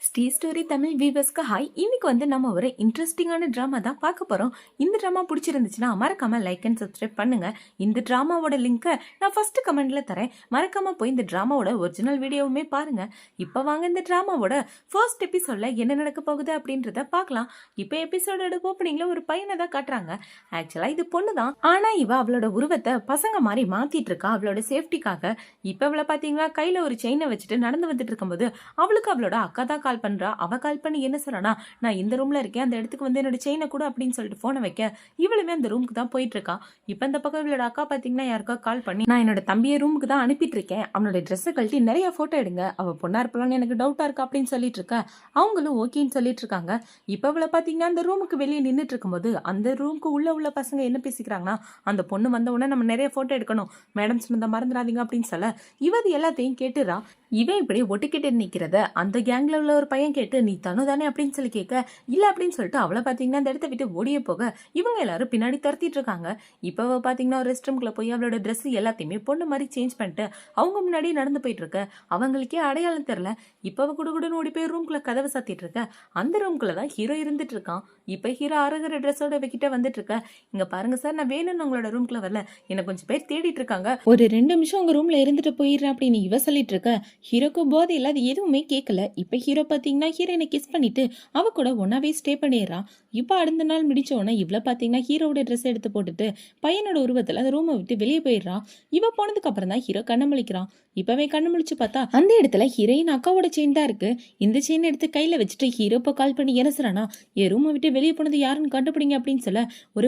Sri story Tamil வீவர்ஸ்க்கு hi. இன்னைக்கு நம்ம ஒரு இன்ட்ரெஸ்டிங்கான ட்ராமா தான் பார்க்க போறோம். இந்த ட்ராமா பிடிச்சிருந்துச்சுன்னா மறக்காம லைக் அண்ட் சப்ஸ்கிரைப் பண்ணுங்க. இந்த ட்ராமாவோட லிங்கை நான் ஃபர்ஸ்ட் கமெண்ட்ல தரேன். மறக்காம போய் இந்த ட்ராமாவோட ஒரிஜினல் வீடியோவுமே பாருங்க. இப்போ வாங்க இந்த ட்ராமாவோட ஃபர்ஸ்ட் எபிசோட்ல என்ன நடக்க போகுது அப்படின்றத பார்க்கலாம். இப்போ எபிசோடோட ஓப்பனிங்ல ஒரு பையனை தான் காட்டுறாங்க. ஆக்சுவலா இது பொண்ணு தான், ஆனா இவ அவளோட உருவத்தை பசங்க மாதிரி மாத்திட்டு இருக்கா அவளோட சேஃப்டிக்காக. இப்போ அவளை பாத்தீங்கன்னா கையில ஒரு செயினை வச்சுட்டு நடந்து வந்துட்டு இருக்கும்போது அவளுக்கு அவளோட அக்கா தான் கால் பண்றா. அவ கால் பண்ணி என்ன சொல்றானா, நான் இந்த ரூம்ல இருக்கேன், அந்த இடத்துக்கு வந்து என்னோட செயினை கூட அப்படின்னு சொல்லிட்டு போனை வைக்க இவளுமே அந்த ரூமுக்கு தான் போயிட்டு இருக்கா. இப்ப இந்த பக்கம் இவளோட அக்கா பாத்தீங்கன்னா யாருக்கா கால் பண்ணி, நான் என்னோட தம்பியை ரூமுக்கு தான் அனுப்பிட்டு இருக்கேன், அவனோட ட்ரெஸ்ஸை கழட்டி நிறைய போட்டோ எடுங்க, அவ பொண்ணா இருப்பலான்னு எனக்கு டவுட்டா இருக்கா அப்படின்னு சொல்லிட்டு இருக்க. அவங்களும் ஓகேன்னு சொல்லிட்டு இருக்காங்க. இப்ப அவளை பாத்தீங்கன்னா அந்த ரூமுக்கு வெளியே நின்றுட்டு இருக்கும்போது அந்த ரூமுக்கு உள்ள பசங்க என்ன பேசிக்கிறாங்கன்னா, அந்த பொண்ணு வந்த உடனே நம்ம நிறைய போட்டோ எடுக்கணும், மேடம் சொன்னதை மறந்துடாதீங்க அப்படின்னு சொல்ல இவது எல்லாத்தையும் கேட்டுறா. இவன் இப்படி ஒட்டுக்கிட்டு நிக்கிறத அந்த கேங்ல உள்ள ஒரு பையன் கேட்டு, நீ தனு தானே அப்படின்னு சொல்லி கேட்க, இல்ல அப்படின்னு சொல்லிட்டு அவளை பாத்தீங்கன்னா அந்த இடத்த விட்டு ஓடியே போக இவங்க எல்லாரும் பின்னாடி துரத்திட்டு இருக்காங்க. இப்ப பாத்தீங்கன்னா ஒரு ரெஸ்ட் ரூம்குள்ள போய் அவளோட ட்ரெஸ் எல்லாத்தையுமே பொண்ணு மாதிரி சேஞ்ச் பண்ணிட்டு அவங்க முன்னாடி நடந்து போயிட்டு இருக்க. அவங்களுக்கே அடையாளம் தெரியல. இப்ப குடுகுடுன்னு ஓடி போய் ரூம்குள்ள கதவை சாத்திட்டு இருக்க. அந்த ரூம்குள்ள தான் ஹீரோ இருந்துட்டு இருக்கான். இப்ப ஹீரோ அரகர ட்ரெஸ்ஸோட கிட்ட வந்துட்டு இருக்க. இங்க பாருங்க சார், நான் வேணும்னு உங்களோட ரூம்குள்ள வரல, என்ன கொஞ்சம் பேர் தேடிட்டு இருக்காங்க, ஒரு 2 நிமிஷம் உங்க ரூம்ல இருந்துட்டு போயிடுறேன் அப்படின்னு இவ சொல்லிட்டு இருக்க. ஹீரோக்கு போதை இல்லாத எதுவுமே கேட்கல. இப்ப ஹீரோ பாத்தீங்கன்னா ஹீரோயினை கிஸ் பண்ணிட்டு அவ கூட ஒன்னாவே ஸ்டே பண்ணிடுறான். இப்ப அடுத்த நாள் முடிச்ச உடனே இவ்வளவு பாத்தீங்கன்னா ஹீரோட ட்ரெஸ் எடுத்து போட்டுட்டு பையனோட உருவத்துல அந்த ரூமை விட்டு வெளியே போயிடுறான். இவ போனதுக்கு அப்புறம் தான் ஹீரோ கண்ணு முழிக்கிறான். இப்பவே கண்ணு முழிச்சு பார்த்தா அந்த இடத்துல ஹீரோயின் அக்காவோட செயின் தான் இருக்கு. இந்த செயின் எடுத்து கையில வச்சுட்டு ஹீரோ இப்போ கால் பண்ணி இறசுறானா, என் ரூமை விட்டு வெளியே போனது யாருன்னு கண்டுபிடிங்க அப்படின்னு சொல்ல,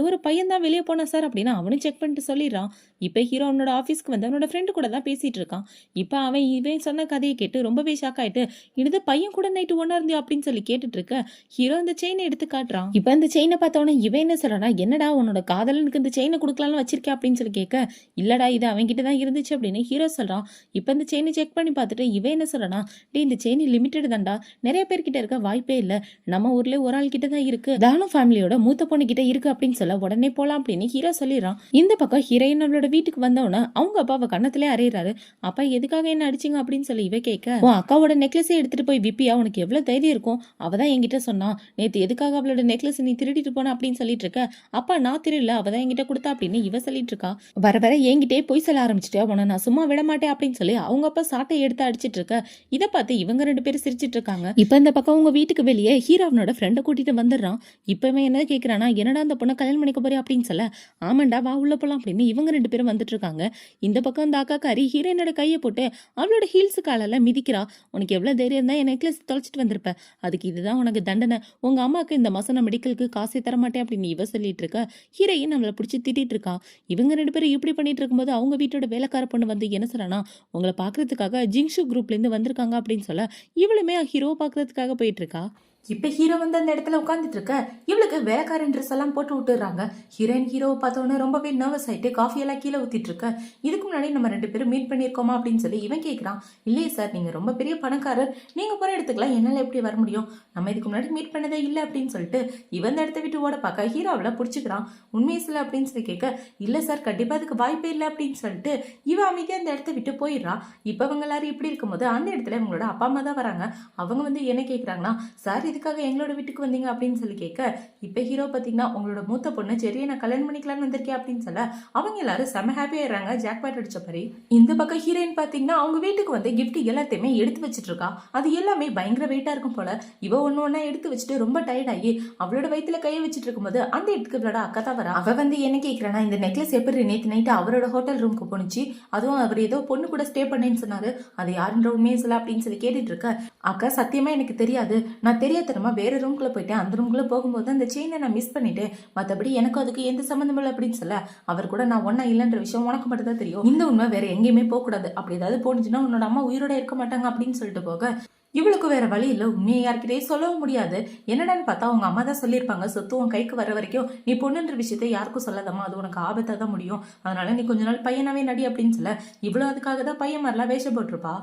ஒரு பையன் தான் வெளியே போனா சார் அப்படின்னு அவனும் செக் பண்ணிட்டு சொல்லிடுறான். இப்ப ஹீரோ அவனோட ஆஃபீஸ்க்கு வந்து அவனோட ஃப்ரெண்டு கூட தான் பேசிட்டு இருக்கான். இப்ப அவன் இவன் சொன்ன கதையை கேட்டு ரொம்பவே ஷாக் ஆயிட்டு, இது பையன் கூட நைட்டு ஒன்னா இருந்தியா அப்படின்னு சொல்லி கேட்டுட்டு இருக்க. ஹீரோ அந்த செயினை எடுத்து காட்டுறான். இப்ப அந்த செயினை பார்த்தவன இவன் என்ன சொல்றானா, என்னடா உன்னோட காதலனுக்கு இந்த செயினை கொடுக்கலாம்னு வச்சிருக்கேன் அப்படின்னு சொல்லி கேட்க, இல்லடா இது அவன் கிட்ட தான் இருந்துச்சு அப்படின்னு ஹீரோ சொல்றான். இப்ப இந்த செயினை செக் பண்ணி பார்த்துட்டு இவன் என்ன சொல்றானா, டே இந்த செயின் லிமிட்டட் தான்டா, நிறைய பேர்கிட்ட இருக்க வாய்ப்பே இல்ல, நம்ம ஊர்ல ஒரு ஆள் கிட்ட தான் இருக்கு, தானு ஃபேமிலியோட மூத்த பொண்ணு கிட்ட இருக்கு அப்படின்னு சொல்ல உடனே போலாம் அப்படின்னு ஹீரோ சொல்லிடுறான். இந்த பக்கம் ஹீரோயின் அவளோட வீட்டுக்கு வந்தவன அவங்க அப்பா அவ கண்ணத்திலே அறையிறாரு. அப்பா எதுக்காக என்ன அடிச்சிங்க அப்படின்னு சொல்லி இவ கேட்க, உன் அக்காவோட நெக்லஸே எடுத்துட்டு போய் விப்பியா, உனக்கு எவ்வளவு தைரியம் இருக்கும், அவதான் என்கிட்ட சொன்னா, நேத்து எதுக்காக அவளோட நெக்லஸ் நீ திருடிட்டு போன அப்படின்னு சொல்லிட்டு இருக்க. அப்பா நான் திருடல, அவதான் என்கிட்ட கொடுத்தா அப்படின்னு இவ சொல்லிட்டு இருக்கா. வர வர என்கிட்டே போய் சொல்ல ஆரம்பிச்சுட்டா, உன நான் சும்மா விட மாட்டேன் அப்படின்னு சொல்லி அவங்க அப்பா சாட்டை எடுத்து அடிச்சிட்டு இருக்க. இதை பார்த்து இவங்க 2 பேரும் சிரிச்சிட்டு இருக்காங்க. இப்ப இந்த பக்கம் உங்க வீட்டுக்கு வெளியே ஹீரோ அவனோட ஃப்ரெண்டை கூட்டிட்டு வந்துடுறான். இப்பவே என்ன கேட்கிறானா, என்னடா அந்த பொண்ணை கல்யாணம் பண்ணிக்க போறே அப்படின்னு சொல்ல, ஆமாண்டா வா உள்ள போலாம் அப்படின்னு இவங்க 2 பேரும் வந்துட்டு இருக்காங்க. இந்த பக்கம் இந்த அக்கா காரி ஹீரோயினோட கையை போட்டு அவளோட ஹீல்ஸ் காலால மிதிக்கிறா. உனக்கு எவ்வளவு தைரியம் தான் என் நெக்லஸ் தொலைச்சிட்டு வந்திருப்ப, அதுக்கு இதுதான் உனக்கு தண்டனை, உங்க அம்மாவுக்கு இந்த மாசம் நான் மெடிக்கலுக்கு காசே தர மாட்டேன் அப்படின்னு இவ சொல்லிட்டு இருக்க. ஹீரோயின் நம்மளை பிடிச்சி திட்டிட்டு இருக்கா. இவங்க 2 பேரும் இப்படி பண்ணிட்டு இருக்கும்போது அவங்க வீட்டோட வேலைக்கார பொண்ணு வந்து என்ன சொல்றானா, உங்களை பாக்குறதுக்காக ஜிங்ஷு குரூப்ல இருந்து வந்திருக்காங்க அப்படின்னு சொல்ல இவளுமே ஹீரோ பாக்குறதுக்காக போயிட்டு இருக்கா. இப்ப ஹீரோ வந்து அந்த இடத்துல உட்காந்துட்டு இருக்க. இவளுக்கு வேலைக்காரன் ட்ரெஸ் எல்லாம் போட்டு விட்டுறாங்க. ஹீரோயின் ஹீரோவை பார்த்தோன்னே ரொம்பவே நர்வஸ் ஆயிட்டு காஃபி எல்லாம் கீழே ஊத்திட்டு இருக்க. இதுக்கு முன்னாடி நம்ம 2 பேரும் மீட் பண்ணியிருக்கோமா அப்படின்னு சொல்லி இவன் கேட்கிறான். இல்லையே சார், நீங்க ரொம்ப பெரிய பணக்காரர், நீங்க போற இடத்துக்குலாம் என்னால எப்படி வர முடியும், நம்ம இதுக்கு முன்னாடி மீட் பண்ணதே இல்லை அப்படின்னு சொல்லிட்டு இவன் இடத்த விட்டு ஓட பார்க்க ஹீரோ அவளை பிடிச்சிக்கிறான். உண்மையே இல்லை அப்படின்னு சொல்லி கேட்க, இல்ல சார் கண்டிப்பா அதுக்கு வாய்ப்பே இல்லை அப்படின்னு சொல்லிட்டு இவன் அமைதியா அந்த இடத்த விட்டு போயிடுறான். இப்ப அவங்க எல்லாரும் இப்படி இருக்கும்போது அந்த இடத்துல இவங்களோட அப்பா அம்மா தான் வராங்க. அவங்க வந்து என்ன கேட்கறாங்கன்னா, சார் இதுக்காக எங்களோட வீட்டுக்கு வந்தீங்க அப்படின்னு சொல்லி கேட்க, இப்ப ஹீரோ பாத்தீங்கன்னா உங்களோட மூத்த பொண்ணு சரியா நான் கல்யாணம் பண்ணிக்கலாம்னு வந்திருக்கேன் அப்படின்னு சொல்ல அவங்க எல்லாரும் செம ஹாப்பி ஆயிடுறாங்க. ஜாக்பாட் அடிச்ச மாதிரி. இந்த பக்கம் ஹீரோயின் பாத்தீங்கன்னா அவங்க வீட்டுக்கு வந்து கிஃப்ட் எல்லாத்தையுமே எடுத்து வச்சிட்டு இருக்கா. அது எல்லாமே பயங்கர வெயிட்டா இருக்கும் போல. இவ ஒண்ணு எடுத்து வச்சுட்டு ரொம்ப டயர்ட் ஆகி அவளோட வயித்துல கையை வச்சுட்டு இருக்கும்போது அந்த இடத்துக்கு இவளோட அக்கா தான் வரா. அவ வந்து என்ன கேட்கிறானா, இந்த நெக்லஸ் எப்படி நேத்து நைட்டு அவரோட ஹோட்டல் ரூமுக்கு போனுச்சு, அதுவும் அவர் ஏதோ பொண்ணு கூட ஸ்டே பண்ணேன்னு சொன்னாரு, அது யாருன்ற உண்மையை சொல்ல அப்படின்னு சொல்லி கேட்டுட்டு இருக்க. அக்கா சத்தியமா எனக்கு தெரியாது, நான் தெரியாதனமா வேற ரூம்குள்ள போயிட்டேன், அந்த ரூம்குள்ள போகும்போது அந்த செயினை நான் மிஸ் பண்ணிட்டேன், மற்றபடி எனக்கு அதுக்கு எந்த சம்மந்தம் இல்லை அப்படின்னு சொல்ல, அவர் கூட நான் ஒன்னா இல்லைன்ற விஷயம் உனக்கு மட்டும் தான் தெரியும், இந்த உண்மை வேற எங்கேயுமே போக கூடாது, அப்படி ஏதாவது போனுச்சுன்னா உன்னோட அம்மா உயிரோட இருக்க மாட்டாங்க அப்படின்னு சொல்லிட்டு போக இவளுக்கு வேற வழி இல்லை, உண்மையை யார்கிட்டயே சொல்லவும் முடியாது. என்னடான்னு பார்த்தா அவங்க அம்மா தான் சொல்லியிருப்பாங்க, சொத்து உன் கைக்கு வர வரைக்கும் நீ பொண்ணுன்ற விஷயத்த யாருக்கும் சொல்லாதம்மா, அது உனக்கு ஆபத்தாக தான் முடியும், அதனால நீ கொஞ்ச நாள் பையனாவே நடி அப்படின்னு சொல்ல இவ்வளவு அதுக்காக தான் பையன் மாதிரிலாம் வேஷம் போட்டிருப்பா.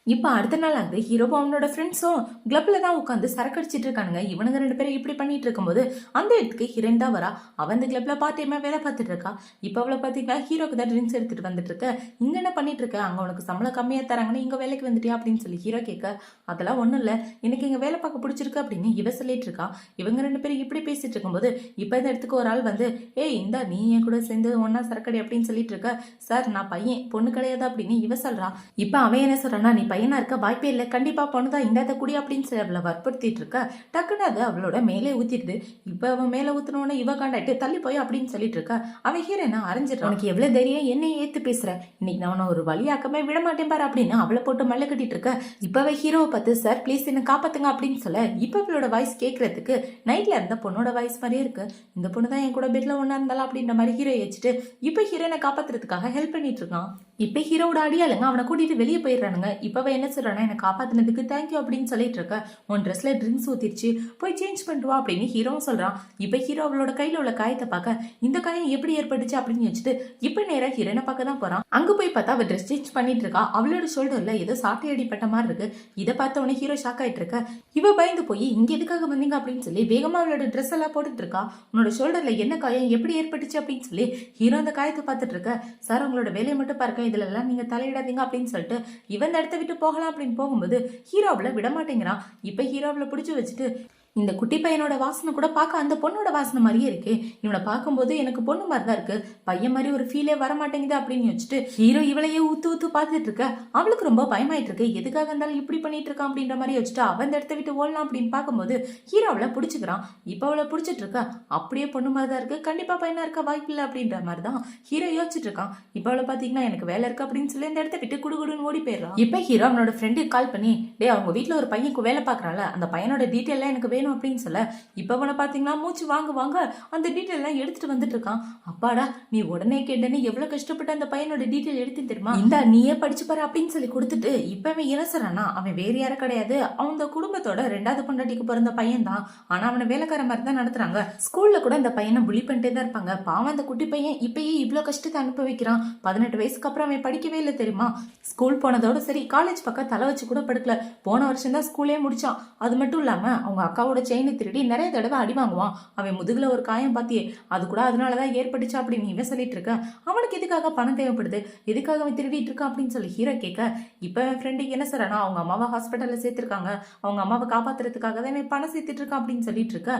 இப்போ அடுத்த நாள் ஆகுது. ஹீரோவும் அவனோட ஃப்ரெண்ட்ஸும் கிளப்ல தான் உட்காந்து சரக்கு அடிச்சிட்டு இருக்கானுங்க. இவனுங்க 2 பேரும் இப்படி பண்ணிட்டு இருக்கும்போது அந்த இடத்துக்கு ஹீரோயின் தான் வரா. அவன் அந்த கிளப்ல பார்ட் டைமா வேலை பார்த்துட்டு இருக்கா. இப்போ அவளை பார்த்தீங்கன்னா ஹீரோக்கு தான் ட்ரிங்க்ஸ் எடுத்துட்டு வந்துட்டு இருக்க. இங்க என்ன பண்ணிட்டு இருக்க? அங்க உனக்கு சம்பளம் கம்மியா தராங்கன்னு இங்க வேலைக்கு வந்துட்டியா அப்படின்னு சொல்லி ஹீரோ கேட்க, அதெல்லாம் ஒண்ணும் இல்ல, எனக்கு இங்க வேலை பார்க்க பிடிச்சிருக்கு அப்படின்னு இவ சொல்லிட்டு இருக்கா. இவங்க 2 பேரும் இப்படி பேசிட்டு இருக்கும்போது இப்போ இந்த இடத்துக்கு ஒரு ஆள் வந்து, ஏய் இந்தா நீ என் கூட சேர்ந்து ஒன்னா சரக்கடி அப்படின்னு சொல்லிட்டு இருக்க. சார் நான் பையன், பொண்ணு கிடையாது அப்படின்னு இவ சொல்றா. இப்போ அவன் என்ன சொல்றான்னா, நீ பையனா இருக்க வாய்ப்பே இல்லை, கண்டிப்பா பொண்ணுதான், இந்த குடி அப்படின்னு சொல்லி அவளை வற்புறுத்திட்டு இருக்க. டக்குன்னு அது அவளோட மேலே ஊத்திடுது. இப்ப அவன் மேல ஊத்துனோன்னு இவ காண்டாயிட்டு தள்ளி போய் அப்படின்னு சொல்லிட்டு இருக்க. அவன் ஹீரோனா அரைஞ்சிட்டு, உனக்கு எவ்வளவு தைரியம் என்னைய ஏத்து பேசுற, இன்னைக்கு நான் ஒரு வழியாக்கமே விட மாட்டேன் பாரு அப்படின்னு அவளை போட்டு மல்ல கட்டிட்டு இருக்க. இப்பவே ஹீரோவை பார்த்து, சார் ப்ளீஸ் என்ன காப்பாத்துங்க அப்படின்னு சொல்ல, இப்ப அவளோட வாய்ஸ் கேட்கறதுக்கு நைட்ல இருந்த பொண்ணோட வாய்ஸ் மாதிரியே இருக்கு. இந்த பொண்ணு தான் என் கூட பெட்ல ஒண்ணா இருந்தாலும் அப்படின்ற மாதிரி ஹீரோ வச்சுட்டு இப்ப ஹீரோனை காப்பாத்துறதுக்காக ஹெல்ப் பண்ணிட்டு இருக்கான். இப்ப ஹீரோட அடியாளுங்க அவனை கூட்டிட்டு வெளியே போயிடுறானுங்க. இப்பவே என்ன சொல்றானா, எனக்கு காப்பாத்தினதுக்கு தேங்க்யூ அப்படின்னு சொல்லிட்டு இருக்க. உன் ட்ரெஸ்ல ட்ரிங்க்ஸ் ஊத்திருச்சு, போய் சேஞ்ச் பண்ணிட்டு வா அப்படின்னு ஹீரோவும் சொல்றான். இப்ப ஹீரோ அவளோட கையில உள்ள காயத்தை பார்க்க, இந்த காயம் எப்படி ஏற்பட்டுச்சு அப்படின்னு வச்சுட்டு இப்ப நேரா ஹீரோனை பார்க்க தான் போறான். அங்க போய் பார்த்தா அவ ட்ரெஸ் சேஞ்ச் பண்ணிட்டு இருக்கா. அவளோட ஷோல்டர்ல ஏதோ சாட்டை அடிப்பட்ட மாதிரி இருக்கு. இதை பார்த்த உடனே ஹீரோ ஷாக் ஆயிட்டு இருக்க. இவ பயந்து போய் இங்க எதுக்காக வந்தீங்க அப்படின்னு சொல்லி வேகமா அவளோட ட்ரெஸ் எல்லாம் போட்டுட்டு இருக்கா. உன்னோட ஷோல்டர்ல என்ன காயம் எப்படி ஏற்பட்டுச்சு அப்படின்னு சொல்லி ஹீரோ அந்த காயத்தை பார்த்துட்டு இருக்க. சார் உங்களோட வேலையை மட்டும் பாருங்க, இதுல எல்லாம் நீங்க தலையிடாதீங்க அப்படின்னு சொல்லிட்டு இவன் இடத்த விட்டு போகலாம் அப்படின்னு போகும்போது ஹீரோவில் விட மாட்டேங்கிறான். இப்ப ஹீரோவில் பிடிச்சு வச்சுட்டு, இந்த குட்டி பையனோட வாசனை கூட பார்க்க அந்த பொண்ணோட வாசனை மாதிரியே இருக்கு, இவனை பார்க்கும்போது எனக்கு பொண்ணு மாதிரி தான் இருக்கு, பையன் மாதிரி ஒரு ஃபீலே வர மாட்டேங்குது அப்படின்னு வச்சுட்டு ஹீரோ இவளையே ஊத்து பார்த்துட்டு இருக்க. அவளுக்கு ரொம்ப பயமாயிட்டு இருக்கு. எதுக்காக இருந்தாலும் இப்படி பண்ணிட்டு இருக்கான் அப்படின்ற மாதிரி வச்சுட்டு அவன் இந்த இடத்த விட்டு ஓடலாம் அப்படின்னு பார்க்கும்போது ஹீரோ அவளை பிடிச்சிக்கிறான். இப்ப அவளை பிடிச்சிட்டு இருக்க. அப்படியே பொண்ணு மாதிரி தான் இருக்கு, கண்டிப்பா பையனா இருக்க வாய்ப்பு இல்லை அப்படின்ற மாதிரி தான் ஹீரோ யோசிச்சுட்டு இருக்கான். இப்ப அவளை பாத்தீங்கன்னா எனக்கு வேலை இருக்கு அப்படின்னு சொல்லி இந்த இடத்த விட்டு குடுகுடுன்னு ஓடி போயிடறான். இப்ப ஹீரோ அவனோட ஃப்ரெண்டுக்கு கால் பண்ணி, டே அவங்க வீட்டுல ஒரு பையனுக்கு வேலை பாக்குறாள், அந்த பையனோட டீட்டெயில் எனக்கு வேணும் அப்படின்னு சொல்ல, இப்ப அவனை பாத்தீங்கன்னா மூச்சு வாங்க அந்த டீட்டெயில் எல்லாம் எடுத்துட்டு வந்துட்டு இருக்கான். அப்பாடா நீ உடனே கேட்டேன்னு எவ்வளவு கஷ்டப்பட்டு அந்த பையனோட டீட்டெயில் எடுத்து தெரியுமா, இந்த நீயே படிச்சு பாரு அப்படின்னு சொல்லி கொடுத்துட்டு இப்ப அவன் என்ன சொல்றானா, அவன் வேற யாரும் கிடையாது, அவங்க குடும்பத்தோட 2வது பொண்டாட்டிக்கு பிறந்த பையன் தான். ஆனா அவனை வேலைக்கார மாதிரி தான் நடத்துறாங்க. ஸ்கூல்ல கூட அந்த பையனை புலி பண்ணிட்டே தான் இருப்பாங்க. பாவம் அந்த குட்டி பையன் இப்பயே இவ்வளவு கஷ்டத்தை அனுபவிக்கிறான். 18 வயசுக்கு அப்புறம் அவன் படிக்கவே இல்லை தெரியுமா. ஸ்கூல் போனதோட சரி, காலேஜ் பக்கம் தலை வச்சு கூட படுக்கல. போன வருஷம் தான் ஸ்கூலே முடிச்சான். அது மட்டும் இல்லாம அவங்க அக்காவோட செயினை திருடி நிறைய தடவை அடி வாங்குவான். அவன் முதுகுல ஒரு காயம் பாத்தியே, அது கூட அதனாலதான் ஏற்பட்டுச்சு அப்படின்னு இவன் சொல்லிட்டு இருக்க. அவனுக்கு எதுக்காக பணம் தேவைப்படுது, எதுக்காக அவன் திருடிட்டு இருக்கான் அப்படின்னு சொல்லி ஹீரோ கேட்க, இப்ப என் ஃப்ரெண்டுக்கு என்ன சொல்றானா, அவங்க அம்மாவை ஹாஸ்பிட்டல்ல சேர்த்திருக்காங்க, அவங்க அம்மாவை காப்பாத்துறதுக்காக தான் இவன் பணம் சேர்த்துட்டு இருக்கான் அப்படின்னு சொல்லிட்டு இருக்க.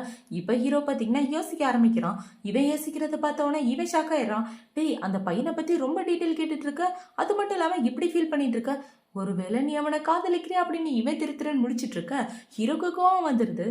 இப்ப ஹீரோ பாத்தீங்கன்னா யோசிக்க ஆரம்பிக்கிறான். இவன் யோசிக்கிறத பார்த்தவொடனே இவன் ஷாக் ஆயிடுறான். டேய் அந்த பையனை பத்தி ரொம்ப டீட்டெயில் கேட்டுட்டு இருக்க, அது மட்டும் இல்லாம இப்படி ஃபீல் பண்ணிட்டு இருக்க, ஒருவேளை நீ அவனை காதலிக்கிறியா அப்படின்னு இவன் திருத்திரன்னு முடிச்சிட்டு இருக்க. ஹீரோக்கு கோவம் வந்துருது.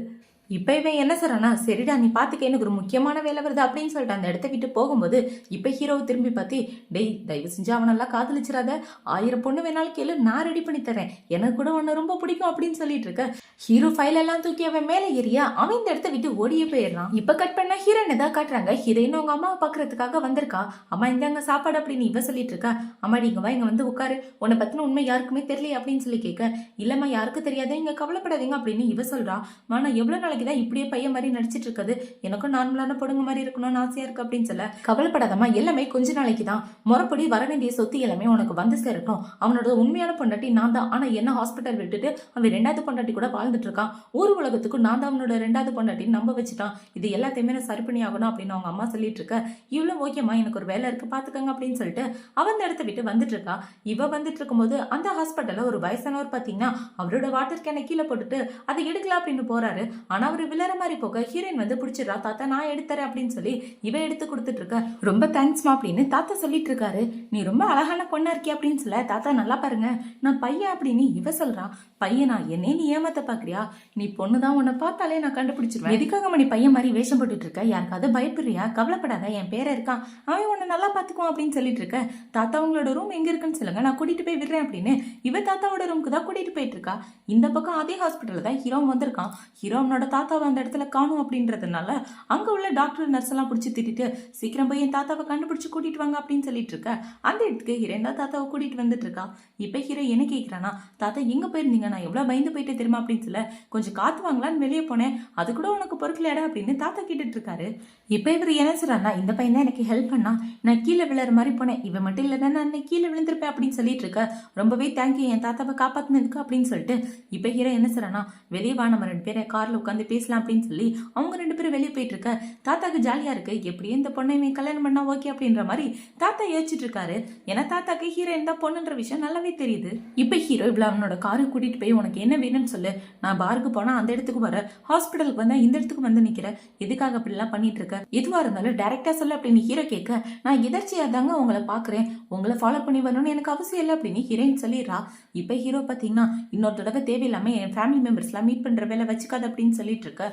இப்ப இவன் என்ன சொல்றானா, சரிடா நீ பாத்துக்க, எனக்கு ஒரு முக்கியமான வேலை வருது அப்படின்னு சொல்லிட்டு அந்த இடத்த விட்டு போகும்போது இப்ப ஹீரோவை திரும்பி பார்த்து, டேய் தயவு செஞ்சு அவனெல்லாம் காதலிச்சிடாத, 1000 பொண்ணு வேணாலும் கேளு, நான் ரெடி பண்ணி தரேன், எனக்கு கூட உன்னை ரொம்ப பிடிக்கும் அப்படின்னு சொல்லிட்டு இருக்க. ஹீரோ ஃபைல் எல்லாம் தூக்கி அவன் மேல ஏறியா அவன் இந்த இடத்த விட்டு ஓடியே போயிடுறான். இப்ப கட் பண்ணா ஹீரோயின் தான் காட்டுறாங்க. ஹீரோயின் அவங்க அம்மாவை பாக்குறதுக்காக வந்திருக்கா. அம்மா இந்தாங்க சாப்பாடு அப்படின்னு இவ சொல்லிட்டு இருக்கா. அம்மா நீங்க வா, இங்க வந்து உட்காரு, உன்னை பத்தின உண்மை யாருக்குமே தெரியல அப்படின்னு சொல்லி கேட்க, இல்லம்மா யாருக்கும் தெரியாது, இங்க கவலைப்படாதீங்க அப்படின்னு இவ சொல்றா. நான் எவ்வளவு நாளைக்கு தான் இப்படியே பையன் மாதிரி நடிச்சிட்டு இருக்குது, எனக்கும் நார்மலான பொண்ணுங்க மாதிரி இருக்கணும்னு ஆசையா இருக்கு அப்படின்னு சொல்ல, கவலைப்படாதம்மா எல்லாமே கொஞ்ச நாளைக்கு தான், முறைப்படி வர வேண்டிய சொத்து எல்லாமே உனக்கு வந்து சேரட்டும், அவனோட உண்மையான பொண்டாட்டி நான் தான், ஆனா என்ன ஹாஸ்பிட்டல் விட்டுட்டு அவன் 2வது பொண்டாட்டி கூட வாழ்ந்துட்டு இருக்கான், ஊர் உலகத்துக்கு நான் தான் அவனோட 2வது பொண்டாட்டின்னு நம்ப வச்சுட்டான், இது எல்லாத்தையுமே நான் சரி பண்ணி ஆகணும் அப்படின்னு அவங்க அம்மா சொல்லிட்டு இருக்க. இவ்வளவு ஓகேமா எனக்கு ஒரு வேலை இருக்கு பாத்துக்கங்க அப்படின்னு சொல்லிட்டு அவன் இடத்த விட்டு வந்துட்டு இருக்கா. இவ வந்துட்டு இருக்கும்போது அந்த ஹாஸ்பிட்டல்ல ஒரு வயசானவர் பாத்தீங்கன்னா அவரோட வாட்டர் கேனை கீழே போட்டுட்டு அதை எடுக்கலாம் அப்படின்னு போறாரு. ஆனா அவரு விழற மாதிரி போக ஹீரோயின் வந்து பிடிச்சிடறா. தாத்தா நான் எடுத்துறேன் அப்படின்னு சொல்லி இவ எடுத்து கொடுத்துட்டு இருக்க. ரொம்ப தேங்க்ஸ்மா அப்படின்னு தாத்தா சொல்லிட்டு இருக்காரு. நீ ரொம்ப அழகான பொண்ணா இருக்கிய அப்படின்னு சொல்ல, தாத்தா நல்லா பாருங்க நான் பையன் அப்படின்னு இவ சொல்றான். பையனா என்னே நீ ஏமாத்த பாக்குறியா, நீ பொண்ணுதான், உன்னை பார்த்தாலே நான் கண்டுபிடிச்சிருவேன், எதுக்காக நீ பையன் மாதிரி வேஷம் போட்டுட்டு இருக்க, யாருக்காவது பயப்படுறியா, கவலைப்படாத என் பேரை இருக்கான், அவன் உன்னை நல்லா பாத்துக்குவான் அப்படின்னு சொல்லிட்டு இருக்க. தாத்தா உங்களோட ரூம் எங்க இருக்குன்னு சொல்லுங்க, நான் கூட்டிட்டு போய் விடுறேன் அப்படின்னு இவ தாத்தாவோட ரூமுக்கு தான் கூட்டிட்டு போயிட்டு இருக்கா. இந்த பக்கம் அதே ஹாஸ்பிட்டல்ல தான் ஹீரோ வந்திருக்கான். ஹீரோ அவனோட தாத்தாவை அந்த இடத்துல காணும் அப்படின்றதுனால அங்க உள்ள டாக்டர் நர்ஸ் எல்லாம் பிடிச்சி திட்டிட்டு சீக்கிரம் போய் என் தாத்தாவை கண்டுபிடிச்சு கூட்டிட்டு வாங்க அப்படின்னு சொல்லிட்டு இருக்க. அந்த இடத்துக்கு ஹீரோயின் தான் தாத்தாவை கூட்டிட்டு வந்துட்டு இருக்கா. இப்ப ஹீரோ என்ன கேட்கிறானா, தாத்தா எங்க போயிருந்தீங்க, நான் எவ்வளவு பயந்து போயிட்டு தெரியுமா அப்படின்னு சொல்ல, கொஞ்சம் காத்து வாங்கலான்னு வெளியே போனேன், அது கூட உனக்கு பொறுக்கலடா அப்படின்னு தாத்தா கேட்டுட்டு இருக்காரு. இப்ப இவர் என்ன சொல்றாருன்னா, இந்த பையன் தான் எனக்கு ஹெல்ப் பண்ணா, நான் கீழே விழுற மாதிரி போனேன், இவன் மட்டும் இல்லைன்னா நான் கீழே விழுந்திருப்பேன் அப்படின்னு சொல்லிட்டு இருக்க. ரொம்பவே தேங்க்யூ என் தாத்தாவை காப்பாத்தினதுக்கு அப்படின்னு சொல்லிட்டு இப்ப ஹீரோ என்ன சொல்றானா, வெளியே வா நம்ம 2 பேரை கார்ல உட்காந்து பேசலாம் அப்படின்னு சொல்லி அவங்க 2 பேரும் வெளியே போயிட்டு இருக்க. தாத்தாக்கு ஜாலியா இருக்கு, எப்படியும் இந்த பொண்ணை இவன் கல்யாணம் பண்ணா ஓகே அப்படின்ற மாதிரி தாத்தா யோசிச்சுட்டு இருக்காரு. ஏன்னா தாத்தாக்கு ஹீரோயின் தான் பொண்ணுன்ற விஷயம் நல்லாவே தெரியுது. இப்ப ஹீரோ இவ்வளவு அவனோட காரை கூட்டிட்டு போய் உனக்கு என்ன வேணும்னு சொல்லு, நான் பாருக்கு போனா அந்த இடத்துக்கு வர, ஹாஸ்பிட்டலுக்கு வந்தா இந்த இடத்துக்கு வந்து நிக்கிறேன், எதுக்காக அப்படி எல்லாம் பண்ணிட்டு இருக்க, எதுவா இருந்தாலும் டைரக்டா சொல்லு அப்படின்னு ஹீரோ கேட்க, நான் எதர்ச்சியா தாங்க உங்களை பாக்குறேன், உங்களை ஃபாலோ பண்ணி வரணும்னு எனக்கு அவசியம் இல்லை அப்படின்னு ஹீரோயின் சொல்லிடுறா. இப்ப ஹீரோ பாத்தீங்கன்னா இன்னொரு தடவை தேவையில்லாம என் ஃபேமிலி மெம்பர்ஸ் எல்லாம் மீட் பண்ற வேலை வச்சுக்காது அப்படின்னு சொல்லிட்டு இருக்க.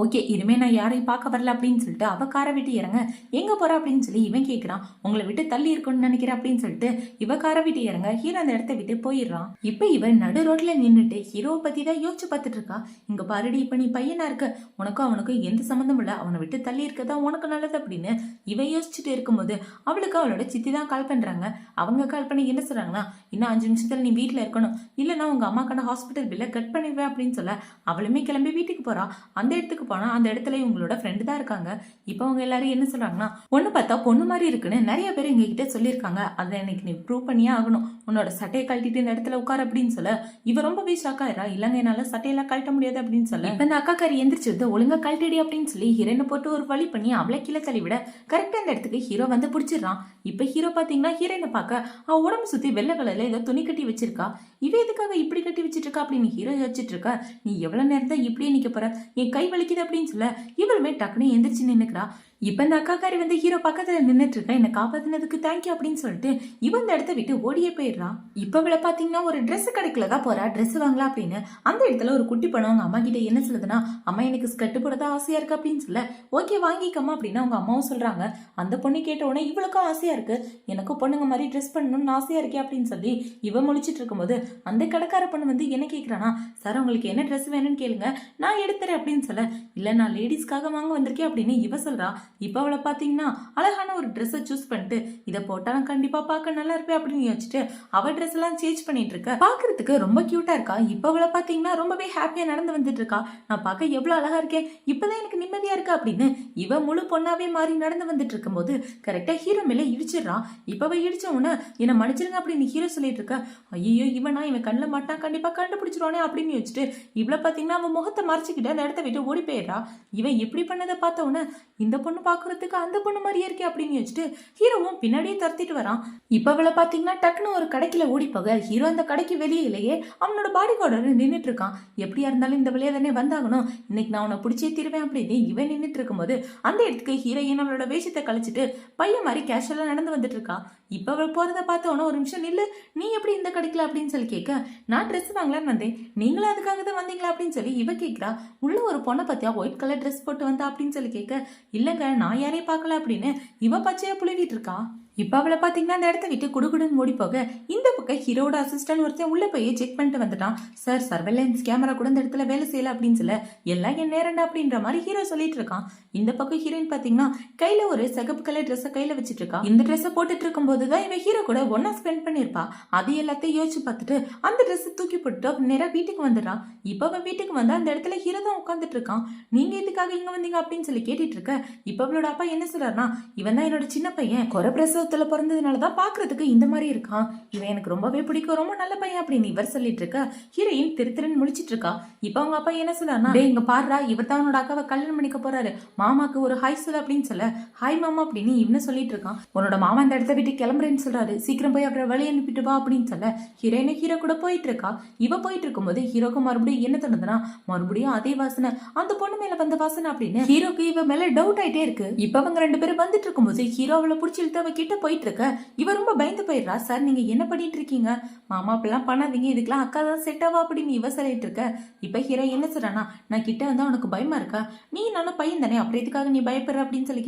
ஓகே இனிமே நான் யாரையும் பார்க்க வரல அப்படின்னு சொல்லிட்டு அவ காரை விட்டு இறங்க. எங்க போற அப்படின்னு சொல்லி இவன் கேட்கிறான். உங்களை விட்டு தள்ளி இருக்கும்னு நினைக்கிறேன் அப்படின்னு சொல்லிட்டு இவ காரை விட்டு இறங்க. ஹீரோ அந்த இடத்த விட்டு போயிடுறான். இப்ப இவன் நடு ரோட்ல நின்றுட்டு ஹீரோவை பத்தி தான் யோசிச்சு பார்த்துட்டு இருக்கா. இங்க பாருடி, இப்ப நீ பையனா இருக்க, உனக்கும் அவனுக்கும் எந்த சம்மந்தம் இல்ல, அவனை விட்டு தள்ளி இருக்கதான் உனக்கு நல்லது அப்படின்னு இவன் யோசிச்சுட்டு இருக்கும்போது அவளுக்கு அவளோட சித்தி தான் கால் பண்றாங்க. அவங்க கால் பண்ணி என்ன சொல்றாங்கன்னா, இன்னும் 5 நிமிஷத்துல நீ வீட்டுல இருக்கணும், இல்லைன்னா உங்க அம்மாக்கான ஹாஸ்பிட்டல் பில்ல கட் பண்ணிடுவேன் அப்படின்னு சொல்ல அவளுமே கிளம்பி வீட்டுக்கு போறா. அந்த இடத்துக்கு போனா அந்த இடத்துல இவங்களோட ஃப்ரெண்டு தான் இருக்காங்க. இப்போ அவங்க எல்லாரும் என்ன சொல்றாங்கன்னா, பொண்ணு பார்த்தா பொண்ணு மாதிரி இருக்குன்னு நிறைய பேர் எங்க கிட்ட சொல்லியிருக்காங்க, அதை எனக்கு நீ ப்ரூவ் பண்ணியே ஆகணும், உன்னோட சட்டையை கழட்டிட்டு இந்த இடத்துல உட்கார் அப்படின்னு சொல்ல இவ ரொம்பவே ஷாக் ஆயிரா. இல்லங்க என்னால சட்டையெல்லாம் கழட்ட முடியாது அப்படின்னு சொல்ல இப்ப இந்த அக்கா காரி எந்திரிச்சு வந்து ஒழுங்கா கழட்டிடி அப்படின்னு சொல்லி ஹீரோனை போட்டு ஒரு வழி பண்ணி அவளை கீழே தள்ளி விட கரெக்டா இந்த இடத்துக்கு ஹீரோ வந்து பிடிச்சிடறான். இப்ப ஹீரோ பாத்தீங்கன்னா ஹீரோயினை பார்க்க அவ உடம்பு சுத்தி வெள்ளை கலர்ல ஏதோ துணி கட்டி வச்சிருக்கா. இவ எதுக்காக இப்படி கட்டி வச்சிட்டு இருக்கா அப்படின்னு ஹீரோ யோசிச்சுட்டு இருக்கா. நீ எவ்வளவு நேரம் தான் இப்படியே நிக்க போற, என் கை வலிக்குது அப்படின்னு சொல்ல இவளுமே டக்குன்னு எந்திரிச்சு நின்னுக்கிறா. இப்ப இந்த அக்காக்காரி வந்து ஹீரோ பக்கத்துல நின்னுட்டு இருக்கா. என்ன காப்பாத்தினதுக்கு தேங்க்யூ அப்படின்னு சொல்லிட்டு இவன் இந்த இடத்த விட்டு ஓடியே போயிடுறா. இப்ப இவளை பாத்தீங்கன்னா ஒரு ட்ரெஸ் கடைக்குள்ளதான் போறா, ட்ரெஸ் வாங்கலாம் அப்படின்னு. அந்த இடத்துல ஒரு குட்டி பணம் அவங்க அம்மா கிட்ட என்ன சொல்லுதுன்னா, அம்மா எனக்கு ஸ்கர்ட் போடதான் ஆசையா இருக்கு அப்படின்னு சொல்ல ஓகே வாங்கிக்கம்மா அப்படின்னு அவங்க அம்மாவும் சொல்றாங்க. அந்த பொண்ணு கேட்ட உடனே இவளுக்கும் ஆசையா இருக்கு, எனக்கும் பொண்ணுங்க மாதிரி ட்ரெஸ் பண்ணணும்னு ஆசையா இருக்கே அப்படின்னு சொல்லி இவ முழிச்சிட்டு இருக்கும்போது அந்த கடைக்கார பொண்ணு வந்து என்ன கேக்குறானா, சார் உங்களுக்கு என்ன ட்ரெஸ் வேணும்னு கேளுங்க நான் எடுத்துறேன் அப்படின்னு சொல்ல, இல்ல நான் லேடிஸ்க்காக வாங்க வந்திருக்கேன் அப்படின்னு இவ சொல்றா. இப்ப அவளை பாத்தீங்கன்னா அழகான ஒரு ட்ரெஸ்ஸை சூஸ் பண்ணிட்டு இதை போட்டாலும் கண்டிப்பா பார்க்க நல்லா இருப்பேன் அப்படின்னு யோசிச்சுட்டு அவ ட்ரெஸ் எல்லாம் சேஞ்ச் பண்ணிட்டு இருக்க. பாக்குறதுக்கு ரொம்ப கியூட்டா இருக்கா. இப்ப அவளை பாத்தீங்கன்னா ரொம்பவே ஹாப்பியா நடந்து வந்துட்டு இருக்கா. நான் பார்க்க எவ்வளவு அழகா இருக்கேன், இப்பதான் எனக்கு நிம்மதியா இருக்கு அப்படின்னு இவ முழு பொண்ணாவே மாறி நடந்து வந்துட்டு இருக்கும் போது கரெக்டா ஹீரோ மேல இடிச்சிடறான். இப்ப அவ இடிச்ச உடனே என்ன மன்னிச்சிருங்க அப்படின்னு ஹீரோ சொல்லிட்டு இருக்க. ஐயோ இவன் கண்ணில் மாட்டான், கண்டிப்பா கண்டுபிடிச்சிருவானே அப்படின்னு யோசிச்சுட்டு இவ்வளவு பாத்தீங்கன்னா அவன் முகத்தை மறைச்சிக்கிட்டு அந்த இடத்த விட்டு ஓடி போயிடுறா. இவன் எப்படி பண்ணதை பார்த்த உடனே இந்த பொண்ணு பாக்குறதுக்கு அந்த பொண்ணு மாதிரியே இருக்கே அப்படின்னு வச்சுட்டு ஹீரோவும் பின்னாடியே துரத்திட்டு வரான். இப்ப அவளை பாத்தீங்கன்னா டக்குன்னு ஒரு கடைக்குள்ள ஓடி போக ஹீரோ அந்த கடைக்கு வெளியிலேயே அவனோட பாடி கார்டர் நின்றுட்டு இருக்கான். எப்படியா இருந்தாலும் இந்த வழியா தானே வந்தாகணும், இன்னைக்கு நான் உன்னை பிடிச்சே தீருவேன் அப்படின்னு இவன் நின்றுட்டு இருக்கும்போது அந்த இடத்துக்கு ஹீரோயின் அவளோட வேஷத்தை கழிச்சிட்டு பையன் மாதிரி கேஷுவலா நடந்து வந்துட்டு இருக்கா. இப்ப அவள் போறத பார்த்தோன்னா ஒரு நிமிஷம் நில்லு, நீ எப்படி இந்த கடைக்கல அப்படின்னு சொல்லி கேட்க, நான் ட்ரெஸ் வாங்கலான்னு வந்தேன், நீங்களும் அதுக்காக தான் வந்தீங்களா அப்படின்னு சொல்லி இவ கேட்கிறா. உள்ள ஒரு பொண்ணை பத்தியா ஒயிட் கலர் ட்ரெஸ் போட்டு வந்தா அப்படின்னு சொல்லி கேட்க, இல்லங்க நான் யாரையும் பார்க்கல அப்படின்னு இவ பச்சையா புழுவிட்டு இருக்கா. இப்ப அவளை பாத்தீங்கன்னா அந்த இடத்த விட்டு குடுகுடுன்னு ஓடி போக இந்த பக்கம் ஹீரோட அசிஸ்டன்ட் ஒருத்தன் உள்ள போய் செக் பண்ணிட்டு வந்துட்டான். சார் சர்வேலன்ஸ் கேமரா கூட இந்த இடத்துல வேலை செய்யல அப்படின்னு சொல்ல எல்லாம் என் நேரண்டா அப்படின்ற மாதிரி ஹீரோ சொல்லிட்டு இருக்கான். இந்த பக்கம் ஹீரோயின் பாத்தீங்கன்னா கையில ஒரு சிகப்பு கலர் ட்ரெஸ் கையில வச்சிட்டு இருக்கா. இந்த ட்ரெஸ் போட்டுட்டு இருக்கும் போதுதான் இவன் ஹீரோ கூட ஒன்னா ஸ்பெண்ட் பண்ணிருப்பா. அது எல்லாத்தையும் யோசிச்சு பார்த்துட்டு அந்த ட்ரெஸ் தூக்கி போட்டு நேரா வீட்டுக்கு வந்துடுறான். இப்ப அவன் வீட்டுக்கு வந்து அந்த இடத்துல ஹீரோ தான் உட்காந்துட்டு இருக்கான். நீங்க எதுக்காக இங்க வந்தீங்க அப்படின்னு சொல்லி கேட்டுட்டு இருக்க. இப்ப அவளோட அப்பா என்ன சொல்றாருன்னா, இவன் தான் என்னோட சின்ன பையன், குறை பிரசவத்துல பிறந்ததுனாலதான் பாக்குறதுக்கு இந்த மாதிரி இருக்கான், இவன் எனக்கு ரொம்பவே பிடிக்கும், ரொம்ப நல்ல பையன் அப்படின்னு இவர் சொல்லிட்டு இருக்க. ஹீரோயின் திருத்திரன் முழிச்சிட்டு இருக்கா. இப்ப அவங்க அப்பா என்ன சொல்றாருன்னா, இங்க பாடுறா இவர் தான் அவனோட அக்காவை கல்யாணம் பண்ணிக்க போறாரு, மாமாக்கு ஒரு ஹாய் சொல்லு அப்படின்னு சொல்ல ஹாய் மாமா அப்படின்னு இவனு சொல்லிட்டு இருக்கான். உன்னோட மாமா இந்த இடத்த விட்டு கிளம்புறேன்னு சொல்றாரு, சீக்கிரம் போய் அவரை வழி அனுப்பிட்டு வா அப்படின்னு சொல்ல ஹீரோயினை ஹீரோ கூட போயிட்டு இருக்கா. இவ போயிட்டு இருக்கும்போது ஹீரோக்கு மறுபடியும் என்ன தோணுதுன்னா, மறுபடியும் அதே வாசனை, அந்த பொண்ணு மேல வந்த வாசனை அப்படின்னு ஹீரோக்கு இவ மேல டவுட் ஆயிட்டே இருக்கு. இப்ப அவங்க 2 பேரும் வந்துட்டு இருக்கும்போது ஹீரோ அவளை பிடிச்சி இழுத்து அவ கிட்ட போயிட்டு இருக்க இவ ரொம்ப பயந்து போயிடுறா. சார் நீங்க என்ன பண்ணிட்டு இருக்கீங்க? மாமா அப்படிலாம் பண்ணாதீங்க, இதுக்கெல்லாம் அக்கா தான் செட் ஆவா அப்படின்னு இவ சொல்லிட்டு இருக்க. இப்ப ஹீரோ என்ன சொல்றானா, நான் கிட்ட வந்தா உனக்கு பயமா இருக்கா? நீ நானும் பையன் தானே, அப்புறம் எதுக்காக நீ பயப்படுற அப்படின்னு சொல்லி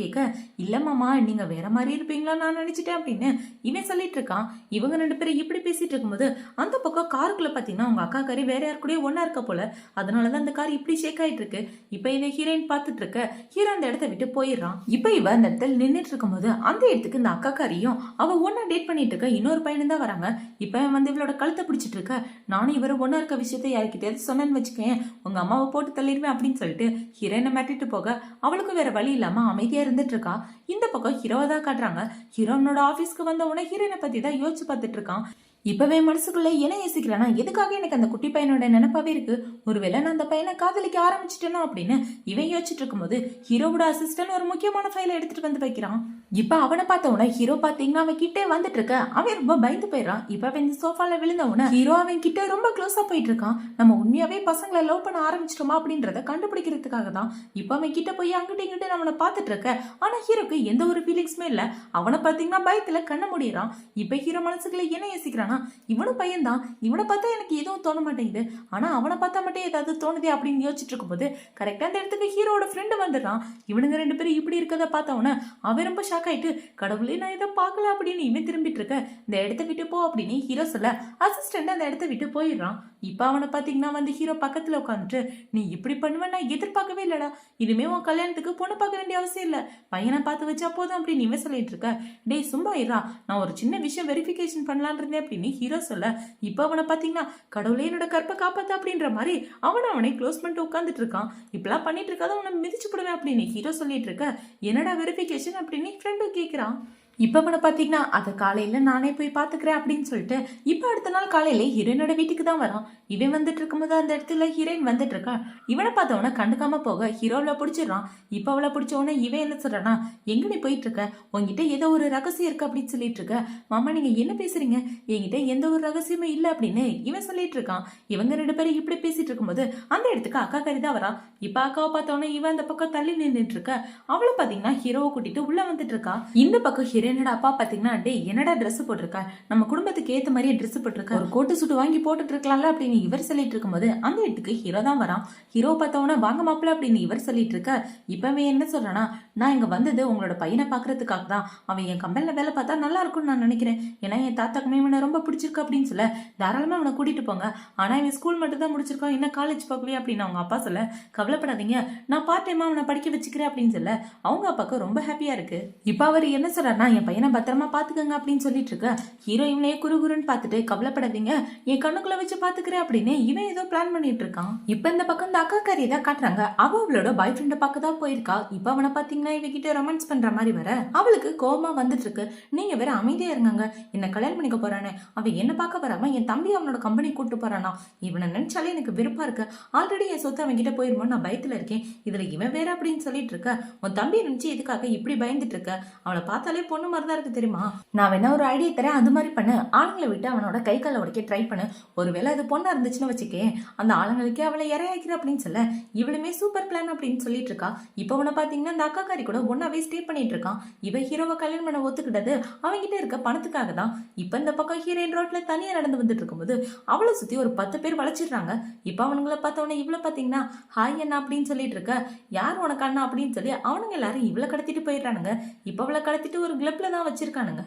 கேட்க, இல்ல மாமா நீங்க வேற மாதிரி இருப்பீங்களா நான் நினைச்சிட்டேன் அப்படின்னு இவன் சொல்லிட்டு இருக்கான். இவங்க 2 பேரும் இப்படி பேசிட்டு இருக்கும்போது அந்த பக்கம் காருக்குள்ள பாத்தீங்கன்னா அவங்க அக்கா காரி வேற யாரு கூட ஒன்னா இருக்க போல. அதனாலதான் அந்த கார் இப்படி ஷேக் ஆயிட்டு இருக்கு. இப்ப இதை ஹீரோயின் பாத்துட்டு இருக்க. ஹீரோ அந்த இடத்த விட்டு போயிடுறான். இப்ப இவ அந்த இடத்துல நின்றுட்டு இருக்கும்போது அந்த இடத்துக்கு இந்த அக்கா காரியும் அவ ஒன்னா டேட் பண்ணிட்டு இருக்க இன்னொரு பையனும் தான் வராங்க. இப்ப வந்து இவளோட கழுத்தை பிடிச்சிட்டு இருக்க. நானும் இவரை ஒன்னா இருக்க விஷயத்த யாருக்கிட்டே சொன்னேன்னு வச்சுக்கேன், உங்க அம்மாவை போட்டு தள்ளிடுவேன் அப்படின்னு சொல்லிட்டு ஹீரோயினை மாட்டிட்டு போக அவளுக்கும் வேற வழி இல்லாம அமைதியா இருந்துட்டு இருக்கா. இந்த பக்கம் ஹீரோவை தான் காட்டுறாங்க. ஹீரோனோட ஆபீஸ்க்கு வந்த உடனே ஹீரோயினை பத்தி தான் யோசிச்சு பார்த்துட்டு இருக்கான். இப்பவே மனசுக்குள்ள என்ன யோசிக்கிறானா, எதுக்காக எனக்கு அந்த குட்டி பையனோட நினைப்பாவே இருக்கு, ஒருவேளை நான் அந்த பையனை காதலிக்க ஆரம்பிச்சிட்டேனோ அப்படின்னு இவன் யோசிச்சுட்டு இருக்கும்போது ஹீரோவோட அசிஸ்டன்ட் ஒரு முக்கியமான ஃபைலை எடுத்துட்டு வந்து வைக்கிறான். இப்ப அவனை பார்த்த உடனே ஹீரோ பாத்தீங்கன்னா அவன் கிட்டே வந்துட்டு இருக்க. அவன் ரொம்ப பயந்து போயிடறான். இப்ப அவன் இந்த சோஃபால விழுந்த உடனே ஹீரோ அவன் கிட்ட ரொம்ப க்ளோஸா போயிட்டு இருக்கான். நம்ம உண்மையாவே பசங்களை லவ் பண்ண ஆரம்பிச்சிட்டோமா அப்படின்றத கண்டுபிடிக்கிறதுக்காக தான் இப்ப அவன் கிட்ட போய் அங்கிட்ட இங்கிட்ட அவனை பார்த்துட்டு இருக்க. ஆனா ஹீரோக்கு எந்த ஒரு ஃபீலிங்ஸுமே இல்ல. அவனை பாத்தீங்கன்னா பயத்துல கண்ண முடியறான். இப்ப ஹீரோ மனசுக்குள்ள என்ன யோசிக்கிறான், இவனும் பையன் தான், இவனை பார்த்தா எனக்கு எதுவும் தோண மாட்டேங்குது, ஆனா அவனை பார்த்தா மட்டும் ஏதாவது தோணுதே அப்படின்னு யோசிச்சுட்டு இருக்கும்போது கரெக்டா அந்த இடத்துக்கு ஹீரோட ஃப்ரெண்டு வந்துடுறான். இவனுங்க 2 பேரும் இப்படி இருக்கத பார்த்தவன அவன் ரொம்ப ஷாக் ஆயிட்டு, கடவுளே நான் இதை பார்க்கல அப்படின்னு இவன் திரும்பிட்டு இருக்க. இந்த இடத்த விட்டு போ அப்படின்னு ஹீரோ சொல்ல அசிஸ்டன்ட் அந்த இடத்த விட்டு போயிடுறான். இப்ப அவனை பாத்தீங்கன்னா வந்து ஹீரோ பக்கத்துல உட்காந்துட்டு, நீ இப்படி பண்ணுவேன் நான் எதிர்பார்க்கவே இல்லடா, இனிமே உன் கல்யாணத்துக்கு பொண்ணு பார்க்க வேண்டிய அவசியம் இல்ல, பையனை பார்த்து வச்சா போதும் அப்படின்னு இவன் சொல்லிட்டு இருக்க. டேய் சும்மா இருடா, நான் ஒரு சின்ன விஷயம் வெரிஃபிகேஷன் பண்ணலான் இருந்தேன் அப்படின்னு ஹீரோ சொல்ல. இப்ப அவனை பாத்தீங்கன்னா கடவுளே என்னோட கற்பை காப்பாத்த அப்படின்ற மாதிரி அவனை க்ளோஸ் பண்ணிட்டு உட்காந்துட்டு இருக்கான். இப்பெல்லாம் பண்ணிட்டு இருக்காத அவனை மிதிச்சு போடுவேன் அப்படின்னு ஹீரோ சொல்லிட்டு இருக்க. என்னடா வெரிஃபிகேஷன் அப்படின்னு ஃப்ரெண்டு கேட்கிறான். இப்ப அவனை பாத்தீங்கன்னா அதை காலையில நானே போய் பாத்துக்கிறேன் அப்படின்னு சொல்லிட்டு இப்ப அடுத்த நாள் காலையில ஹீரோயினோட வீட்டுக்கு தான் வரான். இவன் வந்துட்டு இருக்கும்போது அந்த இடத்துல ஹீரோயின் வந்துட்டு இருக்கா. இவனை பார்த்தவன கண்டுக்காம போக ஹீரோவில பிடிச்சிடறான். இப்ப அவளை பிடிச்சவன இவன் என்ன சொல்றானா, எங்க நீ போயிட்டு இருக்க, உங்ககிட்ட ஏதோ ஒரு ரகசியம் இருக்கு அப்படின்னு சொல்லிட்டு இருக்க. மாமா நீங்க என்ன பேசுறீங்க, என்கிட்ட எந்த ஒரு ரகசியமும் இல்ல அப்படின்னு இவன் சொல்லிட்டு இருக்கான். இவங்க 2 பேரும் இப்படி பேசிட்டு இருக்கும்போது அந்த இடத்துக்கு அக்கா கறி தான் வரா. இப்ப அக்காவை பார்த்தவன இவன் அந்த பக்கம் தள்ளி நின்றுட்டு இருக்க. அவளை பாத்தீங்கன்னா ஹீரோவை கூட்டிட்டு உள்ள வந்துட்டு இருக்கா. இந்த பக்கம் ஹீரோ என்னோட அப்பா பாத்தீங்கன்னா, டே என்னடா ட்ரெஸ் போட்டிருக்கா, நம்ம குடும்பத்துக்கு ஏத்த மாதிரியே ட்ரெஸ் போட்டிருக்கா, ஒரு கோட்டு சுட்டு வாங்கி போட்டுட்டு இருக்கலாம்ல அப்படின்னு இவர் சொல்லிட்டு இருக்கும்போது அந்த இடத்துக்கு ஹீரோ தான் வரான். ஹீரோ பார்த்தவன வாங்க மாப்பிள்ள அப்படின்னு இவர் சொல்லிட்டு இருக்க. இப்பவே என்ன சொல்றானா, நான் இங்க வந்தது உங்களோட பையனை பாக்குறதுக்காக தான், அவன் என் கம்பெனில வேலை பார்த்தா நல்லா இருக்கும்னு நான் நினைக்கிறேன், ஏன்னா என் தாத்தாக்குமே இவனை ரொம்ப பிடிச்சிருக்கு அப்படின்னு சொல்ல தாராளமா அவனை கூட்டிட்டு போங்க, ஆனா இவன் ஸ்கூல் மட்டும் தான் முடிச்சிருக்கான், என்ன காலேஜ் பார்க்கவே அப்படின்னு அவங்க அப்பா சொல்ல, கவலைப்படாதீங்க நான் பார்ட் டைமா அவனை படிக்க வச்சுக்கிறேன் அப்படின்னு சொல்ல அவங்க அப்பாவுக்கு ரொம்ப ஹாப்பியா இருக்கு. இப்ப அவர் என்ன சொல்றாருன்னா, என் பையனை பத்திரமா பாத்துக்கங்க அப்படின்னு சொல்லிட்டு இருக்க. ஹீரோ இவனையே குறுகுறுன்னு பார்த்துட்டு, கவலைப்படாதீங்க என் கண்ணுக்குள்ள வச்சு பாத்துக்கிறேன் அப்படின்னு இவன் ஏதோ பிளான் பண்ணிட்டு இருக்கான். இப்ப இந்த பக்கம் இந்த அக்கா காரியை தான் காட்டுறாங்க. அவளோட பாய் ஃப்ரெண்ட பார்க்க தான் போயிருக்கா. இப்ப அவனை பாத்தீங்கன்னா இவகிட்ட ரொமான்ஸ் பண்ற மாதிரி வர அவளுக்கு கோபமா வந்துட்டு இருக்கு. நீங்க வேற அமைதியா இருங்க, என்ன கல்யாணம் பண்ணிக்க போறானே, அவன் என்ன பார்க்க வராம என் தம்பி அவனோட கம்பெனி கூட்டு போறானா, இவனை நினைச்சாலே எனக்கு விருப்பா இருக்கு, ஆல்ரெடி என் சொத்து அவன் கிட்ட போயிருமோ நான் பயத்துல இருக்கேன், இதுல இவன் வேற அப்படின்னு சொல்லிட்டு இருக்க. உன் தம்பி நினைச்சு எதுக்காக இப்படி பயந்துட்டு இருக்க, அவளை பார்த்தாலே பொண்ணு மாதிரிதான் இருக்கு தெரியுமா, நான் வேணா ஒரு ஐடியா தரேன், அது மாதிரி பண்ணு, ஆளுங்களை விட்டு அவனோட கை காலை உடைக்க ட்ரை பண்ணு, ஒருவேளை அது பொண்ணா இருந்துச்சுன்னு வச்சுக்கே அந்த ஆளுங்களுக்கே அவளை இறையாக்கிற அப்படின்னு சொல்ல இவளுமே சூப்பர் பிளான் அப்படின்னு சொல்லிட்டு இருக்கா. இப்ப அவனை பாத்தீங்கன்னா இந்த அக்கா காரி கூட ஒன்னாவே ஸ்டே பண்ணிட்டு இருக்கான். இவ ஹீரோவை கல்யாணம் பண்ண ஒத்துக்கிட்டது அவங்கிட்ட இருக்க பணத்துக்காக தான். இப்ப இந்த பக்கம் ஹீரோயின் ரோட்ல தனியா நடந்து வந்துட்டு இருக்கும்போது அவளை சுத்தி ஒரு 10 பேர் வளைச்சிடுறாங்க. இப்ப அவனுங்களை பார்த்தவன இவ்வளவு பாத்தீங்கன்னா ஹாய் அண்ணா அப்படின்னு சொல்லிட்டு இருக்க. யார் உனக்கு அண்ணா அப்படின்னு சொல்லி அவனுங்க எல்லாரும் இவ்வளவு கடத்திட்டு போயிடுறானுங்க. இப்ப அவளை கடத்திட்டு ஒரு கிளப்ல தான் வச்சிருக்கானுங்க.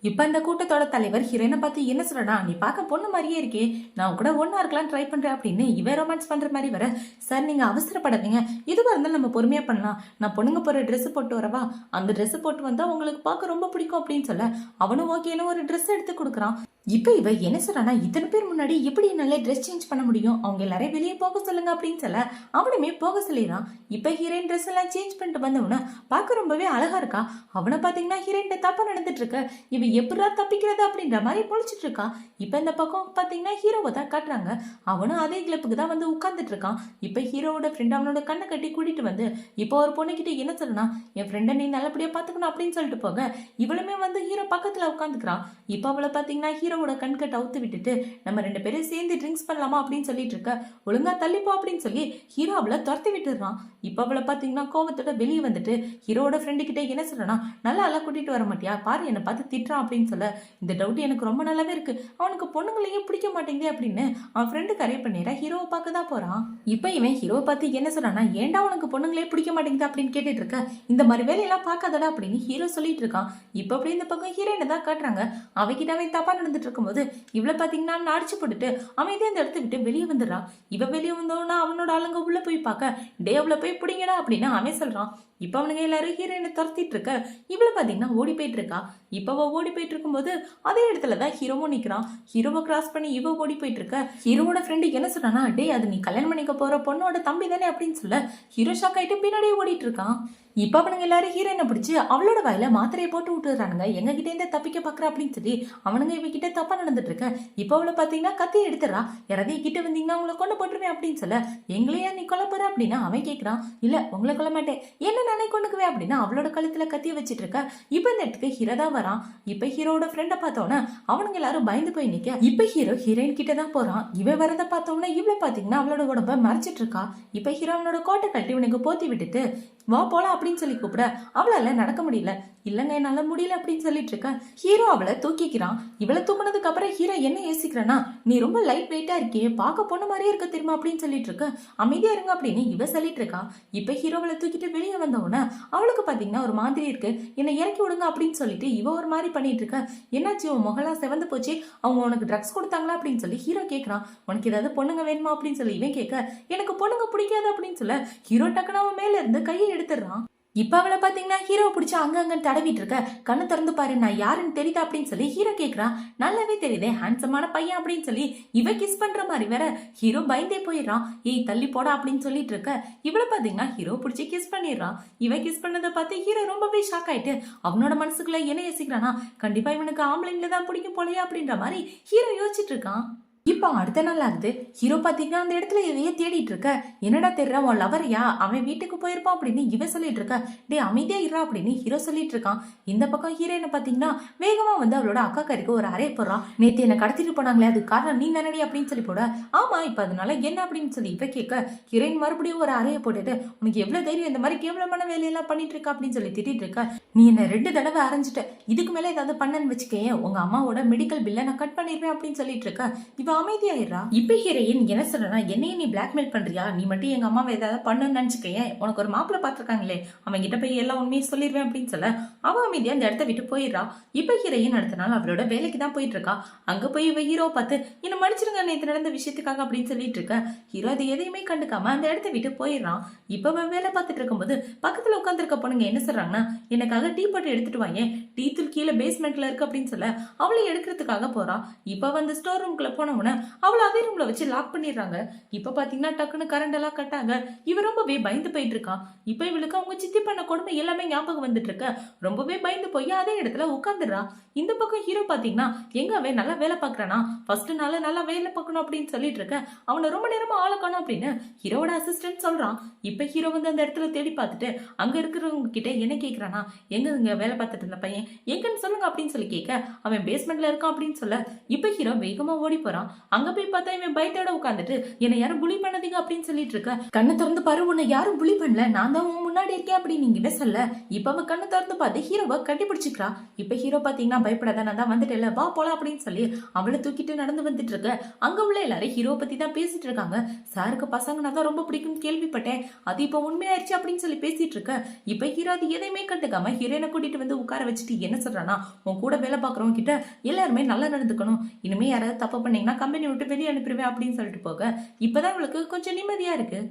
இப்ப இந்த கூட்டத்தோட தலைவர் ஹீரோயினை பார்த்து என்ன சொல்றா, நீ பார்க்க பொண்ணு மாதிரியே இருக்கே, நான் கூட ஒன்னா இருக்கலாம் ட்ரை பண்றேன் அப்படின்னு இவன் ரொமான்ஸ் பண்ற மாதிரி வர. சார் நீங்க அவசரப்படாதீங்க, எதுவா இருந்தாலும் நம்ம பொறுமையா பண்ணலாம், நான் பொண்ணுங்க போற ட்ரெஸ் போட்டு வரவா, அந்த ட்ரெஸ் போட்டு வந்தா உங்களுக்கு பார்க்க ரொம்ப பிடிக்கும் அப்படின்னு சொல்ல அவனும் ஓகேன்னு ஒரு ட்ரெஸ் எடுத்து கொடுக்குறான். இப்ப இவ என்ன சொல்றானா, இத்தனை பேர் முன்னாடி எப்படி நல்ல ட்ரெஸ் சேஞ்ச் பண்ண முடியும், அவங்க எல்லாரையும் வெளியே போக சொல்லுங்க அப்படின்னு சொல்ல அவனுமே போக சொல்லிடுறான். இப்ப ஹீரோயின் ட்ரெஸ் எல்லாம் சேஞ்ச் பண்ணிட்டு வந்தவன பார்க்க ரொம்பவே அழகா இருக்கா. அவனை பாத்தீங்கன்னா ஹீரோயின் தப்பா நடந்துட்டு இருக்க. இவ எப்படா தப்பிக்கிறது அப்படின்ற மாதிரி பொழிச்சிட்டு இருக்கா. இப்ப இந்த பக்கம் பாத்தீங்கன்னா ஹீரோவை தான் காட்டுறாங்க. அவனும் அதே கிளப்புக்கு தான் வந்து உட்கார்ந்துட்டு இருக்கான். இப்ப ஹீரோவோட ஃப்ரெண்ட் அவனோட கண்ணை கட்டி கூட்டிட்டு வந்து இப்போ ஒரு பொண்ணுகிட்ட என்ன சொல்லனா, என் ஃப்ரெண்டை நீ நல்லபடியா பாத்துக்கணும் அப்படின்னு சொல்லிட்டு போக இவளுமே வந்து ஹீரோ பக்கத்துல உட்காந்துக்கிறான். இப்ப அவளை பாத்தீங்கன்னா ஹீரோ ஹீரோவோட கண்கட்டை அவுத்து விட்டுட்டு நம்ம 2 பேரும் சேர்ந்து ட்ரிங்க்ஸ் பண்ணலாமா அப்படின்னு சொல்லிட்டு இருக்க. ஒழுங்கா தள்ளிப்போ அப்படின்னு சொல்லி ஹீரோ அவளை துரத்தி விட்டுறான். இப்ப அவளை பாத்தீங்கன்னா கோவத்தோட வெளியே வந்துட்டு ஹீரோட ஃப்ரெண்டு கிட்ட என்ன சொல்றனா, நல்லா எல்லாம் கூட்டிட்டு வர மாட்டியா, பாரு என்னை பார்த்து திட்டுறான் அப்படின்னு சொல்ல, இந்த டவுட் எனக்கு ரொம்ப நல்லாவே இருக்கு, அவனுக்கு பொண்ணுங்களையும் பிடிக்க மாட்டேங்குது அப்படின்னு அவன் ஃப்ரெண்டு கரை பண்ணிடுற ஹீரோவை பார்க்க தான் போறான். இப்ப இவன் ஹீரோவை பார்த்து என்ன சொல்றானா, ஏன்டா உனக்கு பொண்ணுங்களே பிடிக்க மாட்டேங்குது அப்படின்னு கேட்டுட்டு இருக்க, இந்த மாதிரி வேலையெல்லாம் பார்க்காதடா அப்படின்னு ஹீரோ சொல்லிட்டு இருக்கான். இப்ப அப்படி இந்த பக்கம் ஹீரோயினை தான் காட்டுறாங்க. அவகிட்ட அவன் தப்பா நடந்துட்டு இருக்கும்போது இவ்வளவு பாத்தீங்கன்னா அடிச்சு போட்டுட்டு அமைதியா இந்த இடத்த விட்டு வெளியே வந்துடுறான். இவ வெளியே வந்தோன்னா அவனோட ஆளுங்க உள்ள போய் பார்க்க, டேவ்ல போய் பிடிங்கடா அப்படின்னு அவன் சொல்றான். இப்ப அவனுங்க எல்லாரும் ஹீரோயினை துரத்திட்டு இருக்க, இவ்வளவு பாத்தீங்கன்னா ஓடி போயிட்டு இருக்கா. இப்ப அவ ஓடி போயிட்டு இருக்கும்போது அதே இடத்துலதான் ஹீரோவும் நிக்கிறான். ஹீரோவை கிராஸ் பண்ணி இவ ஓடி போயிட்டு இருக்க. ஹீரோவோட ஃப்ரெண்டு என்ன சொல்றானா, டே அது நீ கல்யாணம் பண்ணிக்க போற பொண்ணோட தம்பி தானே அப்படின்னு சொல்ல ஹீரோ ஷாக் ஆயிட்டு பின்னாடியே ஓடிட்டு இருக்கான். இப்ப அவனுங்க எல்லாரும் ஹீரோயினை பிடிச்சு அவளோட வாயில மாத்திரையை போட்டு விட்டுறானுங்க. எங்க கிட்ட இருந்து தப்பிக்க பாக்குற அப்படின்னு சொல்லி அவனுங்க இவகிட்ட தப்பா நடந்துட்டு இருக்க. இப்ப அவளை பாத்தீங்கன்னா கத்தி எடுத்துறா. யாராவது கிட்ட வந்தீங்கன்னா உங்களை கொண்டு போட்டுருவேன் அப்படின்னு சொல்ல, எங்களையா நீ கொல்ல போற அப்படின்னு அவன் கேட்கறான். இல்ல உங்களை கொல்ல மாட்டேன், என்ன நானே கொண்டுக்குவேன் அப்படின்னு அவளோட கழுத்துல கத்திய வச்சிட்டு இருக்க. இப்ப இந்த இடத்துக்கு ஹீரோ தான் வரான். இப்ப ஹீரோட ஃப்ரெண்டை பார்த்தோன்னா அவனுங்க எல்லாரும் பயந்து போய் நிக்க. இப்ப ஹீரோ ஹீரோயின் கிட்ட தான் போறான். இவ வரத பார்த்தோம்னா இவ்வளவு பாத்தீங்கன்னா அவளோட உடம்ப மறைச்சிட்டு இருக்கா. இப்ப ஹீரோ அவனோட கோட்டை கட்டி உனக்கு போத்தி விட்டுட்டு வா போலாம் அப்படின்னு சொல்லி கூப்பிட அவளால நடக்க முடியல. இல்லங்க என்னால முடியல அப்படின்னு சொல்லிட்டு இருக்க. ஹீரோ அவளை தூக்கிக்கிறான். இவளை தூக்குனதுக்கு அப்புறம் ஹீரோ என்ன யோசிக்கிறானா, நீ ரொம்ப லைட் வெயிட்டா இருக்கியே, பார்க்க பொண்ணு மாதிரியே இருக்க தெரியுமா அப்படின்னு சொல்லிட்டு இருக்க. அமைதியா இருங்க அப்படின்னு இவ சொல்லிட்டு இருக்கா. இப்ப ஹீரோவளை தூக்கிட்டு வெளியே வந்தவொடனே அவளுக்கு பாத்தீங்கன்னா ஒரு மாதிரி இருக்கு. என்னை இறக்கி விடுங்க அப்படின்னு சொல்லிட்டு இவ ஒரு மாதிரி பண்ணிட்டு இருக்க. என்னாச்சு உன் முகலாம் செவந்து போச்சு, அவங்க உனக்கு ட்ரக்ஸ் கொடுத்தாங்களா அப்படின்னு சொல்லி ஹீரோ கேட்கறான். உனக்கு ஏதாவது பொண்ணுங்க வேணுமா அப்படின்னு சொல்லி இவன் கேட்க, எனக்கு பொண்ணுங்க பிடிக்காது அப்படின்னு சொல்ல ஹீரோ டக்குனு அவன் மேல இருந்து கையை எடுத்துடுறான். இப்ப அவளை பாத்தீங்கன்னா ஹீரோ பிடிச்சி அங்க தடவிட்டு இருக்க. கண்ணு திறந்து பாரு நான் யாருன்னு தெரியுதா அப்படின்னு சொல்லி ஹீரோ கேக்குறான். நல்லாவே தெரியுதே ஹேண்ட்ஸமான பையன் அப்படின்னு சொல்லி இவ கிஸ் பண்ற மாதிரி வேற ஹீரோ பயந்தே போயிடுறான். ஏய் தள்ளி போடா அப்படின்னு சொல்லிட்டு இருக்க. இவளை பாத்தீங்கன்னா ஹீரோ பிடிச்சி கிஸ் பண்ணிடுறான். இவ கிஸ் பண்ணதை பார்த்து ஹீரோ ரொம்பவே ஷாக் ஆயிட்டு அவனோட மனசுக்குள்ள என்ன யோசிக்கிறானா, கண்டிப்பா இவனுக்கு ஆம்பளைங்களை தான் பிடிக்கும் போலையா அப்படின்ற மாதிரி ஹீரோ யோசிச்சுட்டு இருக்கான். இப்ப அடுத்த நாள் ஆகுது. ஹீரோ பாத்தீங்கன்னா அந்த இடத்துல எதையே தேடிட்டு இருக்க. என்னடா தெரியற உன் லவரையா, அவன் வீட்டுக்கு போயிருப்பான் அப்படின்னு இவ சொல்லிட்டு இருக்க. டே அமைதியா இருறா அப்படின்னு ஹீரோ சொல்லிட்டு இருக்கான். இந்த பக்கம் ஹீரோயினை பாத்தீங்கன்னா வேகமா வந்து அவளோட அக்கா கறிக்கு ஒரு அறைய போடுறான். நேத்து என்ன கடத்திட்டு போனாங்களே அது காரணம் நீ தானடி அப்படின்னு சொல்லி போட, ஆமா இப்ப அதனால என்ன அப்படின்னு சொல்லி இவ கேட்க. ஹீரோயின் மறுபடியும் ஒரு அறைய போட்டுட்டு, உனக்கு எவ்வளவு தைரியம் இந்த மாதிரி கேவலமான வேலையெல்லாம் பண்ணிட்டு இருக்கா அப்படின்னு சொல்லி திட்டிட்டு இருக்க. நீ என்ன 2 தடவை அரைஞ்சிட்ட, இதுக்கு மேல ஏதாவது பண்ணன்னு வச்சுக்கேன் உங்க அம்மாவோட மெடிக்கல் பில்ல நான் கட் பண்ணிடுவேன் அப்படின்னு சொல்லிட்டு இருக்க. இவ அமைதியாயிரா. இப்ப ஹீரோயின் என்ன சொல்றா, என்னைய நீ பிளாக்மெயில் பண்றியா, நீ மட்டும் எங்க அம்மாவை ஏதாவது பண்ணுன்னு நினைச்சுக்கேன், உனக்கு ஒரு மாப்பிள்ள பாத்துருக்காங்களே அவங்க கிட்ட போய் எல்லாம் உண்மையை சொல்லிடுவேன் அப்படின்னு சொல்ல அவ அமைதியா அந்த இடத்த விட்டு போயிடுறா. இப்ப ஹீரோயின் அடுத்த நாள் அவளோட வேலைக்கு தான் போயிட்டு இருக்கா. அங்க போய் இவ ஹீரோ பார்த்து என்ன மன்னிச்சிருங்க நேற்று நடந்த விஷயத்துக்காக அப்படின்னு சொல்லிட்டு இருக்க. ஹீரோ அது எதையுமே கண்டுக்காம அந்த இடத்த விட்டு போயிடுறான். இப்ப அவன் வேலை பார்த்துட்டு இருக்கும்போது பக்கத்துல உட்காந்துருக்க பொண்ணுங்க என்ன சொல்றாங்கன்னா, எனக்காக டீ போட்டு எடுத்துட்டு வாங்க, டீ தூள் கீழே பேஸ்மெண்ட்ல இருக்கு அப்படின்னு சொல்ல அவளை எடுக்கிறதுக்காக போறா. இப்ப வந்து ஸ்டோர் ரூம்குள்ள போனவன அவளை அதே ரூம்ல வச்சு லாக் பண்ணிடுறாங்க. இப்ப பாத்தீங்கன்னா டக்குன்னு கரண்ட் எல்லாம் கட்டாங்க. இவ ரொம்பவே பயந்து போயிட்டு இருக்கான். இப்ப இவளுக்கு அவங்க சித்தி பண்ண கொடுமை எல்லாமே ஞாபகம் வந்துட்டு இருக்க. ரொம்பவே பயந்து போய் அதே இடத்துல உட்காந்துடுறா. இந்த பக்கம் ஹீரோ பாத்தீங்கன்னா எங்க அவன் நல்லா வேலை பாக்குறானா, ஃபர்ஸ்ட் நாள் நல்லா வேலை பார்க்கணும் அப்படின்னு சொல்லிட்டு இருக்க. அவனை ரொம்ப நேரமா ஆளை காணும் அப்படின்னு ஹீரோட அசிஸ்டன்ட் சொல்றான். இப்ப ஹீரோ வந்து அந்த இடத்துல தேடி பார்த்துட்டு அங்க இருக்கிறவங்க கிட்ட என்ன கேக்குறானா, எங்க வேலை பார்த்துட்டு இருந்த பையன் எங்கன்னு சொல்லுங்க அப்படின்னு சொல்லி கேட்க. அவன் பேஸ்மெண்ட்ல இருக்கான் அப்படின்னு சொல்ல இப்ப ஹீரோ வேகமா ஓடி போறான். அங்க போய் பார்த்தா இவன் பயத்தோட உட்காந்துட்டு என்ன யாரும் புலி பண்ணதீங்க அப்படின்னு சொல்லிட்டு இருக்க. கண்ணு திறந்து பாரு உன்னை யாரும் புலி பண்ணல, நான் தான் உன் முன்னாடி இருக்கேன் அப்படின்னு நீங்க சொல்ல. இப்ப அவன் கண்ணு திறந்து பார்த்து ஹீரோவை கட்டி பிடிச்சிக்கிறா. இப்ப ஹீரோ பாத்தீங்கன்னா பயப்படாத நான் தான் வந்துட்டேல வா போலாம் அப்படின்னு சொல்லி அவளை தூக்கிட்டு நடந்து வந்துட்டு இருக்க. அங்க உள்ள எல்லாரும் ஹீரோவை பத்தி தான் பேசிட்டு இருக்காங்க. சாருக்கு பசங்கன்னா தான் ரொம்ப பிடிக்கும் கேள்விப்பட்டேன், அது இப்ப உண்மையாயிருச்சு அப்படின்னு சொல்லி பேசிட்டு இருக்க. இப்ப ஹீரோ அது எதையுமே கண்டுக்காம ஹீரோயினை கூட்டிட்டு வந்து உட்கார வச்சுட்டு என்ன சொல்றானா, உன் கூட வேலை பாக்குறவங்க கிட்ட எல்லாருமே நல்லா நடந்துக்கணும், இனிமே யாராவது தப்பு பண்ணீங்கன்னா கம்பெனி விட்டு வெளியே அனுப்பிடுவேன் அப்படின்னு சொல்லிட்டு போக இப்பதான் அவளுக்கு கொஞ்சம் நிம்மதியா இருக்கு.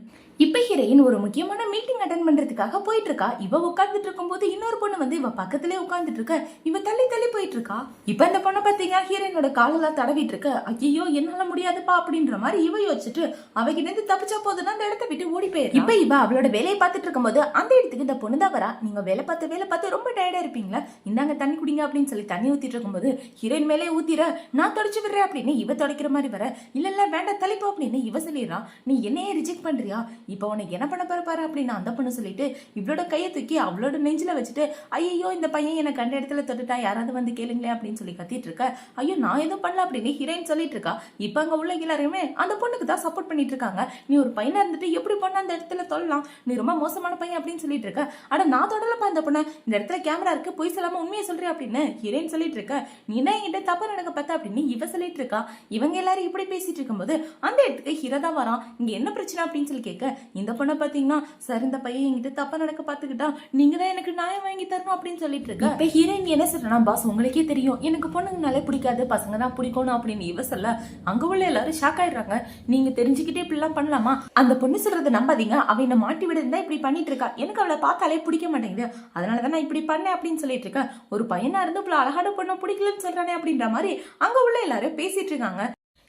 இப்ப ஹீரோயின் ஒரு முக்கியமான மீட்டிங் அட்டென்ட் பண்றதுக்காக போயிட்டு இருக்கா. இவ உட்கார்ந்துட்டு இருக்கும் போது இன்னொரு பொண்ணு வந்து இவ பக்கத்திலே உட்கார்ந்துட்டு இருக்க. இவ தள்ளி தள்ளி போயிட்டு இருக்கா. இப்ப இந்த பொண்ணை பாத்தீங்கன்னா ஹீரோயினோட காலெல்லாம் தடவிட்டு இருக்க. ஐயோ என்னால முடியாதுப்பா அப்படின்ற மாதிரி இவ யோசிச்சுட்டு அவகிட்ட இருந்து தப்பிச்சா போதுன்னா அந்த இடத்த விட்டு ஓடி போயிரு. இப்ப இவ அவளோட வேலையை பார்த்துட்டு இருக்கும் போது அந்த இடத்துக்கு இந்த பொண்ணு தான் வரா. நீங்க வேலை பார்த்து பார்த்து ரொம்ப டயர்டா இருப்பீங்களா, இந்தாங்க தண்ணி குடிங்க அப்படின்னு சொல்லி தண்ணி ஊத்திட்டு இருக்கும்போது ஹீரோயின் மேலே ஊத்திர, நான் தொடச்சு விடுறேன் அப்படின்னு இவ தொடக்கிற மாதிரி வர, இல்ல இல்ல வேண்டாம் தலைப்போ அப்படின்னு இவ சொல்லிடுறான். நீ என்னையே ரிஜெக்ட் பண்றியா, இப்போ உனக்கு என்ன பண்ண பாரு அப்படின்னு அந்த பொண்ணு சொல்லிட்டு இவளோட கையை தூக்கி அவளோட நெஞ்சில வச்சுட்டு, ஐயோ இந்த பையன் எனக்கு கண்ட இடத்துல தொட்டுட்டா யாராவது வந்து கேளுங்களே அப்படின்னு சொல்லி கத்திட்டு இருக்க. ஐயோ நான் எதுவும் பண்ணல அப்படின்னு ஹீரோயின் சொல்லிட்டு இருக்கா. இப்ப அங்க உள்ள எல்லாருமே அந்த பொண்ணுக்கு தான் சப்போர்ட் பண்ணிட்டு இருக்காங்க. நீ ஒரு பையனா இருந்துட்டு எப்படி பொண்ணு அந்த இடத்துல தொழலாம், நீ ரொம்ப மோசமான பையன் அப்படின்னு சொல்லிட்டு இருக்க. ஆனா நான் தொடலப்பா அந்த பொண்ணு, இந்த இடத்துல கேமரா இருக்கு போய் சொல்லாம உண்மையை சொல்றேன் அப்படின்னு ஹீரோயின் சொல்லிட்டு இருக்க. நீ என்ன என்கிட்ட தப்பா நடக்க பார்த்தா அப்படின்னு இவ சொல்லிட்டு இருக்கா. இவங்க எல்லாரும் இப்படி பேசிட்டு இருக்கும்போது அந்த இடத்துக்கு ஹீரோ தான் வரான். இங்க என்ன பிரச்சனை அப்படின்னு சொல்லி கேட்க, இந்த பொண்ணை பாத்தீங்கன்னா சார் இந்த பையன் என்கிட்ட தப்பா நடக்க பாத்துக்கிட்டா நீங்க தான் எனக்கு நியாயம் வாங்கி தரணும் அப்படின்னு சொல்லிட்டு இருக்க. இப்ப ஹீரோயின் என்ன சொல்றா, பாஸ் உங்களுக்கே தெரியும் எனக்கு பொண்ணுங்கனாலே பிடிக்காது, பசங்க தான் பிடிக்கணும் அப்படின்னு இவ சொல்ல அங்க உள்ள எல்லாரும் ஷாக் ஆயிடுறாங்க. நீங்க தெரிஞ்சுக்கிட்டே இப்படி எல்லாம் பண்ணலாமா, அந்த பொண்ணு சொல்றதை நம்பாதீங்க, அவ என்ன மாட்டி விடுறதா இப்படி பண்ணிட்டு இருக்கா, எனக்கு அவளை பார்த்தாலே பிடிக்க மாட்டேங்குது, அதனாலதான் நான் இப்படி பண்ணேன் அப்படின்னு சொல்லிட்டு இருக்கேன். ஒரு பையனா இருந்து இவ்வளவு அழகான பொண்ணு பிடிக்கலன்னு சொல்றானே அப்படின்ற மாதிரி அங்க உள்ள எல்லாரும் பேசிட்டு இருக்காங்க.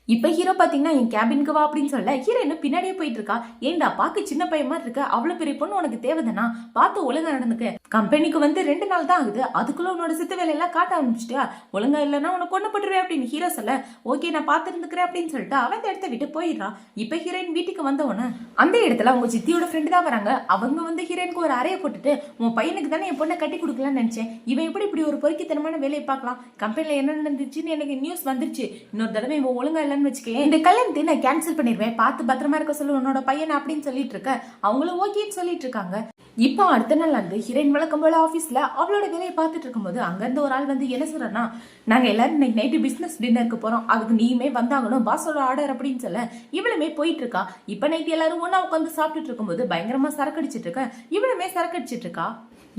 இப்ப ஹீரோ பாத்தீங்கன்னா என் கேபினுக்கு வா அப்படின்னு சொல்ல ஹீரோயின் பின்னாடியே போயிட்டு இருக்கா. ஏண்டா பாக்கு சின்ன பையன் மாதிரி இருக்க, அவ்வளவு பெரிய பொண்ணு உனக்கு தேவைதானா, பார்த்து ஒழுங்கா நடந்துக்க, கம்பெனிக்கு வந்து 2 நாள் தான் ஆகுது, அதுக்குள்ள உன்னோட சித்த வேலையெல்லாம் காட்ட ஆரம்பிச்சிட்டியா, ஒழுங்கா இல்லைன்னா உனக்கு கொண்டு போட்டுருவேன் அப்படின்னு ஹீரோ சொல்ல, ஓகே நான் பார்த்து இருந்துக்கிறேன் அப்படின்னு சொல்லிட்டு அவன் இந்த இடத்த விட்டு போயிடுறான். இப்ப ஹீரோயின் வீட்டுக்கு வந்தவொன்னு அந்த இடத்துல அவங்க சித்தியோட ஃப்ரெண்டு தான் வராங்க. அவங்க வந்து ஹீரோயினுக்கு ஒரு அறையை போட்டுட்டு, உன் பையனுக்கு தானே என் பொண்ணை கட்டி கொடுக்கலாம்னு நினைச்சேன், இவன் எப்படி இப்படி ஒரு பொறுக்கித்தனமான வேலையை பார்க்கலாம், கம்பெனில என்ன நடந்துச்சுன்னு எனக்கு நியூஸ் வந்துருச்சு, இன்னொரு தடவை இவன் ஒழுங்கா இல்ல வச்சுக்கேன், இந்த கல்யாணத்தை நான் கேன்சல் பண்ணிடுவேன், பார்த்து பத்திரமா இருக்க சொல்லு உன்னோட பையன் அப்படின்னு சொல்லிட்டு இருக்க. அவங்களும் ஓகேன்னு சொல்லிட்டு இருக்காங்க. இப்போ அடுத்த நாள் வந்து ஹீரோயின் வழக்கம் போல ஆஃபீஸ்ல அவளோட வேலையை பார்த்துட்டு இருக்கும்போது அங்கிருந்து ஒரு ஆள் வந்து என்ன சொல்றா, நாங்க எல்லாரும் இன்னைக்கு நைட்டு பிசினஸ் டின்னருக்கு போறோம், அதுக்கு நீயுமே வந்தாகணும், பாஸோட ஆர்டர் அப்படின்னு சொல்ல இவளுமே போயிட்டு இருக்கா. இப்ப நைட்டு எல்லாரும் ஒன்னா உட்காந்து சாப்பிட்டுட்டு இருக்கும்போது பயங்கரமா சரக்கு அடிச்சிட்டு இருக்க, இவளுமே சரக்கு அடிச்சிட்டு இருக்கா.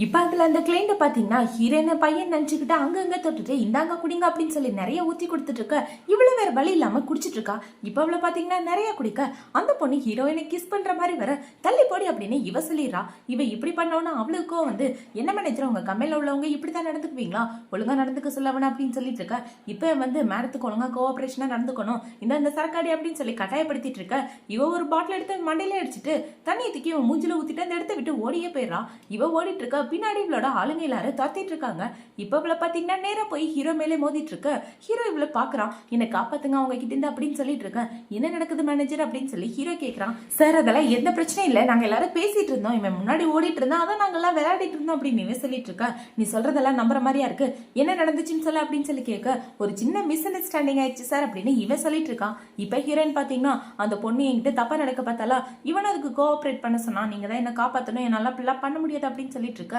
இப்ப அதுல அந்த கிளைண்ட பாத்தீங்கன்னா ஹீரோயின பையன் நினைச்சுக்கிட்டு அங்கங்க தொட்டுட்டு இந்தாங்க குடிங்க அப்படின்னு சொல்லி நிறைய ஊத்தி கொடுத்துட்டு இருக்க. இவ்வளவு வேற வழி இல்லாம குடிச்சிட்டு இருக்கா. இப்ப அவளை பாத்தீங்கன்னா நிறைய குடிக்க அந்த பொண்ணு ஹீரோயினை கிஸ் பண்ற மாதிரி வர, தள்ளி போடி அப்படின்னு இவ சொல்லிடுறா. இவ இப்படி பண்ணோன்னா அவளுக்கோ வந்து என்ன மேனேஜர் உங்க கம்பெனில உள்ளவங்க இப்படித்தான் நடந்துக்குவீங்களா, ஒழுங்கா நடந்துக்க சொல்லவன அப்படின்னு சொல்லிட்டு இருக்க. இப்ப வந்து மேடத்துக்கு ஒழுங்கா கோஆபரேஷனா நடந்துக்கணும், இந்த சரக்காடி அப்படின்னு சொல்லி கட்டாயப்படுத்திட்டு இருக்க. இவ ஒரு பாட்டில் எடுத்து மண்டையில அடிச்சுட்டு தண்ணியை தூக்கி இவன் மூஞ்சில ஊத்திட்டு அந்த இடத்த விட்டு ஓடியே போயிடறா. இவ ஓடிட்டு இருக்க, பின்னாடி இவளோட ஆளுங்க எல்லாரும் துரத்திட்டு இருக்காங்க. இப்ப இவளை பாத்தீங்கன்னா நேரா போய் ஹீரோ மேலே மோதிட்டு இருக்க. ஹீரோ இவளை பாக்குறான், என்ன காப்பாத்துங்க அவங்க கிட்ட இருந்து அப்படின்னு சொல்லிட்டு இருக்க. என்ன நடக்குது மேனேஜர் அப்படின்னு சொல்லி ஹீரோ கேக்குறான். சார் அதெல்லாம் எந்த பிரச்சனையும் இல்ல, நாங்க எல்லாரும் பேசிட்டு இருந்தோம், இவன் முன்னாடி ஓடிட்டு இருந்தா அதான் நாங்க எல்லாம் விளையாடிட்டு இருந்தோம் அப்படின்னு இவன் சொல்லிட்டு இருக்க. நீ சொல்றதெல்லாம் நம்புற மாதிரியா இருக்கு, என்ன நடந்துச்சுன்னு சொல்ல அப்படின்னு சொல்லி கேட்க. ஒரு சின்ன மிஸ் அண்டர்ஸ்டாண்டிங் ஆயிடுச்சு சார் அப்படின்னு இவன் சொல்லிட்டு இருக்கான். இப்ப ஹீரோயின் பாத்தீங்கன்னா அந்த பொண்ணு என்கிட்ட தப்பா நடக்க பார்த்தாலா, இவன் அதுக்கு கோஆபரேட் பண்ண சொன்னா, நீங்க தான் என்ன காப்பாத்தணும், என்னால அப்படிலாம் பண்ண முடியாது அப்படின்னு சொல்லிட்டு இருக்க.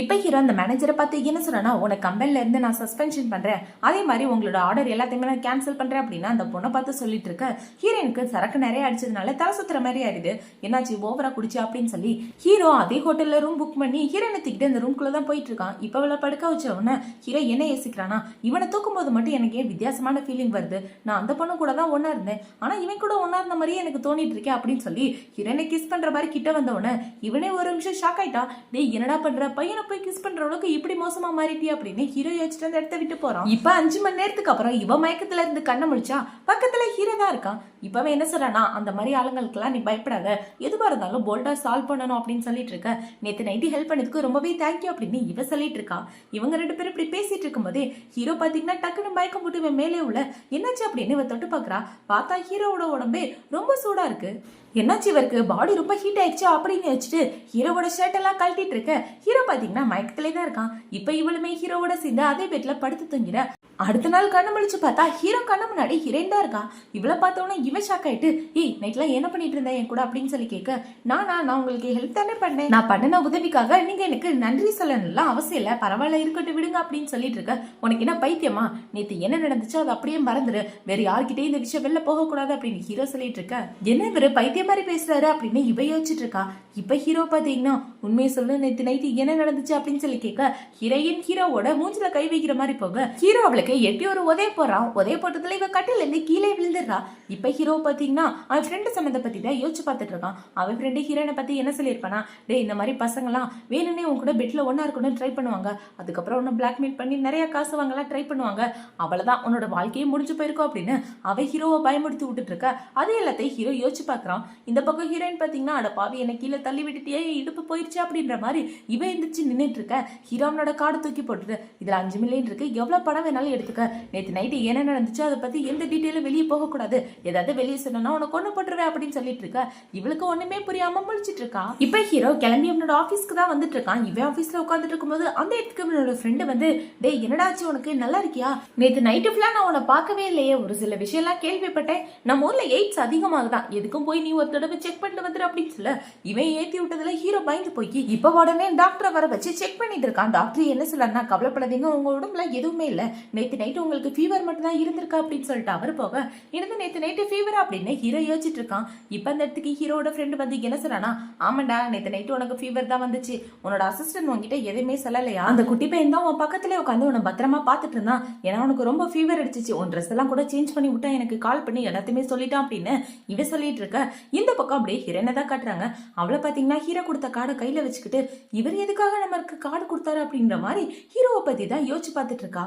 இப்ப ஹீரோ அந்த மேனேஜரை பார்த்து என்ன சொல்றா, உனக்கு கம்பெனில இருந்து நான் சஸ்பென்ஷன் பண்றேன், அதே மாதிரி உங்களோட ஆர்டர் எல்லாத்தையுமே நான் கேன்சல் பண்றேன் அப்படின்னு அந்த பொண்ணை பார்த்து சொல்லிட்டு இருக்க. ஹீரோயினுக்கு சரக்கு நிறைய அடிச்சதுனால தலை சுத்துற மாதிரி ஆயிடுது, என்னாச்சு ஓவரா குடிச்சு அப்படின்னு சொல்லி ஹீரோ அதே ஹோட்டல்ல ரூம் புக் பண்ணி ஹீரோயினை தூக்கிட்டு அந்த ரூம்குள்ள தான் போயிட்டு இருக்கான். இப்ப அவளை படுக்க வச்ச உடனே ஹீரோ என்ன யோசிக்கிறானா, இவனை தூக்கும் போது மட்டும் எனக்கு ஏன் வித்தியாசமான ஃபீலிங் வருது, நான் அந்த பொண்ணு கூட தான் ஒன்னா இருந்தேன், ஆனா இவன் கூட ஒன்னா இருந்த மாதிரியே எனக்கு தோணிட்டு இருக்கேன் அப்படின்னு சொல்லி ஹீரோயினை கிஸ் பண்ற மாதிரி கிட்ட வந்த உடனே இவனே ஒரு நிமிஷம் ஷாக் ஆயிட்டா. டேய் என்னடா பண்ற, பையனை போய் கிஸ் பண்ற அளவுக்கு இப்படி மோசமா மாறிட்டியா அப்படின்னு ஹீரோ யோசிச்சுட்டு அந்த இடத்த விட்டு போறான். இப்ப 5 மணி நேரத்துக்கு அப்புறம் இவ மயக்கத்துல இருந்து கண்ணை முழிச்சா பக்கத்துல ஹீரோ தான் இருக்கான். இப்பவே என்ன சொல்றானா, அந்த மாதிரி ஆளுங்களுக்கெல்லாம் நீ பயப்படாத, எதுவா இருந்தாலும் போல்டா சால்வ் பண்ணணும் அப்படின்னு சொல்லிட்டு இருக்க. நேத்து நைட்டு ஹெல்ப் பண்ணதுக்கு ரொம்பவே தேங்க்யூ அப்படின்னு இவ சொல்லிட்டு இருக்கா. இவங்க 2 பேரும் இப்படி பேசிட்டு இருக்கும் போதே ஹீரோ பாத்தீங்கன்னா டக்குன்னு மயக்கம் போட்டு இவன் மேலே உள்ள என்னாச்சு அப்படின்னு இவ தொட்டு பாக்குறா. பார்த்தா ஹீரோவோட உடம்பே ரொம்ப சூடா இருக்கு. என்னாச்சு இவருக்கு பாடி ரொம்ப ஹீட் ஆயிடுச்சு அப்படின்னு வச்சுட்டு ஹீரோவோட ஷர்ட் எல்லாம் கழட்டிட்டு இருக்க. ஹீரோ பாத்தீங்கன்னா மயக்கத்திலே தான் இருக்கான். இப்ப இவளுமே ஹீரோவோட சேர்ந்து அதே பெட்ல படுத்து தூங்கிட. அடுத்த நாள் கண்ணு முழிச்சு பார்த்தா ஹீரோ கண்ணு முன்னாடி ஹீரோயின் தான் இருக்கா. இவளை பார்த்தோன்னா இவ ஷாக் ஆயிட்டு, ஏய் நைட்லாம் என்ன பண்ணிட்டு இருந்தேன் என் கூட அப்படின்னு சொல்லி கேட்க. நான் உங்களுக்கு ஹெல்ப் தானே பண்ணேன், நான் பண்ணின உதவிக்காக நீங்க எனக்கு நன்றி சொல்லலாம் அவசியம் இல்ல, பரவாயில்ல இருக்கட்டும் விடுங்க அப்படின்னு சொல்லிட்டு இருக்க. உனக்கு என்ன பைத்தியமா, நேத்து என்ன நடந்துச்சோ அது அப்படியே மறந்துரு, வேற யார்கிட்டயும் இந்த விஷயம் வெளில போக கூடாது அப்படின்னு ஹீரோ சொல்லிட்டு இருக்க. என்ன இவரு பைத்தியம் மாதிரி பேசுறாரு அப்படின்னு இவ யோசிச்சுட்டு இருக்கா. இப்ப ஹீரோ பாத்தீங்கன்னா உண்மையை சொல்லு நேத்து நைட்டு என்ன நடந்துச்சு அப்படின்னு சொல்லி கேட்க. ஹீரோயின் ஹீரோவோட மூஞ்சில கை வைக்கிற மாதிரி போக ஹீரோ அவளுக்கு எட்டி ஒரு உதய போறான். உதய போட்டதுல இவ கட்டில இருந்து கீழே விழுந்துடுறா. இப்ப ஹீரோ பாத்தீங்கன்னா அவன் ஃப்ரெண்டு சம்மந்த பத்தி தான் யோசிச்சு பார்த்துட்டு இருக்கான். அவன் ஃப்ரெண்டு ஹீரோனை பத்தி என்ன சொல்லியிருப்பானா, டே இந்த மாதிரி பசங்கலாம் வேணும்னே உன் கூட பெட்ல ஒன்னா இருக்கணும்னு ட்ரை பண்ணுவாங்க, அதுக்கப்புறம் உன்னை பிளாக்மெயில் பண்ணி நிறைய காசு வாங்கலாம் ட்ரை பண்ணுவாங்க, அவ்வளவுதான் உன்னோட வாழ்க்கையே முடிஞ்சு போயிருக்கோம் அப்படின்னு அவ ஹீரோவை பயமுடுத்தி விட்டுட்டு இருக்க. அதே எல்லாத்தையும் ஹீரோ யோசிச்சு பாக்குறான். இந்த பக்கம் ஹீரோயின் பாத்தீங்கன்னா அட பாவி என்ன கீழே தள்ளி விட்டுட்டே இடுப்பு போயிருச்சு அப்படின்ற மாதிரி இவன் எந்திரிச்சு நின்றுட்டு இருக்க. ஹீரோனோட கார்டு தூக்கி போட்டுட்டு இதுல 5 மில்லியன் இருக்கு, எவ்வளவு பணம் வேணாலும் எடுத்துக்க, நேற்று நைட்டு என்ன நடந்துச்சு அதை பத்தி எந்த டீட்டெயிலும் வெளியே போக கூடாது, ஏதாவது வெளியே சொன்னா உனக்கு கொண்டு போட்டுருவேன் அப்படின்னு சொல்லிட்டு இருக்க. இவளுக்கு ஒண்ணுமே புரியாம முழிச்சிட்டு இருக்கா. இப்ப ஹீரோ கிளம்பி அவனோட ஆபீஸ்க்கு தான் வந்துட்டு இருக்கான். இவன் ஆபீஸ்ல உட்காந்துட்டு இருக்கும்போது அந்த இடத்துக்கு அவனோட ஃப்ரெண்டு வந்து டே என்னடாச்சு உனக்கு, நல்லா இருக்கியா, நேற்று நைட்டு ஃபுல்லா நான் உன்னை பார்க்கவே இல்லையே, ஒரு சில விஷயம் எல்லாம் கேள்விப்பட்டேன், நம்ம ஊர்ல எய்ட்ஸ் அதிகமாகுதான், எதுக்கும் போய் நீ ஒரு தடவை செக் பண்ணிட்டு வந்துரு அப்படின்னு சொல்ல இவன் ஏத்தி விட்டதுல ஹீரோ பயந்து போய் இப்ப உடனே டாக்டரை வர வச்சு செக் பண்ணிட்டு இருக்கான். டாக்டர் என்ன சொல்றாருன்னா கவலைப்படாதீங்க, உங்க உடம்புல எதுவுமே இல்ல, நேற்று நைட்டு உங்களுக்கு ஃபீவர் மட்டும் தான் இருந்திருக்கா அப்படின்னு சொல்லிட்டு அவர் போக எனக்கு நேற்று நைட்டு ஃபீவர் அப்படின்னு ஹீரோ யோசிச்சுட்டு இருக்கான். இப்ப அந்த இடத்துக்கு ஹீரோட ஃப்ரெண்டு வந்து என்ன சொல்றானா, ஆமாண்டா நேற்று நைட்டு உனக்கு ஃபீவர் தான் வந்துச்சு, உன்னோட அசிஸ்டன்ட் உங்ககிட்ட எதுவுமே சொல்லலையா, அந்த குட்டி பையன் தான் உன் பக்கத்துல உட்காந்து உன்னை பத்திரமா பாத்துட்டு இருந்தான், ஏன்னா உனக்கு ரொம்ப ஃபீவர் அடிச்சிச்சு, உன் ட்ரெஸ் எல்லாம் கூட சேஞ்ச் பண்ணி விட்டா எனக்கு கால் பண்ணி எல்லாத்தையுமே சொல்லிட்டான் அப்படின்னு இவ சொல்லிட்டு இருக்க. இந்த பக்கம் அப்படியே ஹீரோனை தான் காட்டுறாங்க. அவளை பாத்தீங்கன்னா ஹீரோ கொடுத்த கார்டை கையில வச்சுக்கிட்டு இவர் எதுக்காக நமக்கு கார்டு கொடுத்தாரு அப்படின்ற மாதிரி ஹீரோவை பத்தி தான் யோசிச்சு பார்த்துட்டு இருக்கா.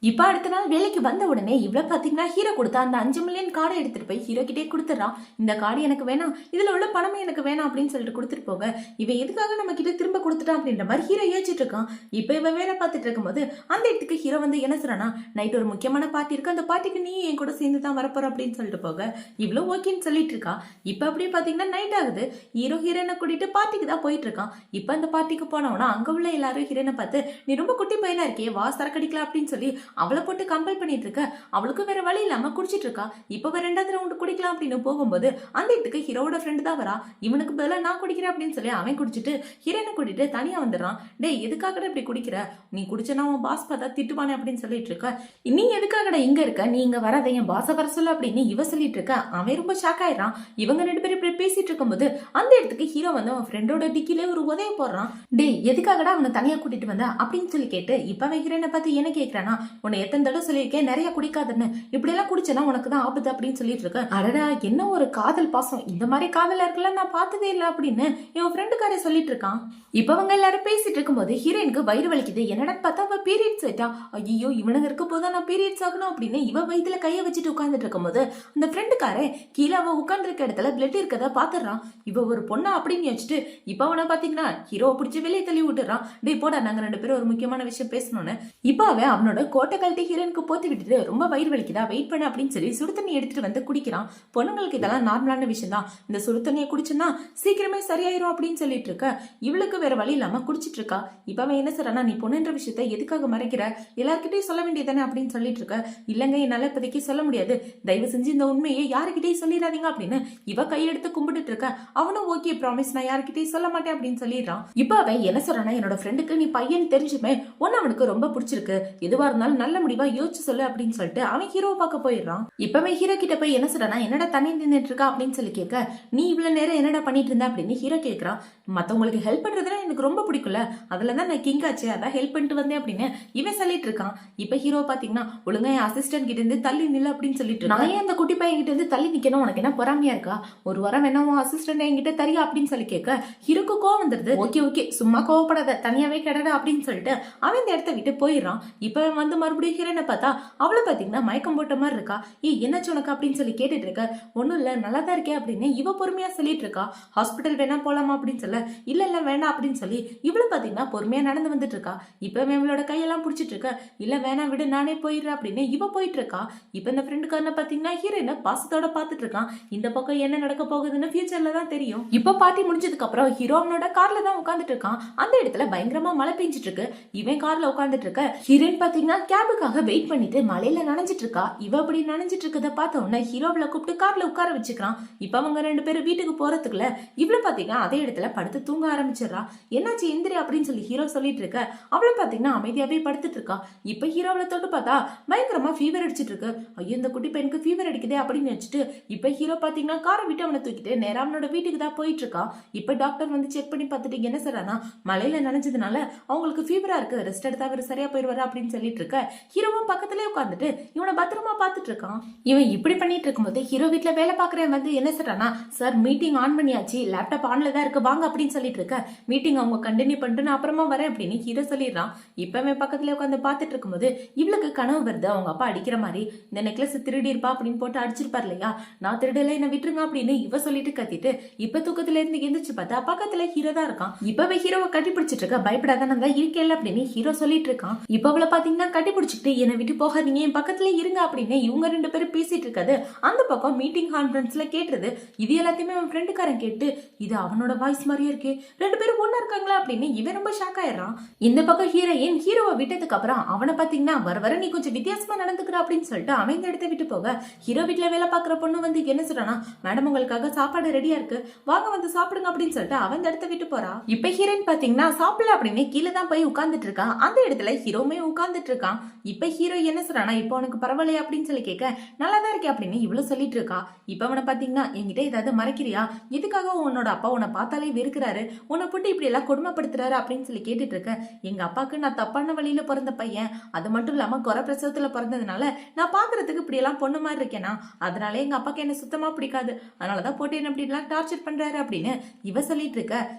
இப்ப அடுத்த நாள் வேலைக்கு வந்த உடனே இவ்வளவு பாத்தீங்கன்னா ஹீரோ கொடுத்தா அந்த 5 மில்லியன் கார்டை எடுத்துட்டு போய் ஹீரோ கிட்டே கொடுத்துறான். இந்த கார்டு எனக்கு வேணாம், இதுல உள்ள பணமே எனக்கு வேணாம் அப்படின்னு சொல்லிட்டு கொடுத்துட்டு போக இவன் எதுக்காக நம்ம கிட்ட திரும்ப கொடுத்துட்டான் அப்படின்ற மாதிரி ஹீரோ யோசிச்சுட்டு இருக்கான். இப்ப இவன் வேலை பார்த்துட்டு இருக்கும்போது அந்த இடத்துக்கு ஹீரோ வந்து என்ன சொல்றானா, நைட் ஒரு முக்கியமான பார்ட்டி இருக்கு, அந்த பார்ட்டிக்கு நீ என் கூட சேர்ந்து தான் வரப்போற அப்படின்னு சொல்லிட்டு போக இவ்வளவு ஓகேன்னு சொல்லிட்டு இருக்கா. இப்ப அப்படியே பாத்தீங்கன்னா நைட் ஆகுது. ஹீரோ ஹீரோனை கூட்டிட்டு பார்ட்டிக்கு தான் போயிட்டு இருக்கான். இப்ப அந்த பார்ட்டிக்கு போனவனா அங்க உள்ள எல்லாரும் ஹீரோனை பார்த்து நீ ரொம்ப குட்டி பையனா இருக்கே, வா சரக்கடிக்கலாம் அப்படின்னு சொல்லி அவளை போட்டு கம்பல் பண்ணிட்டு இருக்க. அவளுக்கு வேற வழி இல்லாம குடிச்சிட்டு இருக்கா. இப்ப 2வது ரவுண்ட் குடிக்கலாம் அப்படின்னு போகும்போது அந்த இடத்துக்கு ஹீரோட ஃப்ரெண்டு தான் வரா. இவனுக்கு பதிலா நான் குடிக்கிறேன் அப்படின்னு சொல்லி அவன் குடிச்சிட்டு ஹீரோனை கூட்டிட்டு தனியா வந்துடுறான். டே எதுக்காகடா இப்படி குடிக்கிற, நீ குடிச்சனா உன் பாஸ் பார்த்தா திட்டுவானே அப்படின்னு சொல்லிட்டு இருக்க. நீ எதுக்காகடா இங்க இருக்க, நீ இங்க வராத, என் பாஸ வர சொல்ல அப்படின்னு இவ சொல்லிட்டு இருக்க. அவன் ரொம்ப ஷாக் ஆயிடுறான். இவங்க 2 பேரும் இப்படி பேசிட்டு இருக்கும்போது அந்த இடத்துக்கு ஹீரோ வந்து அவன் ஃப்ரெண்டோட டிக்கிலே ஒரு உதவி போடுறான். டே எதுக்காகடா அவனை தனியா கூட்டிட்டு வந்த அப்படின்னு சொல்லி கேட்டு இப்ப அவன் ஹீரோனை பார்த்து என்ன கேட்கறானா, உன்னை எத்தனை தடவை சொல்லியிருக்கேன் நிறைய குடிக்காதுன்னு, இப்படி எல்லாம் குடிச்சனா உனக்கு தான் ஆபத்து அப்படின்னு சொல்லிட்டு இருக்க. அடடா என்ன ஒரு காதல் பாசம், இந்த மாதிரி காதல் இருக்கலாம் நான் பார்த்ததே இல்லை அப்படின்னு என் ஃப்ரெண்டுக்காரே சொல்லிட்டு இருக்கான். இப்ப அவங்க எல்லாரும் பேசிட்டு இருக்கும்போது ஹீரோயினுக்கு வயிறு வலிக்குது. என்னடா பார்த்தா அவ பீரியட்ஸ் ஆயிட்டா. ஐயோ இவனுங்க இருக்க போதான் நான் பீரியட்ஸ் ஆகணும் அப்படின்னு இவ வயிற்றுல கைய வச்சுட்டு உட்கார்ந்துட்டு இருக்கும்போது அந்த ஃப்ரெண்டுக்காரே கீழே அவ உட்கார்ந்து இருக்க இடத்துல பிளட் இருக்கத பாத்துறான். இவ ஒரு பொண்ணா அப்படின்னு வச்சுட்டு இப்ப அவனை பாத்தீங்கன்னா ஹீரோவை பிடிச்சி வெளியே தள்ளி விட்டுறான். டே போடா நாங்க 2 பேரும் ஒரு முக்கியமான விஷயம் பேசணும்னு இப்ப அவன் அவனோட கோட்டை கழட்டி ஹீரோனுக்கு போத்தி விட்டுட்டு ரொம்ப வயிறு வலிக்குதா வெயிட் பண்ண அப்படின்னு சொல்லி சுடு தண்ணி எடுத்துட்டு வந்து குடிக்கிறான். பொண்ணுங்களுக்கு இதெல்லாம் நார்மலான விஷயம் தான், இந்த சுடு தண்ணியை குடிச்சுன்னா சீக்கிரமே சரியாயிரும் அப்படின்னு சொல்லிட்டு இருக்க. இவளுக்கு வேற வழி இல்லாம குடிச்சிட்டு இருக்கா. இப்ப அவன் என்ன சொல்றானா, நீ பொண்ணுன்ற விஷயத்த எதுக்காக மறைக்கிற, எல்லார்கிட்டயும் சொல்ல வேண்டியதானே அப்படின்னு சொல்லிட்டு இருக்க. இல்லங்க என்னால இப்போதைக்கு சொல்ல முடியாது, தயவு செஞ்சு இந்த உண்மையை யாருக்கிட்டையும் சொல்லிடாதீங்க அப்படின்னு இவ கையெடுத்து கும்பிட்டு இருக்க. அவனும் ஓகே ப்ராமிஸ் நான் யாருக்கிட்டையும் சொல்ல மாட்டேன் அப்படின்னு சொல்லிடுறான். இப்ப அவன் என்ன சொல்றானா, என்னோட ஃப்ரெண்டுக்கு நீ பையன் தெரிஞ்சுமே ஒன்னு அவனுக்கு ரொம்ப பிடிச்சிருக்கு, எதுவா இருந்தாலும் நல்ல முடிவா யோசிச்சு சொல்லு அப்படின்னு சொல்லிட்டு அவன் ஹீரோவை பார்க்க போயிடுறான். இப்பவே ஹீரோ கிட்ட போய் என்ன சொல்றானா, என்னடா தண்ணி நின்றுட்டு இருக்கா அப்படின்னு சொல்லி கேட்க, நீ இவ்வளவு நேரம் என்னடா பண்ணிட்டு இருந்த அப்படின்னு ஹீரோ கேட்கறான். மத்தவங்களுக்கு ஹெல்ப் பண்றதுனா எனக்கு ரொம்ப பிடிக்கும்ல, அதுலதான் நான் கிங் ஆச்சு, அதான் ஹெல்ப் பண்ணிட்டு வந்தேன் அப்படின்னு இவன் சொல்லிட்டு இருக்கான். இப்ப ஹீரோ பாத்தீங்கன்னா ஒழுங்கா என் அசிஸ்டன்ட் கிட்ட இருந்து தள்ளி நில்ல அப்படின்னு சொல்லிட்டு நான் ஏன் அந்த குட்டி பையன் கிட்ட இருந்து தள்ளி நிக்கணும், உனக்கு என்ன பொறாமையா இருக்கா, ஒரு வாரம் வேணா உன் அசிஸ்டன்ட் என்கிட்ட தரியா அப்படின்னு சொல்லி கேட்க ஹீரோக்கு கோவம் வந்துருது. ஓகே ஓகே சும்மா கோவப்படாத, தனியாவே கிடடா அப்படின்னு சொல்லிட்டு அவன் இந்த இடத்த விட்டு போயிடுறான். இப்ப வந்து மறுபடியும் ஹீரோனை பார்த்தா அவளை பாத்தீங்கன்னா மயக்கம் போட்ட மாதிரி இருக்கா. என்னாச்சு உனக்கு அப்படின்னு சொல்லி கேட்டுட்டு இருக்க. ஒண்ணும் இல்ல நல்லா தான் இருக்கே அப்படின்னு இவ பொறுமையா சொல்லிட்டு இருக்கா. ஹாஸ்பிட்டல் வேணா போலாமா அப்படின்னு சொல்ல இல்ல இல்ல வேண்டாம் அப்படின்னு சொல்லி இவ்வளவு பாத்தீங்கன்னா பொறுமையா நடந்து வந்துட்டு இருக்கா. இப்ப இவளோட கையெல்லாம் புடிச்சிட்டு இருக்க. இல்ல வேணாம் விடு நானே போயிடுறேன் அப்படின்னு இவ போயிட்டு இருக்கா. இப்ப இந்த ஃப்ரெண்டுக்காரன பாத்தீங்கன்னா ஹீரோயினை பாசத்தோட பாத்துட்டு இருக்கான். இந்த பக்கம் என்ன நடக்க போகுதுன்னு ஃபியூச்சர்ல தான் தெரியும். இப்ப பார்ட்டி முடிஞ்சதுக்கு அப்புறம் ஹீரோ அவனோட கார்ல தான் உட்காந்துட்டு இருக்கான். அந்த இடத்துல பயங்கரமா மழை பெஞ்சிட்டு இருக்கு. இவன் கார்ல உட்காந்துட்டு இருக்க. ஹீரோயின் பாத்தீங்கன்னா கேபுக்காக வெயிட் பண்ணிட்டு மழையில நனைஞ்சிட்டு இருக்கா. இவ அப்படி நனைஞ்சிட்டு இருக்கத பார்த்த உடனே ஹீரோவில கூப்பிட்டு கார்ல உட்கார வச்சுக்கிறான். இப்ப அவங்க 2 பேரும் வீட்டுக்கு போறதுக்குள்ள இவ்வளவு பாத்தீங்கன்னா அதே இடத்துல படுத்து தூங்க ஆரம்பிச்சிடறா. என்னாச்சு எந்திரி அப்படின்னு சொல்லி ஹீரோ சொல்லிட்டு இருக்க. அவளை பாத்தீங்கன்னா அமைதியாவே படுத்துட்டு இருக்கா. இப்ப ஹீரோவில தொட்டு பார்த்தா பயங்கரமா ஃபீவர் அடிச்சிட்டு இருக்கு. ஐயோ இந்த குட்டி பையனுக்கு ஃபீவர் அடிக்குதே அப்படின்னு வச்சுட்டு இப்ப ஹீரோ பாத்தீங்கன்னா காரை விட்டு அவனை தூக்கிட்டு நேரா அவனோட வீட்டுக்கு தான் போயிட்டு இருக்கா. இப்ப டாக்டர் வந்து செக் பண்ணி பார்த்துட்டு என்ன சொல்றானா, மழையில நனைஞ்சதுனால அவங்களுக்கு ஃபீவரா இருக்கு, ரெஸ்ட் எடுத்தா அவர் சரியா போயிடுவாரு அப்படின்னு சொல்லிட்டு இருக்க. ஹீரோவும் பக்கத்துலயே உட்காந்துட்டு இவனை பத்திரமா பாத்துட்டு இருக்கான். இவன் இப்படி பண்ணிட்டு இருக்கும்போது ஹீரோ வீட்டுல வேலை பாக்குறவன் வந்து என்ன சொல்றானா, சார் மீட்டிங் ஆன் பண்ணியாச்சு, லேப்டாப் ஆன்ல தான் இருக்கு வாங்க அப்படின்னு சொல்லிட்டு இருக்க, மீட்டிங் அவங்க கண்டினியூ பண்ணிட்டு நான் அப்புறமா வரேன் அப்படின்னு ஹீரோ சொல்லிடுறான். இப்பவே பக்கத்துல உட்காந்து பாத்துட்டு இருக்கும்போது இவளுக்கு கனவு வருது, அவங்க அப்பா அடிக்கிற மாதிரி இந்த நெக்லஸ் திருடி இருப்பா அப்படின்னு போட்டு அடிச்சிருப்பார் இல்லையா, நான் திருடல என்ன விட்டுருங்க அப்படின்னு இவ சொல்லிட்டு கத்திட்டு இப்ப தூக்கத்துல இருந்து எந்திரிச்சு பார்த்தா பக்கத்துல ஹீரோ தான் இருக்கான். இப்பவே ஹீரோவை கட்டி பிடிச்சிட்டு இருக்க, பயப்படாத நான் தான் இருக்கேன் அப்படின்னு ஹீரோ சொல்லிட்டு இருக்கான். இப்ப அவளை பாத்தீங்கன்னா கட்டி பிடிச்சிட்டு என்னை விட்டு போகாதீங்க என் பக்கத்துல இருங்க அப்படின்னு இவங்க ரெண்டு பேரும் பேசிட்டு இருக்காது. அந்த பக்கம் மீட்டிங் கான்ஃபரன்ஸ்ல கேட்டுருது. இது எல்லாத்தையுமே அவன் ஃப்ரெண்டுக்காரன் கேட்டு இது அவனோட வாய்ஸ் மாதிரியே இருக்கு, ரெண்டு பேரும் ஒண்ணா இருக்காங்களா அப்படின்னு இவன் ரொம்ப ஷாக் ஆயிடுறான். இந்த பக்கம் ஹீரோயின் ஹீரோவை விட்டதுக்கு அப்புறம் அவனை பாத்தீங்கன்னா வர வர நீ கொஞ்சம் வித்தியாசமா நடந்துக்கிற அப்படின்னு சொல்லிட்டு அவன் இந்த இடத்த விட்டு போக, ஹீரோ வீட்டுல வேலை பாக்குற பொண்ணு வந்து என்ன சொல்றானா, மேடம் உங்களுக்காக சாப்பாடு ரெடியா இருக்கு வாங்க வந்து சாப்பிடுங்க அப்படின்னு சொல்லிட்டு அவன் இந்த இடத்த விட்டு போறா. இப்ப ஹீரோயின் பாத்தீங்கன்னா சாப்பிடல அப்படின்னு கீழே தான் போய் உட்கார்ந்துட்டு இருக்கான். அந்த இடத்துல ஹீரோமே உட்கார்ந்துட்டு இருக்கான். இப்ப ஹீரோ என்ன சொல்றானா, இப்போ உனக்கு பரவாயில்லையா அப்படின்னு சொல்லி கேட்க, நல்லாதான் இருக்கே அப்படின்னு இவ்வளவு சொல்லிட்டு இருக்கா. இப்ப அவனை பாத்தீங்கன்னா என்கிட்ட ஏதாவது மறைக்கிறியா, எதுக்காக உன்னோட அப்பா உன்னை பார்த்தாலே வெறுக்கிறாரு, உன்னை போட்டு இப்படி எல்லாம் கொடுமைப்படுத்துறாரு அப்படின்னு சொல்லி கேட்டுட்டு இருக்க, எங்க அப்பாவுக்கு நான் தப்பான வழியில பிறந்த பையன், அது மட்டும் இல்லாம குறை பிரசவத்துல பிறந்ததுனால நான் பாக்குறதுக்கு இப்படி எல்லாம் பொண்ணு மாதிரி இருக்கேனா, அதனால எங்க அப்பாக்கு என்ன சுத்தமா பிடிக்காது, அதனாலதான் போட்டு என்ன இப்படி எல்லாம் டார்ச்சர் பண்றாரு அப்படின்னு இவ சொல்லிட்டு இருக்க.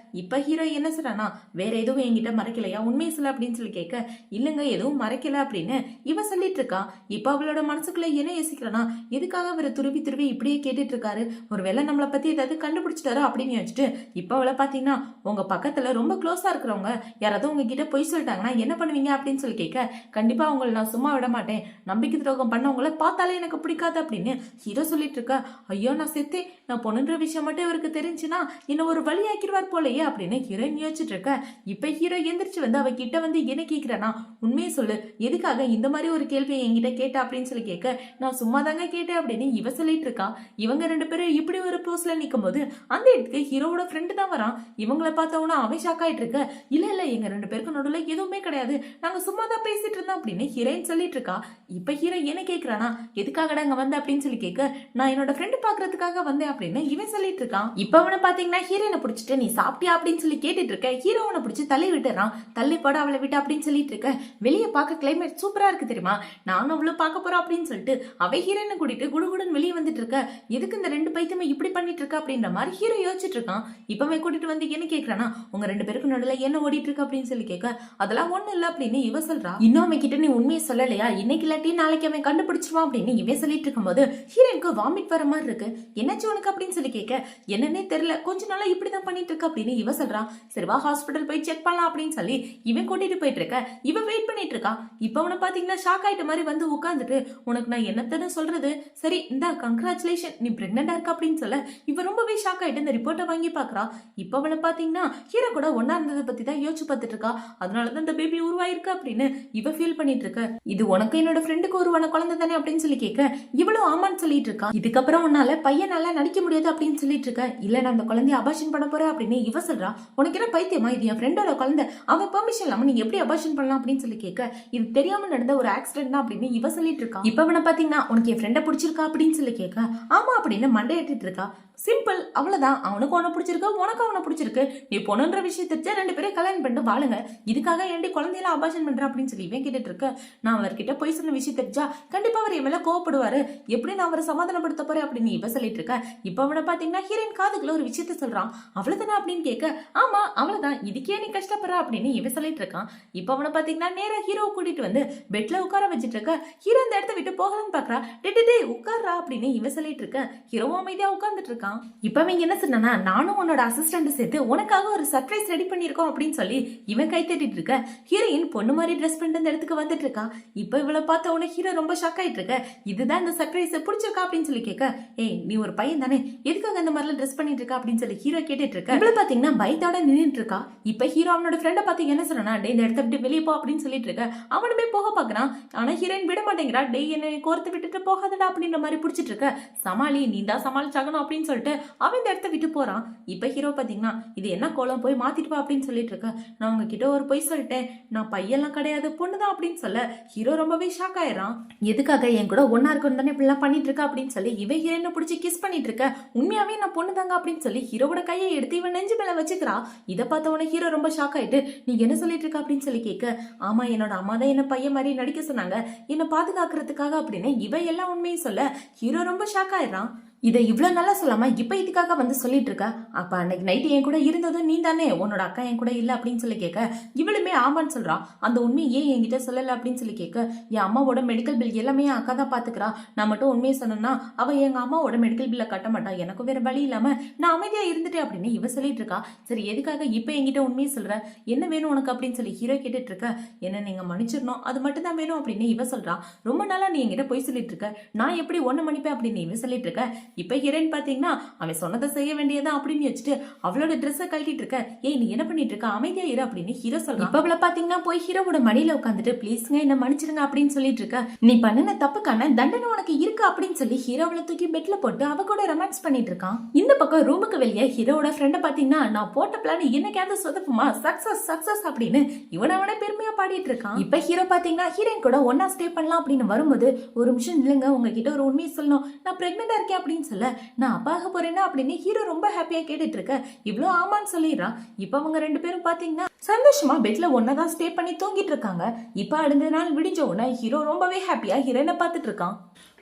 இப்ப ஹீரோ என்ன சொல்றானா, வேற எதுவும் என்கிட்ட மறைக்கலையா உண்மையை சொல்ல அப்படின்னு சொல்லி கேட்க, இல்லங்க எதுவும் மறைக்கல அப்படின்னு இவ சொல்லிட்டு இருக்கா. இப்ப அவளோட மனசுக்குள்ள என்ன யோசிக்கிறானா, எதுக்காக அவரை துருவி துருவி இப்படியே கேட்டுட்டு இருக்காரு, ஒருவேளை நம்மளை பத்தி ஏதாவது கண்டுபிடிச்சிட்டாரோ அப்படின்னு யோசிச்சுட்டு இப்ப அவளை பாத்தீங்கன்னா உங்க பக்கத்துல ரொம்ப க்ளோஸா இருக்கிறவங்க யாராவது உங்ககிட்ட பொய் சொல்லிட்டாங்கன்னா என்ன பண்ணுவீங்க அப்படின்னு சொல்லி கேட்க, கண்டிப்பா அவங்களை நான் சும்மா விட மாட்டேன், நம்பிக்கை துரோகம் பண்ணவங்கள பார்த்தாலே எனக்கு பிடிக்காது அப்படின்னு ஹீரோ சொல்லிட்டு இருக்க. ஐயோ நான் செத்தே, நான் பொண்ணுன்ற விஷயம் மட்டும் இவருக்கு தெரிஞ்சுன்னா என்ன ஒரு வழி ஆக்கிடுவார் போலயே அப்படின்னு ஹீரோயின் யோசிச்சுட்டு இருக்க. இப்ப ஹீரோ எந்திரிச்சு வந்து அவ கிட்ட வந்து என்ன கேட்கிறானா, உண்மையை சொல்லு எதுக்காக இந்த மாதிரி ஒரு கேள்வியை என்கிட்ட கேட்ட அப்படின்னு சொல்லி கேட்க, நான் சும்மா தாங்க கேட்டேன் அப்படின்னு இவ சொல்லிட்டு இருக்கா. இவங்க ரெண்டு பேரும் இப்படி ஒரு போஸ்ட்ல நிக்கும் போது அந்த இடத்துக்கு ஹீரோவோட ஃப்ரெண்டு தான் வரான். இவங்களை பார்த்தவனா அவன் ஷாக் ஆயிட்டு இருக்க, இல்ல எங்க ரெண்டு பேருக்கு நடுவுல எதுவுமே கிடையாது, நாங்க சும்மா தான் பேசிட்டு இருந்தோம் அப்படின்னு ஹீரோயின் சொல்லிட்டு இருக்கா. இப்ப ஹீரோ என்ன கேட்கிறானா, எதுக்காக அங்க வந்த அப்படின்னு சொல்லி கேட்க, நான் என்னோட ஃப்ரெண்டு பாக்குறதுக்காக வந்தேன் அப்படின்னு இவன் சொல்லிட்டு இருக்கான். இப்ப அவனை பாத்தீங்கன்னா ஹீரோனை பிடிச்சிட்டு நீ சாப்பிட்டியா அப்படின்னு சொல்லி கேட்டுட்டு இருக்க. ஹீரோனை பிடிச்சி தள்ளி விட்டுறான். தள்ளி போட அவளை விட்டு அப்படின்னு சொல்லிட்டு இருக்க. வெளியே பார்க்க கிளைமேட் சூப்பரா இருக்கு தெரியுமா, நானும் அவ்வளவு பார்க்க போறோம் அப்படின்னு சொல்லிட்டு அவ ஹீரோனை கூட்டிட்டு குடுகுடன் வெளியே வந்துட்டு இருக்க. எதுக்கு இந்த ரெண்டு பைத்தியமே இப்படி பண்ணிட்டு இருக்க அப்படின்ற மாதிரி ஹீரோ யோசிச்சுட்டு இருக்கான். இப்பவே கூட்டிட்டு வந்து என்ன கேட்கறானா, உங்க ரெண்டு பேருக்கு நடுவில் என்ன ஓடிட்டு இருக்கு அப்படின்னு சொல்லி கேட்க, அதெல்லாம் ஒண்ணு இல்ல அப்படின்னு இவ சொல்றா. இன்னும் அவன் கிட்ட நீ உண்மையை சொல்லலையா, இன்னைக்கு இல்லாட்டி நாளைக்கு அவன் கண்டுபிடிச்சிருவான் அப்படின்னு இவன் சொல்லிட்டு இருக்கும்போது ஹீரோனுக்கு வாமிட் வர மாதிரி இருக்கு. என்னாச்சு உனக்கு அப்படின்னு சொல்லி கேட்க, என்னன்னே தெரியல கொஞ்ச நாளா இப்படிதான் பண்ணிட்டு இருக்க அப்படின்னு இவ சொல்றா. சரிவா ஹாஸ்பிட்டல் போய் செக் பண்ணலாம் அப்படின்னு சொல்லி இவன் கூட்டிட்டு போயிட்டு இருக்க. இவ வெயிட் பண்ணிட்டு இருக்கா. இப்ப அவனை பாத்தீங்கன்னா ஷாக் ஆயிட்ட மாதிரி வந்து உட்காந்துட்டு, உனக்கு நான் என்னத்தன்னு சொல்றது, சரி இந்த கங்க்ராச்சுலேஷன் நீ பிரெக்னண்டா இருக்க அப்படின்னு சொல்ல இவ ரொம்பவே ஷாக் ஆயிட்டு இந்த ரிப்போர்ட்டை வாங்கி பாக்குறா. இப்ப அவளை பாத்தீங்கன்னா ஹீரோ கூட ஒன்னா இருந்ததை பத்தி தான் யோசிச்சு பார்த்துட்டு இருக்கா. அதனாலதான் இந்த பேபி உருவாயிருக்கு அப்படின்னு இவ ஃபீல் பண்ணிட்டு இருக்க. இது உனக்கு என்னோட ஃப்ரெண்டுக்கு உருவான குழந்தை தானே அப்படின்னு சொல்லி கேட்க, இவ்வளவு ஆமான்னு சொல்லிட்டு இருக்கா. இதுக்கப்புறம் உன்னால பையன் நல்லா நடிக்க முடியாது அப்படின்னு சொல்லிட்டு இருக்க. இல்ல நான் அந்த குழந்தைய அபார்ஷன் பண்ண போறேன் அப்படின்னு இவ சொல்றா. உனக்கு என்ன பைத்தியமா, இது என் ஃப்ரெண்டோட குழந்தை, அவன் பெர்மிஷன் இல்லாம நீ எப்படி அபார்ஷன் பண்ணலாம் அப்படின்னு சொல்லி கேட்க, இது தெரியாம நடந்த ஒரு ஆக்சிடென்ட் தான் அப்படின்னு இவ சொல்லிட்டு இருக்கா. இப்ப அவனை பாத்தீங்கன்னா உனக்கு என் ஃப்ரெண்டை பிடிச்சிருக்கா அப்படின்னு சொல்லி கேட்க, ஆமா அப்படின்னு மண்டையிட்டு இருக்கா. சிம்பிள் அவ்வளவுதான், அவனுக்கு உன பிடிச்சிருக்கு உனக்கு அவனை பிடிச்சிருக்கு, நீ பொண்ணுன்ற விஷயம் தெரிஞ்சா ரெண்டு பேரும் கல்யாணம் பண்ணிட்டு வாழுங்க, இதுக்காக ஏன்டி குழந்தையில அபார்ஷன் பண்ற அப்படின்னு சொல்லி இவன் கேட்டுட்டு இருக்க. நான் அவர்கிட்ட போய் சொன்ன விஷயம் தெரிஞ்சா கண்டிப்பா அவர் என் மேல கோவப்படுவாரு, எப்படி நான் அவரை சமாதானப்படுத்த போறேன் அப்படின்னு இவ சொல்லிட்டு இருக்க. இப்ப அவனை பாத்தீங்கன்னா ஹீரோயின் காதுக்குள்ள ஒரு விஷயத்த சொல்றான். அவ்வளவுதானே அப்படின்னு கேட்க, ஆமா அவ்வளவுதான், இதுக்கே நீ கஷ்டப்படுற அப்படின்னு இவன் சொல்லிட்டு இருக்கான். இப்ப அவனை பாத்தீங்கன்னா நேரா ஹீரோ கூட்டிட்டு வந்து பெட்ல உட்கார வச்சிட்டு இருக்க. ஹீரோ இந்த இடத்த விட்டு போகலான்னு பாக்குறா. டே உட்கார்றா அப்படின்னு இவன் சொல்லிட்டு இருக்க. ஹீரோவும் அமைதியா உட்கார்ந்துட்டு இருக்கான். இப்ப இவங்க என்ன சொன்னா, நானும் உன்னோட அசிஸ்டன்ட் சேர்த்து உனக்காக ஒரு சர்ப்ரைஸ் ரெடி பண்ணிருக்கோம் அப்படின்னு சொல்லி இவன் கை தட்டிட்டு இருக்க. ஹீரோயின் பொண்ணு மாதிரி ட்ரெஸ் பண்ணிட்டு அந்த இடத்துக்கு வந்துட்டு இருக்கா. இப்ப இவளை பார்த்த உடனே ஹீரோ ரொம்ப ஷாக் ஆயிட்டு இருக்க. இதுதான் இந்த சர்ப்ரைஸ் பிடிச்சிருக்கா அப்படின்னு சொல்லி கேட்க, ஏய் நீ ஒரு பையன் தானே, எதுக்காக அந்த மாதிரிலாம் ட்ரெஸ் பண்ணிட்டு இருக்கா அப்படின்னு சொல்லி ஹீரோ கேட்டுட்டு இருக்க. இவளை பாத்தீங்கன்னா பயத்தோட நின்றுட்டு இருக்கா. இப்ப ஹீரோ அவனோட ஃப்ரெண்டை பார்த்து என்ன சொன்னா, டே இந்த இடத்த விட்டு வெளியே போ அப்படின்னு சொல்லிட்டு இருக்க. அவனுமே போக பாக்குறான். ஆனா ஹீரோயின் விட மாட்டேங்கிறா. டே என்ன கோர்த்து விட்டுட்டு போகாதடா அப்படின்ற மாதிரி பிடிச்சிட்டு இருக்க. சமாளி நீ தான் சமாளிச்சாகணும் அப்படின்னு சொல்லிட்டு அவன் இந்த இடத்த விட்டு போறான். இப்ப ஹீரோ பாத்தீங்கன்னா இது என்ன கோலம் போய் மாத்திட்டு வா அப்படின்னு சொல்லிட்டு இருக்க. நான் உங்ககிட்ட ஒரு பொய் சொல்லிட்டேன், நான் பையெல்லாம் கிடையாது பொண்ணுதான் அப்படின்னு சொல்ல ஹீரோ ரொம்பவே ஷாக் ஆயிடுறான். எதுக்காக என் கூட ஒன்னா இருக்கணும் தானே இப்படிலாம் பண்ணிட்டு இருக்க அப்படின்னு சொல்லி இவன் ஹீரோயினை பிடிச்சி கிஸ் பண்ணிட்டு இருக்க. உண்மையாவே நான் பொண்ணுதாங்க அப்படின்னு சொல்லி ஹீரோவோட கையை எடுத்து இவன் நெஞ்சு மேல வச்சுக்கிறா. இதை பார்த்தவன ஹீரோ ரொம்ப ஷாக் ஆயிட்டு நீங்க என்ன சொல்லிட்டு இருக்க அப்படின்னு சொல்லி கேட்க, ஆமா என்னோட அம்மா தான் என்ன பையன் மாதிரி நடிக்க சொன்னாங்க என்ன பாதுகாக்கிறதுக்காக அப்படின்னு இவ எல்லாம் உண்மையை சொல்ல ஹீரோ ரொம்ப ஷாக் ஆயிடுறான். இதை இவ்வளவு நல்லா சொல்லாம இப்ப இதுக்காக வந்து சொல்லிட்டு இருக்க. அப்ப அன்னைக்கு நைட்டு என் கூட இருந்ததும் நீ தானே, உன்னோட அக்கா என் கூட இல்ல அப்படின்னு சொல்லி கேட்க இவளுமே ஆமான்னு சொல்றான். அந்த உண்மையை ஏன் என்கிட்ட சொல்லல அப்படின்னு சொல்லி கேட்க, என் அம்மாவோட மெடிக்கல் பில் எல்லாமே என் அக்கா தான் பாத்துக்கிறா, நான் மட்டும் உண்மையை சொன்னா அவ எங்க அம்மாவோட மெடிக்கல் பில்ல கட்ட மாட்டா, எனக்கும் வேற வழி இல்லாம நான் அமைதியா இருந்துட்டேன் அப்படின்னு இவ சொல்லிட்டு இருக்கா. சரி எதுக்காக இப்ப என்கிட்ட உண்மையை சொல்ற, என்ன வேணும் உனக்கு அப்படின்னு சொல்லி ஹீரோ கேட்டுட்டு இருக்க. என்ன நீங்க மன்னிச்சிடணும் அது மட்டும் தான் வேணும் அப்படின்னு இவ சொல்றா. ரொம்ப நாளா நீ என்கிட்ட போய் சொல்லிட்டு இருக்க, நான் எப்படி ஒண்ணு மன்னிப்பேன் அப்படின்னு இவ சொல்லிட்டு இருக்க. இப்ப ஹீரோயின் பாத்தீங்கன்னா அவன் சொன்னதை செய்ய வேண்டியதான் அப்படின்னு வச்சுட்டு அவளோட ட்ரெஸ்ஸை கழட்டிட்டு இருக்க. ஏய் நீ என்ன பண்ணிட்டு இருக்க, அமைதியா இரு அப்படின்னு ஹீரோ சொல்றான். இப்ப அவளை பாத்தீங்கன்னா போய் ஹீரோவோட மடியில உட்காந்துட்டு ப்ளீஸ்ங்க என்ன மன்னிச்சிடுங்க அப்படின்னு சொல்லிட்டு இருக்க. நீ பண்ணின தப்புக்கான தண்டனை உனக்கு இருக்கு அப்படின்னு சொல்லி ஹீரோவளை தூக்கி பெட்ல போட்டு அவ கூட ரொமான்ஸ் பண்ணிட்டு இருக்கான். இந்த பக்கம் ரூமுக்கு வெளியே ஹீரோவோட ஃப்ரெண்ட பாத்தீங்கன்னா நான் போட்ட பிளான் என்னைக்காவது சொதப்புமா, சக்சஸ் சக்சஸ் அப்படின்னு இவனவனே பெருமையா பாடிட்டு இருக்கான். இப்ப ஹீரோ பாத்தீங்கன்னா ஹீரோயின் கூட ஒன்னா ஸ்டே பண்ணலாம் அப்படின்னு வரும்போது ஒரு நிமிஷம் இல்லைங்க உங்ககிட்ட ஒரு உண்மையை சொல்லணும், நான் பிரெக்னெண்டா இருக்கேன் அப்படின்னு சொல்ல நான் அப்பாக போறேன்னா அப்படின்னு ஹீரோ ரொம்ப ஹாப்பியா கேட்டுட்டு இருக்க. இவ்வளவு ஆமான்னு சொல்லிடுறான். இப்ப அவங்க ரெண்டு பேரும் பாத்தீங்கன்னா சந்தோஷமா பெட்ல ஒன்னதான் ஸ்டே பண்ணி தூங்கிட்டு இருக்காங்க. இப்ப அடுத்த நாள் விடிஞ்ச உடனே ஹீரோ ரொம்பவே ஹாப்பியா ஹீரோயினை பாத்துட்டு இருக்கான்.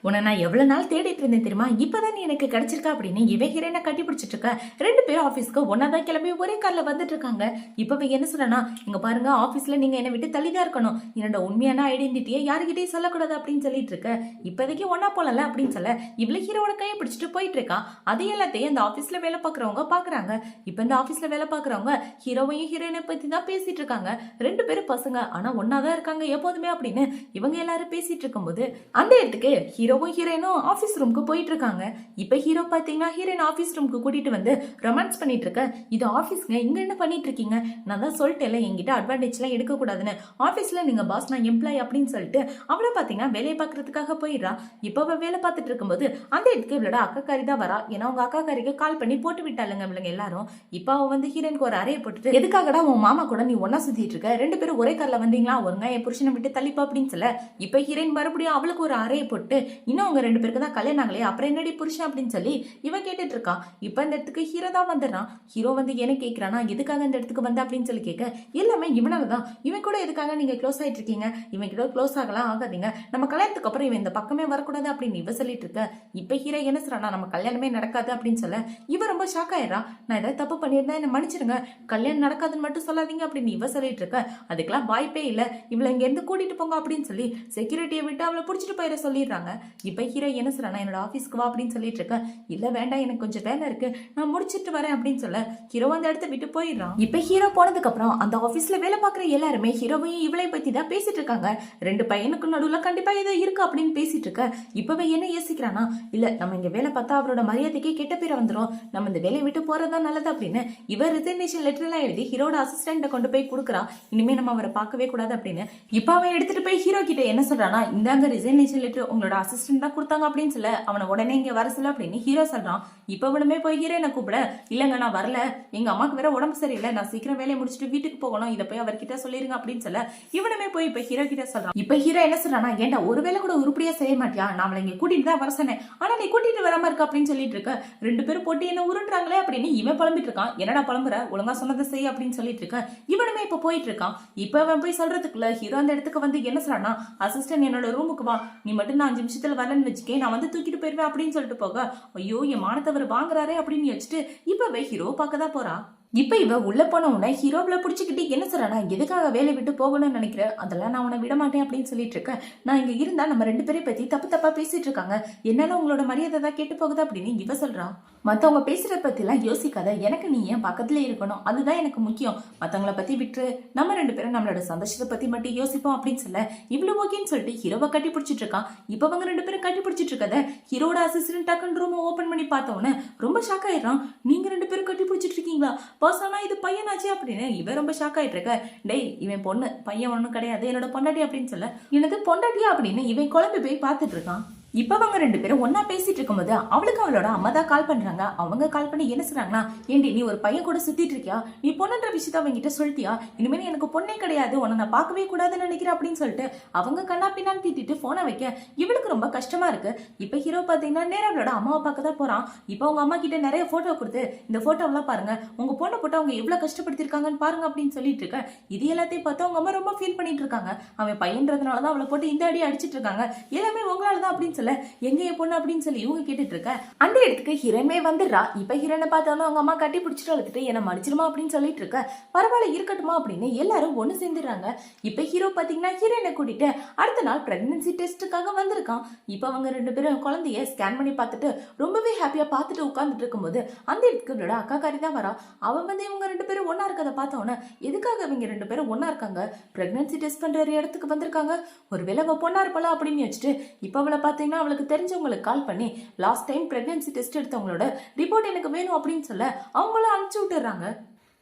உன்னை நான் எவ்வளவு நாள் தேடிட்டு இருந்தேன் தெரியுமா, இப்பதான் நீ எனக்கு கிடைச்சிருக்கா அப்படின்னு இவன் ஹீரோயினை கட்டி பிடிச்சிட்டு இருக்க. ரெண்டு பேரும் ஆபீஸ்க்கு ஒன்னாதான் கிளம்பி ஒரே கார்ல வந்துட்டு இருக்காங்க. இப்ப என்ன சொல்றனா, இங்க பாருங்க ஆபீஸ்ல நீங்க என்னை விட்டு தள்ளிதான் இருக்கணும், என்னோட உண்மையான ஐடென்டிட்டியை யாருக்கிட்டையும் சொல்லக்கூடாது அப்படின்னு சொல்லிட்டு இருக்க. இப்போதைக்கு ஒன்னா போலல அப்படின்னு சொல்ல இவ்வளவு ஹீரோட கையை பிடிச்சிட்டு போயிட்டு இருக்கா. அதே எல்லாத்தையும் அந்த ஆபீஸ்ல வேலை பாக்குறவங்க பாக்குறாங்க. இப்ப இந்த ஆபீஸ்ல வேலை பாக்குறவங்க ஹீரோவையும் ஹீரோயினை பத்தி தான் பேசிட்டு இருக்காங்க. ரெண்டு பேரும் பசங்க ஆனா ஒன்னாதான் இருக்காங்க எப்போதுமே அப்படின்னு இவங்க எல்லாரும் பேசிட்டு இருக்கும்போது அந்த இடத்துக்கு ஹீரோவும் ஹீரோயினும் ஆபீஸ் ரூமுக்கு போயிட்டு இருக்காங்க. இப்ப ஹீரோ பாத்தீங்கன்னா ஹீரோயின் ஆபீஸ் ரூமுக்கு கூட்டிட்டு வந்து ரொமான்ஸ் பண்ணிட்டு இருக்க. இது ஆபீஸ்ங்க, இங்க என்ன பண்ணிட்டு இருக்கீங்க, நான் தான் சொல்லிட்டேன்ல என்கிட்ட அட்வான்டேஜ் எல்லாம் எடுக்க கூடாதுன்னு, ஆபீஸ்ல நீங்க பாஸ் நான் எம்ப்ளாய் அப்படின்னு சொல்லிட்டு அவளை பாத்தீங்கன்னா வேலையை பாக்குறதுக்காக போயிடுறா. இப்ப வேலை பார்த்துட்டு இருக்கும்போது அந்த இடத்துக்கு இவளோட அக்காக்காரி தான் வரா. ஏன்னா அவங்க அக்காக்காரிக்கு கால் பண்ணி போட்டு விட்டாளுங்க இவளுங்க எல்லாரும். இப்ப அவ வந்து ஹீரோயினுக்கு ஒரு அறையை போட்டுட்டு எதுக்காகடா உன் மாமா கூட நீ ஒன்னா சுத்திட்டு இருக்க, ரெண்டு பேரும் ஒரே கார்ல வந்தீங்களா, ஒருங்க என் புருஷனை விட்டு தள்ளிப்பா அப்படின்னு சொல்ல இப்ப ஹீரோயின் மறுபடியும் அவளுக்கு ஒரு அறையை போட்டு இன்னும் அவங்க ரெண்டு பேருக்கு தான் கல்யாணம் ஆகலையே அப்புறம் என்னடி புருஷன் அப்படின்னு சொல்லி இவன் கேட்டுட்டு இருக்கா. இப்ப இந்த இடத்துக்கு ஹீரோ தான் வந்துடுறான். ஹீரோ வந்து என்ன கேட்கிறானா, எதுக்காக இந்த இடத்துக்கு வந்த அப்படின்னு சொல்லி கேட்க எல்லாமே இவனாலதான், இவன் கூட எதுக்காக நீங்க க்ளோஸ் ஆயிட்டு இருக்கீங்க, இவன் கிட்ட க்ளோஸ் ஆகலாம் ஆகாதீங்க, நம்ம கல்யாணத்துக்கு அப்புறம் இவன் இந்த பக்கமே வரக்கூடாது அப்படின்னு இவ சொல்லிட்டு இருக்க. இப்ப ஹீரோ என்ன சொல்றானா, நம்ம கல்யாணமே நடக்காது அப்படின்னு சொல்ல இவ ரொம்ப ஷாக் ஆயிடுறா. நான் ஏதாவது தப்பு பண்ணியிருந்தா என்ன மன்னிச்சிருங்க, கல்யாணம் நடக்காதுன்னு மட்டும் சொல்லாதீங்க அப்படின்னு இவ சொல்லிட்டு இருக்க. அதுக்கெல்லாம் வாய்ப்பே இல்ல, இவளை இங்க இருந்து கூட்டிட்டு போங்க அப்படின்னு சொல்லி செக்யூரிட்டியை விட்டு அவளை புடிச்சிட்டு போயிட சொல்லிடுறாங்க. இப்ப ஹீரோ என்ன சொல்றானா, என்னோட ஆபீஸ்க்கு வா அப்படின்னு சொல்லிட்டு இருக்க. இல்ல வேண்டாம் எனக்கு கொஞ்சம் வேலை இருக்கு, நான் முடிச்சிட்டு வரேன் அப்படின்னு சொல்ல ஹீரோ அந்த இடத்த விட்டு போயிடுறான். இப்ப ஹீரோ போனதுக்கு அப்புறம் அந்த ஆபீஸ்ல வேலை பார்க்குற எல்லாருமே ஹீரோவையும் இவளை பத்தி தான் பேசிட்டு இருக்காங்க. ரெண்டு பையனுக்கு நடுவுல கண்டிப்பா ஏதோ இருக்கு அப்படின்னு பேசிட்டு இருக்க. இப்பவே என்ன யோசிக்கிறானா, இல்ல நம்ம இங்க வேலை பார்த்தா அவரோட மரியாதைக்கு கெட்ட பேரை வந்துடும், நம்ம இந்த வேலையை விட்டு போறதா நல்லது அப்படின்னு இவர் ரிசைனேஷன் லெட்டர் எல்லாம் எழுதி ஹீரோட அசிஸ்டன்ட கொண்டு போய் கொடுக்குறா. இனிமே நம்ம அவரை பார்க்கவே கூடாது அப்படின்னு இப்ப அவன் எடுத்துட்டு போய் ஹீரோ கிட்ட என்ன சொல்றானா, இந்தாங்க ரிசைனேஷன் லெட்டர் உங்களோட அசிஸ்டன்ட் தான் கொடுத்தாங்க அப்படின்னு சொல்ல அவனை உடனே இங்க வர சொல்ல அப்படின்னு ஹீரோ சொல்றான். இப்ப அவனுமே போய் ஹீரோயினை கூப்பிட, இல்லங்க நான் வரல, எங்க அம்மாக்கு வேற உடம்பு சரியில்லை, நான் சீக்கிரம் வேலையை முடிச்சுட்டு வீட்டுக்கு போகணும், இதை போய் அவர்கிட்ட சொல்லிருங்க அப்படின்னு சொல்ல இவனுமே போய் இப்ப ஹீரோ கிட்ட சொல்றான். இப்ப ஹீரோ என்ன சொல்றானா, ஏன்டா ஒரு வேலை கூட உருப்படியா செய்ய மாட்டியா, நான் அவளை இங்க கூட்டிட்டு தான் வர சொன்னேன், ஆனா நீ கூட்டிட்டு வராம இருக்க அப்படின்னு சொல்லிட்டு இருக்க. ரெண்டு பேரும் போட்டு என்ன உருட்டுறாங்களே அப்படின்னு இவன் புலம்பிட்டு இருக்கான். என்னடா புலம்புற, ஒழுங்கா சொன்னதை செய்ய அப்படின்னு சொல்லிட்டு இருக்க. இவனுமே இப்ப போயிட்டு இருக்கான். இப்ப அவன் போய் சொல்றதுக்குள்ள ஹீரோ அந்த இடத்துக்கு வந்து என்ன சொல்றானா, அசிஸ்டன்ட் என்னோட ரூமுக்கு வா, நீ மட்டும் நான் 5 நிமிஷத்துல வரலன்னு வச்சுக்கே, நான் வந்து தூக்கிட்டு போயிருவேன் அப்படின்னு சொல்லிட்டு போக, ஐயோ என் மானத்தவர் வாங்குறாரே அப்படின்னு யோசிச்சுட்டு இப்பவே ஹீரோ பார்க்கதான் போறா. இப்ப இவ உள்ள போன உடனே ஹீரோவில் பிடிச்சிக்கிட்டு என்ன சொல்றானா, எதுக்காக வேலை விட்டு போகணும்னு நினைக்கிறேன், அதெல்லாம் நான் உன்னை விட மாட்டேன் அப்படின்னு சொல்லிட்டு இருக்கேன். நான் இங்க இருந்தா நம்ம ரெண்டு பேரை பத்தி தப்பு தப்பா பேசிட்டு இருக்காங்க, என்னால உங்களோட மரியாதை தான் கேட்டு போகுது அப்படின்னு இவ சொல்றா. மத்தவங்க பேசுறத பத்தி எல்லாம் யோசிக்காத, எனக்கு நீ ஏன் பக்கத்துல இருக்கணும், அதுதான் எனக்கு முக்கியம், மத்தவங்களை பத்தி விட்டு நம்ம ரெண்டு பேரும் நம்மளோட சந்தோஷத்தை பத்தி மட்டும் யோசிப்போம் அப்படின்னு சொல்ல இவ்வளவு ஓகேன்னு சொல்லிட்டு ஹீரோவை கட்டி பிடிச்சிட்டு இருக்கான். இப்ப அவங்க ரெண்டு பேரும் கட்டி பிடிச்சிட்டு இருக்கத ஹீரோட அசிஸ்டன்ட் டக்குன்னு ரூம் ஓபன் பண்ணி பார்த்தவொன்னே ரொம்ப ஷாக் ஆயிடுறான். நீங்க ரெண்டு பேரும் கட்டி பிடிச்சிட்டு இருக்கீங்களா, பர்சனா இது பையனாச்சு அப்படின்னு இவன் ரொம்ப ஷாக் ஆயிட்டு இருக்க. டேய் இவன் பொண்ணு, பையன் ஒண்ணும் கிடையாது, என்னோட பொண்டாட்டி அப்படின்னு சொல்ல, எனக்கு பொண்டாட்டியா அப்படின்னு இவன் குழம்பு போய் பார்த்துட்டு இருக்கான். இப்ப அவங்க ரெண்டு பேரும் ஒன்னா பேசிட்டு இருக்கும்போது அவளுக்கு அவளோட அம்மா தான் கால் பண்றாங்க. அவங்க கால் பண்ணி என்ன சொல்றாங்கன்னா, ஏண்டி நீ ஒரு பையன் கூட சுத்திட்டு இருக்கியா, நீ பொண்ணுன்ற விஷயத்த அவங்க கிட்ட சொல்லிட்டியா, இனிமேல் எனக்கு பொண்ணே கிடையாது, உன்னை நான் பார்க்கவே கூடாதுன்னு நினைக்கிறேன் அப்படின்னு சொல்லிட்டு அவங்க கண்ணா பின்னான்னு திட்டிட்டு போனை வைக்க இவளுக்கு ரொம்ப கஷ்டமா இருக்கு. இப்ப ஹீரோ பாத்தீங்கன்னா நேரா அவளோட அம்மாவை பார்க்க தான் போறான். இப்ப அவங்க அம்மா கிட்ட நிறைய போட்டோ கொடுத்து இந்த போட்டோவெல்லாம் பாருங்க, உங்க பொண்ணை போட்டு அவங்க எவ்வளவு கஷ்டப்படுத்திருக்காங்கன்னு பாருங்க அப்படின்னு சொல்லிட்டு இருக்க. இது எல்லாத்தையும் பார்த்து அவங்க அம்மா ரொம்ப ஃபீல் பண்ணிட்டு இருக்காங்க. அவன் பையன்றதுனாலதான் அவளை போட்டு இந்த அடி அடிச்சிட்டு இருக்காங்க, எல்லாமே உங்களாலதான் அப்படின்னு சொல்ல எங்க என் பொண்ணு அப்படின்னு சொல்லி இவங்க கேட்டுட்டு இருக்க. அந்த இடத்துக்கு ஹீரோமே வந்துடுறா. இப்ப ஹீரோனை பார்த்தாலும் அவங்க அம்மா கட்டி பிடிச்சிட்டு அழுத்துட்டு என்ன மடிச்சிருமா அப்படின்னு சொல்லிட்டு இருக்க. பரவாயில்ல இருக்கட்டுமா அப்படின்னு எல்லாரும் ஒண்ணு சேர்ந்துடுறாங்க. இப்ப ஹீரோ பாத்தீங்கன்னா ஹீரோனை கூட்டிட்டு அடுத்த நாள் பிரெக்னன்சி டெஸ்ட்டுக்காக வந்திருக்கான். இப்ப அவங்க ரெண்டு பேரும் குழந்தைய ஸ்கேன் பண்ணி பார்த்துட்டு ரொம்பவே ஹாப்பியா பார்த்துட்டு உட்கார்ந்துட்டு இருக்கும்போது அந்த இடத்துக்கு இவளோட அக்கா காரி தான் வரா. அவன் வந்து இவங்க ரெண்டு பேரும் ஒன்னா இருக்கதை பார்த்தோன்னே எதுக்காக இவங்க ரெண்டு பேரும் ஒன்னா இருக்காங்க, பிரெக்னன்சி டெஸ்ட் பண்ற இடத்துக்கு வந்திருக்காங்க, ஒருவேளை அவ பொண்ணா இருப்பாளா அப்படின்னு வச்சுட்டு இப்ப அவளை பாத்தீங்கன்னா அவளுக்கு தெரிஞ்சவங்களுக்கு கால் பண்ணி லாஸ்ட் டைம் பிரெக்னன்சி டெஸ்ட் எடுத்தவங்களோட ரிப்போர்ட் எனக்கு வேணும் அப்படின்னு சொல்ல அவங்களும் அனுப்பிச்சு விட்டுறாங்க.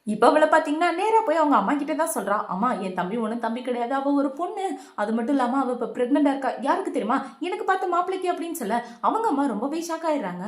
இப்ப அவளை பாத்தீங்கன்னா நேரா போய் அவங்க அம்மா கிட்ட தான் சொல்றா, அம்மா என் தம்பி ஒன்னும் தம்பி கிடையாது, அவ ஒரு பொண்ணு, அது மட்டும் இல்லாம அவ இப்ப பிரெக்னண்டா இருக்கா, யாருக்கு தெரியுமா, எனக்கு பார்த்த மாப்பிள்ளைக்கு அப்படின்னு சொல்ல அவங்க அம்மா ரொம்பவே ஷாக் ஆயிடுறாங்க.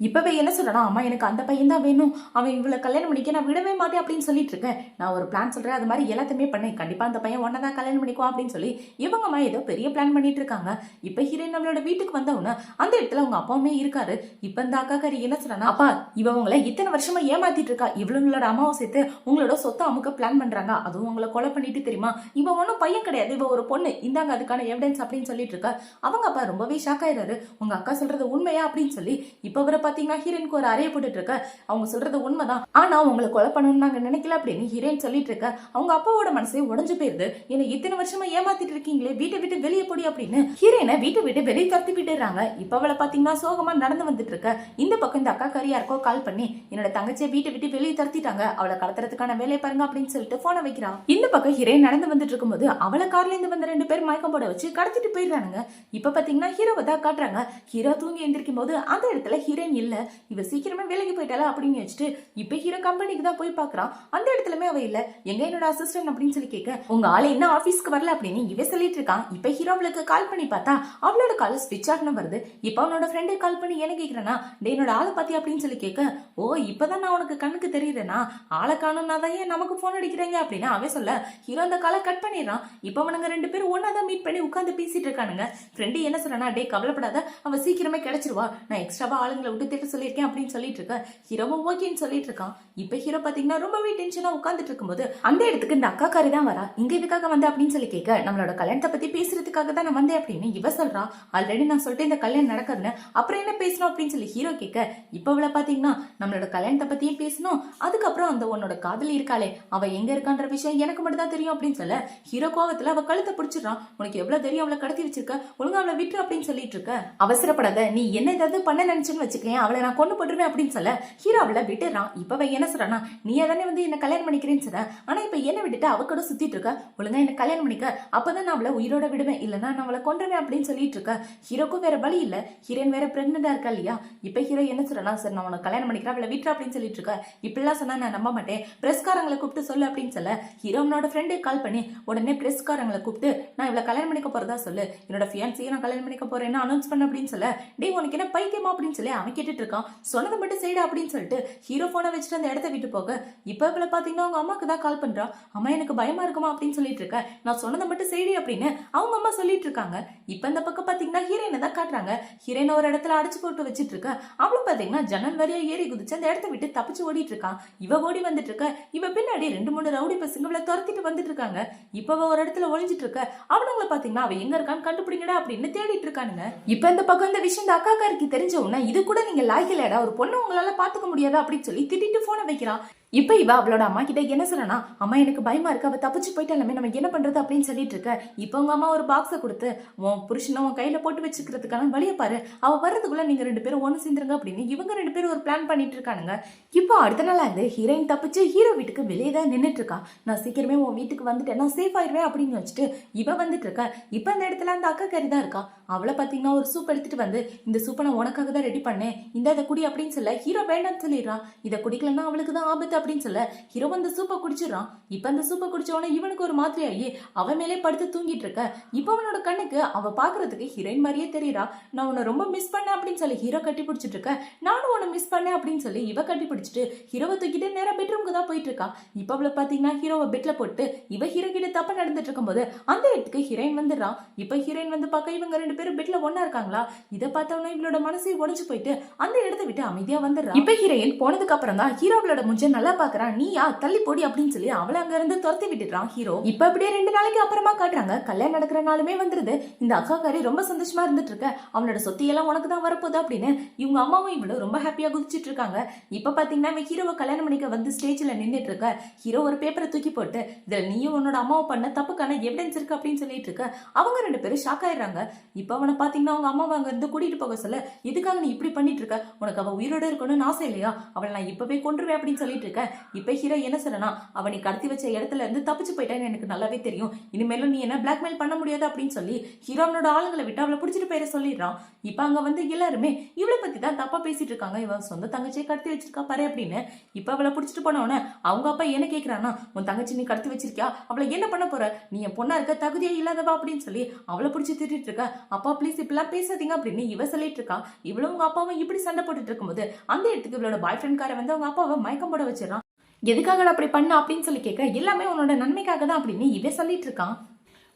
இப்பவே என்ன சொல்லணும், அம்மா எனக்கு அந்த பையன் தான் வேணும், அவன் இவ்வளவு கல்யாணம் பண்ணிக்க நான் விடவே மாட்டேன் அப்படின்னு சொல்லிட்டு இருக்கேன், நான் ஒரு பிளான் சொல்றேன், அது மாதிரி எல்லாத்தையுமே பண்ணேன், கண்டிப்பா அந்த பையன் ஒன்னதான் கல்யாணம் பண்ணிக்குவான் அப்படின்னு சொல்லி இவங்க அம்மா ஏதோ பெரிய பிளான் பண்ணிட்டு இருக்காங்க. இப்ப ஹீரோயின் நம்மளோட வீட்டுக்கு வந்தவன அந்த இடத்துல அவங்க அப்பாவுமே இருக்காரு. இப்ப இந்த அக்கா காரி என்ன சொல்றானா, அப்பா இவ உங்களை இத்தனை வருஷமா ஏமாத்திட்டு இருக்கா, இவங்களோட அம்மாவை சேர்த்து உங்களோட சொத்தை அமுக்க பிளான் பண்றாங்க, அதுவும் உங்களை கொலை பண்ணிட்டு தெரியுமா, இவ ஒன்னும் பையன் கிடையாது, இவ ஒரு பொண்ணு, இந்தாங்க அதுக்கான எவிடன்ஸ் அப்படின்னு சொல்லிட்டு இருக்கா. அவங்க அப்பா ரொம்பவே ஷாக் ஆயிடுறாரு, உங்க அக்கா சொல்றது உண்மையா அப்படின்னு சொல்லி. இப்ப அவரை பாத்தீங்கன்னா ஹீரோயினுக்கு ஒரு அறைய போட்டுட்டு இருக்க, அவங்க சொல்றது உண்மைதான், ஆனா உங்களை கொலை பண்ணணும்னு நாங்க நினைக்கல அப்படின்னு ஹீரோயின் சொல்லிட்டு இருக்க. அவங்க அப்பாவோட மனசே உடஞ்சு போயிருது, என்ன இத்தனை வருஷமா ஏமாத்திட்டு இருக்கீங்களே, வீட்டை விட்டு வெளியே போடி அப்படின்னு ஹீரோயினை வீட்டை விட்டு வெளியே துரத்தி விட்டுறாங்க. இப்ப அவளை பாத்தீங்கன்னா சோகமா நடந்து வந்துட்டு இருக்க. இந்த பக்கம் இந்த அக்கா காரி யாருக்கோ கால் பண்ணி என்னோட தங்கச்சியை வீட்டை விட்டு வெளியே துரத்திட்டாங்க, அவளை கடத்துறதுக்கான வேலையை பாருங்க அப்படின்னு சொல்லிட்டு போனை வைக்கிறான். இந்த பக்கம் ஹீரோயின் நடந்து வந்துட்டு இருக்கும்போது அவளை கார்ல இருந்து வந்த ரெண்டு பேர் மயக்கம் போட வச்சு கடத்திட்டு போயிடுறானுங்க. இப்ப பாத்தீங்கன்னா ஹீரோவை தான் காட்டுறாங்க. ஹீரோ தூங்கி எந்திரிக்கும் போது அந்த இடத்துல ஹீரோயின் இல்ல, இவ சீக்கிரமே வேலைக்கு போயிட்டாளா அப்படின்னு வச்சுட்டு இப்ப ஹீரோ கம்பெனிக்கு தான் போய் பாக்குறான். அந்த இடத்துலமே அவ இல்ல, எங்க என்னோட அசிஸ்டன்ட் அப்படின்னு சொல்லி கேட்க, உங்க ஆளு என்ன ஆபீஸ்க்கு வரல அப்படின்னு இவ சொல்லிட்டு இருக்கான். இப்ப ஹீரோ அவளுக்கு கால் பண்ணி பார்த்தா அவளோட கால் ஸ்விட்ச் ஆஃப்னு வருது. இப்ப அவனோட ஃப்ரெண்டே கால் பண்ணி என்ன கேக்குறேன்னா, டே என்னோட ஆளை பாத்தி அப்படின்னு சொல்லி கேட்க, ஓ இப்பதான் நான் உனக்கு கண்ணுக்கு தெரியுறேனா, ஆளை காணும்னா தான் ஏன் நமக்கு போன் அடிக்கிறீங்க அப்படின்னு அவன் சொல்ல ஹீரோ அந்த காலை கட் பண்ணிடுறான். இப்ப அவனுங்க ரெண்டு பேரும் ஒன்னாதான் மீட் பண்ணி உட்காந்து பேசிட்டு இருக்கானுங்க. ஃப்ரெண்டு என்ன சொல்றானா, டே கவலைப்படாத, அவ சீக்கிரமே கிடைச்சிருவா, நான் எக்ஸ்ட்ராவா ஆளுங்களை விட்டு திட்ட சொல்லியிருக்கேன் அப்படின்னு சொல்லிட்டு இருக்க. ஹீரோவும் ஓகேன்னு சொல்லிட்டு இருக்கான். இப்ப ஹீரோ பாத்தீங்கன்னா ரொம்பவே டென்ஷனா உட்காந்துட்டு இருக்கும்போது அந்த இடத்துக்கு இந்த அக்கா காரி தான் வரா. இங்க இதுக்காக வந்த அப்படின்னு சொல்லி கேட்க, நம்மளோட கல்யாணத்தை பத்தி பேசுறதுக்காக தான் நான் வந்தேன் அப்படின்னு இவ சொல்றா. ஆல்ரெடி நான் சொல்லிட்டு இந்த கல்யாணம் நடக்குதுன்னு, அப்புறம் என்ன பேசணும் அப்படின்னு சொல்லி ஹீரோ கேட்க, இப்ப அவளை பாத்தீங்கன்னா நம்மளோட கல்யாணத்தை பத்தியும் பேசணும், அதுக்கப்புறம் அந்த உன்னோட காதலி இருக்காளே அவ எங்க இருக்கான்ற விஷயம் எனக்கு மட்டும் தான் தெரியும் அப்படின்னு சொல்ல ஹீரோ கோவத்துல அவ கழுத்தை பிடிச்சிடறான். உனக்கு எவ்வளவு தெரியும், அவளை கடத்தி வச்சிருக்க, ஒழுங்கா அவளை விட்டு அப்படின்னு சொல்லிட்டு இருக்க. அவசரப்படாத, நீ என்ன ஏதாவது பண்ண நினைச்சுன்னு வச்சுக்கேன், அவளை நான் கொண்டு போட்டுருவேன் அப்படின்னு சொல்ல ஹீரோ அவளை விட்டுறான். இப்ப என்ன சொல்றானா, நீ தானே வந்து என்ன கல்யாணம் பண்ணிக்கிறேன்னு சொல்ற, ஆனா இப்ப என்ன விட்டுட்டு அவ கூட சுத்திட்டு இருக்க, ஒழுங்கா என்ன கல்யாணம் பண்ணிக்க, அப்பதான் நான் அவளை உயிரோட விடுவேன், இல்லன்னா நான் அவளை கொண்டுருவேன் அப்படின்னு சொல்லிட்டு இருக்க. ஹீரோக்கும் வேற வழி இல்ல, ஹீரோயின் வேற பிரெக்னண்டா இருக்கா இல்லையா. இப்ப ஹீரோ என்ன சொல்றானா, சார் நான் உனக்கு கல்யாணம் பண்ணிக்கிறேன், அவளை விட்டுற அப்படின்னு சொல்லிட்டு இருக்க. இப்படிலாம் சொன்னா நான் நம்ப மாட்டேன், பிரஸ்காரங்களை கூப்பிட்டு சொல்லு அப்படின்னு சொல்ல ஹீரோனோட ஃப்ரெண்டு கால் பண்ணி உடனே பிரஸ்காரங்களை கூப்பிட்டு நான் இவளை கல்யாணம் பண்ணிக்க போறதா சொல்லு, என்னோட ஃபியான்சியை நான் கல்யாணம் பண்ணிக்க போறேன்னு அனௌன்ஸ் பண்ண அப்படின்னு சொல்ல, டே உனக்கு என்ன பைத்தியமா அப்படின்னு சொல்லி அவன் கேட்டுட்டு இருக்கான். சொன்னதை மட்டும் செய்யடா அப்படின்னு சொல்லிட்டு ஹீரோ போனை வச்சுட்டு அந்த இடத்த விட்டு போக இப்ப இவளை பாத்தீங்கன்னா அவங்க அம்மாக்கு தான் கால் பண்றா. அம்மா எனக்கு பயமா இருக்குமா அப்படின்னு சொல்லிட்டு இருக்க, நான் சொன்னதை மட்டும் செய்டி அப்படின்னு அவங்க அம்மா சொல்லிட்டு இருக்காங்க. இப்ப இந்த பக்கம் பாத்தீங்கன்னா ஹீரோயினை தான் காட்டுறாங்க. ஹீரோயின் ஒரு இடத்துல அடிச்சு போட்டு வச்சிட்டு இருக்க. அவளும் பாத்தீங்கன்னா ஜன்னல் வரையா ஏறி குதிச்சு அந்த இடத்த விட்டு தப்பிச்சு ஓடிட்டு இருக்கான். இவ ஓடி வந்துட்டு இருக்க, இவ பின்னாடி 2-3 ரவுடி பசங்களை துரத்திட்டு வந்துட்டு இருக்காங்க. இப்ப ஒரு இடத்துல ஒளிஞ்சிட்டு இருக்க. அவனுங்களை பாத்தீங்கன்னா அவ எங்க இருக்கான்னு கண்டுபிடிங்கடா அப்படின்னு தேடிட்டு இருக்கானுங்க. இப்ப இந்த பக்கம் இந்த விஷயம் இந்த அக்காக்காருக்கு தெரிஞ்ச உடனே, இது கூட நீங்க லாய்க்கலடா, ஒரு பொண்ணு உங்களால பாத்துக்க முடியாதா அப்படின்னு சொல்லி திட்டிட்டு போனை வைக்கிறான். இப்ப இவ அவளோட அம்மா கிட்ட என்ன சொல்றனா, அம்மா எனக்கு பயமா இருக்கு, அவ தப்பிச்சு போயிட்டாலுமே நம்ம என்ன பண்றது அப்படின்னு சொல்லிட்டு இருக்க. இப்ப உங்க அம்மா ஒரு பாக்ஸ கொடுத்து உன் புருஷனை உன் கையில போட்டு வச்சுக்கிறதுக்கான வழியை பாரு, அவ வர்றதுக்குள்ள நீங்க 2 பேரும் ஒண்ணு சேர்ந்துருங்க அப்படின்னு இவங்க 2 பேரும் ஒரு பிளான் பண்ணிட்டு இருக்கானுங்க. இப்போ அடுத்த நாள் ஆகுது, ஹீரோயின் தப்பிச்சு ஹீரோ வீட்டுக்கு வெளியே தான் நின்றுட்டு இருக்கா. நான் சீக்கிரமே உன் வீட்டுக்கு வந்துட்டேன், நான் சேஃப் ஆயிடுவேன் அப்படின்னு வச்சுட்டு இவ வந்துட்டு இருக்கா. இப்ப அந்த இடத்துல அந்த அக்கா கறி தான் இருக்கா. அவளை பாத்தீங்கன்னா ஒரு சூப் எடுத்துட்டு வந்து, இந்த சூப்பை நான் உனக்காக தான் ரெடி பண்ணேன், இந்த இதை குடி அப்படின்னு சொல்ல ஹீரோ வேண்டாம்னு சொல்லிடுறான். இதை குடிக்கலன்னா அவளுக்கு தான் ஆபத்து அப்படின்னு சொல்ல ஹீரோ அந்த சூப்பை குடிச்சிடறான். இப்ப அந்த சூப்பை குடிச்சவன இவனுக்கு ஒரு மாதிரி ஆகி அவன் மேலே படுத்து தூங்கிட்டு இருக்க. இப்ப அவனோட கண்ணுக்கு அவ பாக்குறதுக்கு ஹீரோயின் மாதிரியே தெரியறா. நான் உன்னை ரொம்ப மிஸ் பண்ணேன் அப்படின்னு சொல்லி ஹீரோ கட்டி பிடிச்சிட்டு இருக்க. நானும் உன்னை மிஸ் பண்ணேன் அப்படின்னு சொல்லி இவ கட்டி பிடிச்சிட்டு ஹீரோவை தூக்கிட்டு நேரா பெட்ரூமுக்கு தான் போயிட்டு இருக்கா. இப்ப அவளை பாத்தீங்கன்னா ஹீரோவை பெட்ல போட்டு இவ ஹீரோ கிட்ட தப்பா நடந்துட்டு இருக்கும் போது அந்த இடத்துக்கு ஹீரோயின் வந்துடுறான். இப்ப ஹீரோயின் வந்து பார்க்க இவங்க 2 பேரும் பெட்ல ஒண்ணா இருக்காங்களா. இதை பார்த்தவன இவளோட மனசை உடைச்சு போயிட்டு அந்த இடத்தை விட்டு அமைதியா வந்துடுறா. இப்ப ஹீரோயின் போனதுக்கு அப்புறம் தான் ஹீரோ அவளோட முஞ்ச நல்லா பாக்குறான். நீயா தள்ளி போடி அப்படின்னு சொல்லி அவளை அங்க இருந்து துரத்தி விட்டுறான் ஹீரோ. இப்ப அப்படியே 2 நாளைக்கு அப்புறமா காட்டுறாங்க. கல்யாணம் நடக்கிற நாளுமே வந்துருது. இந்த அக்காக்காரி ரொம்ப சந்தோஷமா இருந்துட்டு இருக்க. அவனோட சொத்தியெல்லாம் உனக்கு தான் வரப்போகுது அப்படின்னு இவங்க அம்மாவும் இவ்வளவு ரொம்ப ஹாப்பியா குதிச்சிட்டு இருக்காங்க. இப்ப பாத்தீங்கன்னா ஹீரோவை கல்யாணம் பண்ணிக்க வந்து ஸ்டேஜ்ல நின்றுட்டு இருக்க. ஹீரோ ஒரு பேப்பரை தூக்கி போட்டு இதுல நீயும் உன்னோட அம்மாவை பண்ண தப்புக்கான எவிடன்ஸ் இருக்கு அப்படின்னு சொல்லிட்டு இருக்க. அவங்க 2 பேரும் ஷாக் ஆயிடுறாங்க. இப்ப அவனை பாத்தீங்கன்னா அவங்க அம்மாவை அங்க இருந்து கூட்டிட்டு போக சொல்ல இதுக்காக நீ இப்படி பண்ணிட்டு இருக்க, உனக்கு அவ உயிரோட இருக்கணும்னு ஆசை இல்லையா, அவளை நான் இப்பவே கொன்றுவேன் அப்படின்னு சொல்லிட்டு இருக்க. இப்ப ஹீரோ என்ன சொல்றனா, அவனை கடத்தி வச்ச இடத்துல இருந்து தப்பிச்சு போயிட்டான்னு எனக்கு நல்லாவே தெரியும், இனிமேலும் நீ என்ன பிளாக்மெயில் பண்ண முடியாது அப்படின்னு சொல்லி ஹீரோனோட ஆளுங்களை விட்டு அவளை பிடிச்சிட்டு போயிட சொல்லிடுறான். இப்ப அங்க வந்து எல்லாருமே இவளை பத்தி தான் தப்பா பேசிட்டு இருக்காங்க. இவன் சொந்த தங்கச்சியை கடத்தி வச்சிருக்கா பாரு அப்படின்னு. இப்ப அவளை பிடிச்சிட்டு போனவன அவங்க அப்பா என்ன கேக்குறானா, உன் தங்கச்சி நீ கடத்தி வச்சிருக்கியா, அவளை என்ன பண்ண போற, நீ என் பொண்ணா இருக்க தகுதியே இல்லாதவா அப்படின்னு சொல்லி அவளை பிடிச்சி திட்டிட்டு இருக்க. அப்பா ப்ளீஸ் இப்பெல்லாம் பேசாதீங்க அப்படின்னு இவ சொல்லிட்டு இருக்கா. இவ்வளவு உங்க அப்பாவும் இப்படி சண்டை போட்டுட்டு இருக்கும்போது அந்த இடத்துக்கு இவளோட பாய் ஃப்ரெண்ட் கார வந்து அவங்க அப்பாவை மயக்கம் போட வச்சிடறான். எதுக்காக அப்படி பண்ண அப்படின்னு சொல்லி கேட்க எல்லாமே உன்னோட நன்மைக்காக தான் அப்படின்னு இவ சொல்லிட்டு இருக்கான்.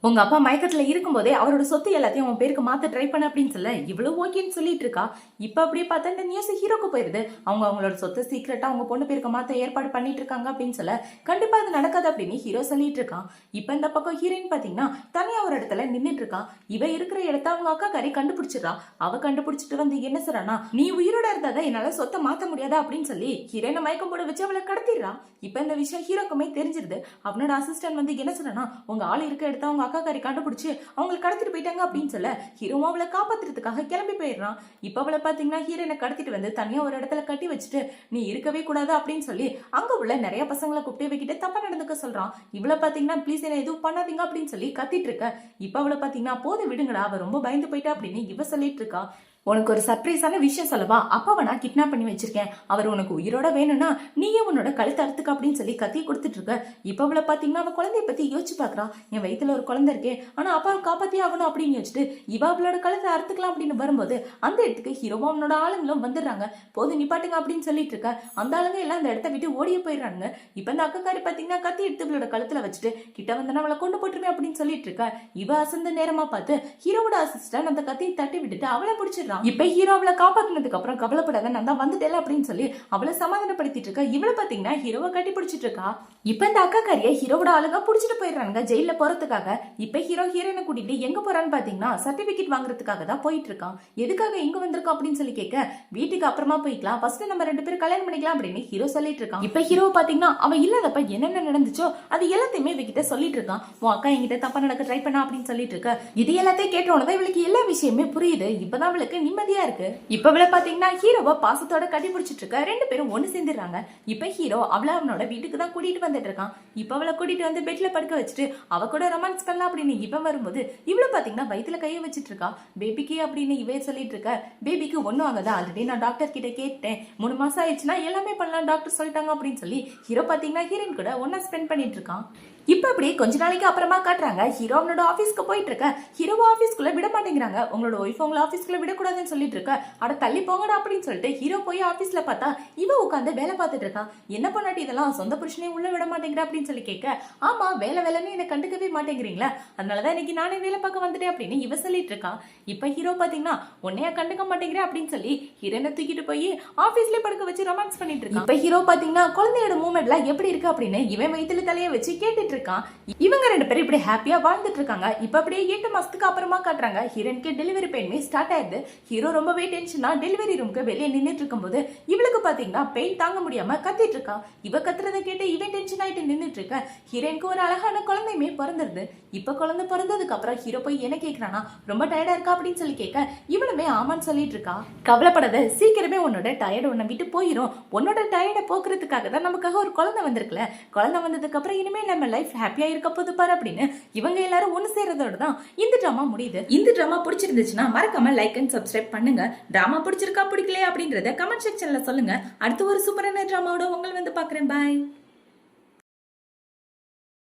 உங்க அப்பா மயக்கத்துல இருக்கும்போதே அவரோட சொத்து எல்லாத்தையும் அவன் பேருக்கு மாத்த ட்ரை பண்ண அப்படின்னு சொல்ல இவ்வளவு ஓகேன்னு சொல்லிட்டு இருக்கா. இப்ப அப்படியே பார்த்தா இந்த நியூஸ் ஹீரோக்கு போயிருது. அவங்களோட சொத்தை சீக்கிரட்டா அவங்க பொண்ணு பேருக்கு மாத்த ஏற்பாடு பண்ணிட்டு இருக்காங்க அப்படின்னு சொல்ல கண்டிப்பா அது நடக்காது அப்படின்னு ஹீரோ சொல்லிட்டு இருக்கான். இப்ப இந்த பக்கம் ஹீரோயின் பாத்தீங்கன்னா தனியா ஒரு இடத்துல நின்றுட்டு இருக்கான். இவ இருக்கிற இடத்த அவங்க அக்கா கறி கண்டுபிடிச்சிடறா. அவ கண்டுபிடிச்சிட்டு வந்து என்ன சொல்றானா, நீ உயிரோட இருந்தாதான் என்னால சொத்தை மாத்த முடியாதா அப்படின்னு சொல்லி ஹீரோயினை மயக்கம் போட வச்சு அவளை கடத்திடுறா. இப்ப இந்த விஷயம் ஹீரோக்குமே தெரிஞ்சிருது. அவனோட அசிஸ்டன்ட் வந்து என்ன சொல்றானா, உங்க ஆள் இருக்க இடத்த அவங்க அக்காக்காரி கண்டுபிடிச்சு அவங்களை கடத்திட்டு போயிட்டாங்க அப்படின்னு சொல்ல ஹீரோவும் அவளை காப்பாத்துறதுக்காக கிளம்பி போயிடுறான். இப்ப அவளை பாத்தீங்கன்னா ஹீரோனை கடத்திட்டு வந்து தனியா ஒரு இடத்துல கட்டி வச்சுட்டு நீ இருக்கவே கூடாது அப்படின்னு சொல்லி அங்க உள்ள நிறைய பசங்களை கூப்பிட்டு வைக்கிட்டு தப்பா நடந்துக்க சொல்றான். இவளை பாத்தீங்கன்னா ப்ளீஸ் என்ன எதுவும் பண்ணாதீங்க அப்படின்னு சொல்லி கத்திட்டு இருக்க. இப்ப அவளை பாத்தீங்கன்னா போது விடுங்கடா, அவ ரொம்ப பயந்து போயிட்டா அப்படின்னு இவ சொல்லிட்டு இருக்கா. உனக்கு ஒரு சர்ப்ரைஸான விஷயம் சொல்லவா, அப்பாவை நான் கிட்னாப் பண்ணி வச்சிருக்கேன், அவர் உனக்கு உயிரோட வேணும்னா நீயே உன்னோட கழுத்தை அறுத்துக்க அப்படின்னு சொல்லி கத்தி கொடுத்துட்டு இருக்க. இப்ப அவளை பாத்தீங்கன்னா அவ குழந்தைய பத்தி யோசிச்சு பாக்குறான். என் வயித்துல ஒரு குழந்தை இருக்கே, ஆனா அப்பாவை காப்பாத்தி ஆகணும் அப்படின்னு யோசிச்சுட்டு இவ அவளோட கழுத்தை அறுத்துக்கலாம் அப்படின்னு வரும்போது அந்த இடத்துக்கு ஹீரோவா அவனோட ஆளுங்களும் வந்துடுறாங்க. போது நிப்பாட்டுங்க அப்படின்னு சொல்லிட்டு இருக்க. அந்த ஆளுங்க எல்லாம் அந்த இடத்த விட்டு ஓடிய போயிடுறாங்க. இப்ப இந்த அக்கக்காரி பாத்தீங்கன்னா கத்தி எடுத்து இவளோட கழுத்துல வச்சுட்டு கிட்ட வந்து அவளை கொண்டு போட்டுருமே அப்படின்னு சொல்லிட்டு இருக்க. இவ அசந்த நேரமா பார்த்து ஹீரோவோட அசிஸ்டன்ட் அந்த கத்தியை தட்டி விட்டுட்டு அவளை பிடிச்சிடுறான். இப்ப ஹீரோ அவளை காப்பாத்தினதுக்கு அப்புறம் கவலைப்படாத நான் தான் வந்துட்டேன் அப்படின்னு சொல்லி அவளை சமாதானப்படுத்திட்டு இருக்கா. இவளை பாத்தீங்கன்னா ஹீரோவை கட்டி பிடிச்சிட்டு இருக்கா. இப்ப இந்த அக்காக்காரிய ஹீரோவோட ஆளுங்க புடிச்சிட்டு போயிடுறாங்க ஜெயில போறதுக்காக. இப்ப ஹீரோ ஹீரோனை கூட்டிட்டு எங்க போறான்னு பாத்தீங்கன்னா சர்டிபிகேட் வாங்குறதுக்காக தான் போயிட்டு இருக்கான். எதுக்காக எங்க வந்திருக்கோம் அப்படின்னு சொல்லி கேட்க வீட்டுக்கு அப்புறமா போய்க்கலாம், ஃபர்ஸ்ட் நம்ம 2 பேரும் கல்யாணம் பண்ணிக்கலாம் அப்படின்னு ஹீரோ சொல்லிட்டு இருக்கான். இப்ப ஹீரோ பாத்தீங்கன்னா அவன் இல்லாதப்ப என்னென்ன நடந்துச்சோ அது எல்லாத்தையுமே இவகிட்ட சொல்லிட்டு இருக்கான். உன் அக்கா என்கிட்ட தப்பா நடக்க ட்ரை பண்ணா அப்படின்னு சொல்லிட்டு இருக்க. இது எல்லாத்தையும் கேட்டோன்னதான் இவளுக்கு எல்லா விஷயமே புரியுது. இப்பதான் அவளுக்கு நிம்மதியா இருக்கு. இப்ப அவளை பாத்தீங்கன்னா ஹீரோவை பாசத்தோட கட்டி பிடிச்சிட்டு இருக்க. 2 பேரும் ஒண்ணு சேர்ந்துடுறாங்க. இப்ப ஹீரோ அவளை அவனோட வீட்டுக்கு தான் கூட்டிட்டு வந்துட்டு இருக்கான். இப்ப அவளை கூட்டிட்டு வந்து பெட்ல படுக்க வச்சுட்டு அவ கூட ரொமான்ஸ் பண்ணலாம் அப்படின்னு இவன் வரும்போது இவளை பாத்தீங்கன்னா வயித்துல கைய வச்சிட்டு இருக்கா. பேபிக்கு அப்படின்னு இவே சொல்லிட்டு இருக்க. பேபிக்கு ஒண்ணும் ஆகாதா, ஆல்ரெடி நான் டாக்டர் கிட்ட கேட்டேன், 3 மாசம் ஆயிடுச்சுன்னா எல்லாமே பண்ணலாம் டாக்டர் சொல்லிட்டாங்க அப்படின்னு சொல்லி ஹீரோ பாத்தீங்கன்னா ஹீரோயின் கூட ஒன்னா ஸ்பெண்ட் பண்ணிட்டு இருக்கான். இப்ப அப்படி கொஞ்ச நாளைக்கு அப்புறமா காட்டுறாங்க. ஹீரோ அவனோட ஆபீஸ்க்கு போயிட்டு இருக்க. ஹீரோ ஆபீஸ்க்குள்ள விட மாட்டேங்கிறாங்க. உங்களோட ஒய்ஃப் உங்களை ஆபீஸ்க்குள்ள விடக்கூடாதுன்னு சொல்லிட்டு இருக்க. அட தள்ளி போங்கடா அப்படின்னு சொல்லிட்டு ஹீரோ போய் ஆபீஸ்ல பார்த்தா இவ உட்காந்து வேலை பார்த்துட்டு இருக்கான். என்ன பண்ணாட்டி இதெல்லாம் சொந்த புருஷனே உள்ள விட மாட்டேங்கிற அப்படின்னு சொல்லி கேட்க, ஆமா வேலைன்னு என்னை கண்டுக்கவே மாட்டேங்கிறீங்களா, அதனாலதான் இன்னைக்கு நானே வேலை பார்க்க வந்துட்டேன் அப்படின்னு இவ சொல்லிட்டு இருக்கான். இப்ப ஹீரோ பாத்தீங்கன்னா உன்னையா கண்டுக்க மாட்டேங்கிற அப்படின்னு சொல்லி ஹீரோனை தூக்கிட்டு போய் ஆபீஸ்லயே படுக்க வச்சு ரொமான்ஸ் பண்ணிட்டு இருக்கான். இப்ப ஹீரோ பாத்தீங்கன்னா குழந்தையோட மூமெண்ட்லாம் எப்படி இருக்கு அப்படின்னு இவன் வயித்துல தலைய வச்சு கேட்டுட்டு இருக்கான். இவங்க 2 பேரும் இப்படி ஹாப்பியா வாழ்ந்துட்டு இருக்காங்க. இப்ப அப்படியே 8 மாசத்துக்கு அப்புறமா காட்டுறாங்க. ஹீரோனுக்கு டெலிவரி பெயின்மே ஸ்டார்ட் ஆயிடுது. ஹீரோ ரொம்பவே டென்ஷனா டெலிவரி ரூமுக்கு வெளியே நின்றுட்டு இருக்கும்போது இவளுக்கு பாத்தீங்கன்னா பெயின் தாங்க முடியாம கத்திட்டு இருக்கா. இவ கத்துறதை கேட்டு இவன் டென்ஷன் ஆயிட்டு நின்னுட்டு இருக்க ஹீரோயினுக்கு ஒரு அழகான குழந்தையுமே பிறந்துருது. இப்ப குழந்தை பிறந்ததுக்கு அப்புறம் ஹீரோ போய் என்ன கேக்குறானா, ரொம்ப டயர்டா இருக்கா அப்படின்னு சொல்லி கேட்க இவளுமே ஆமான்னு சொல்லிட்டு இருக்கா. கவலைப்படாத, சீக்கிரமே உன்னோட டயர்டு உன்னை விட்டு போயிரும். உன்னோட டயர்டை போக்குறதுக்காக தான் நமக்காக ஒரு குழந்தை வந்திருக்குல. குழந்தை வந்ததுக்கு அப்புறம் இனிமே நம்ம லைஃப் ஹாப்பியா இருக்க போது பாரு அப்படின்னு இவங்க எல்லாரும் ஒண்ணு சேர்றதோட தான் இந்த டிராமா முடியுது. இந்த டிராமா பிடிச்சிருந்துச்சுன்னா மறக்காம லைக் அண்ட் சப்ஸ்கிரைப் பண்ணுங்க. டிராமா பிடிச்சிருக்கா பிடிக்கலையா அப்படின்றத கமெண்ட் செக்ஷன்ல சொல்லுங்க. அடுத்து ஒரு சூப்பரான டிராமாவோட உங்களை வந்து பாக்குறேன். பாய்.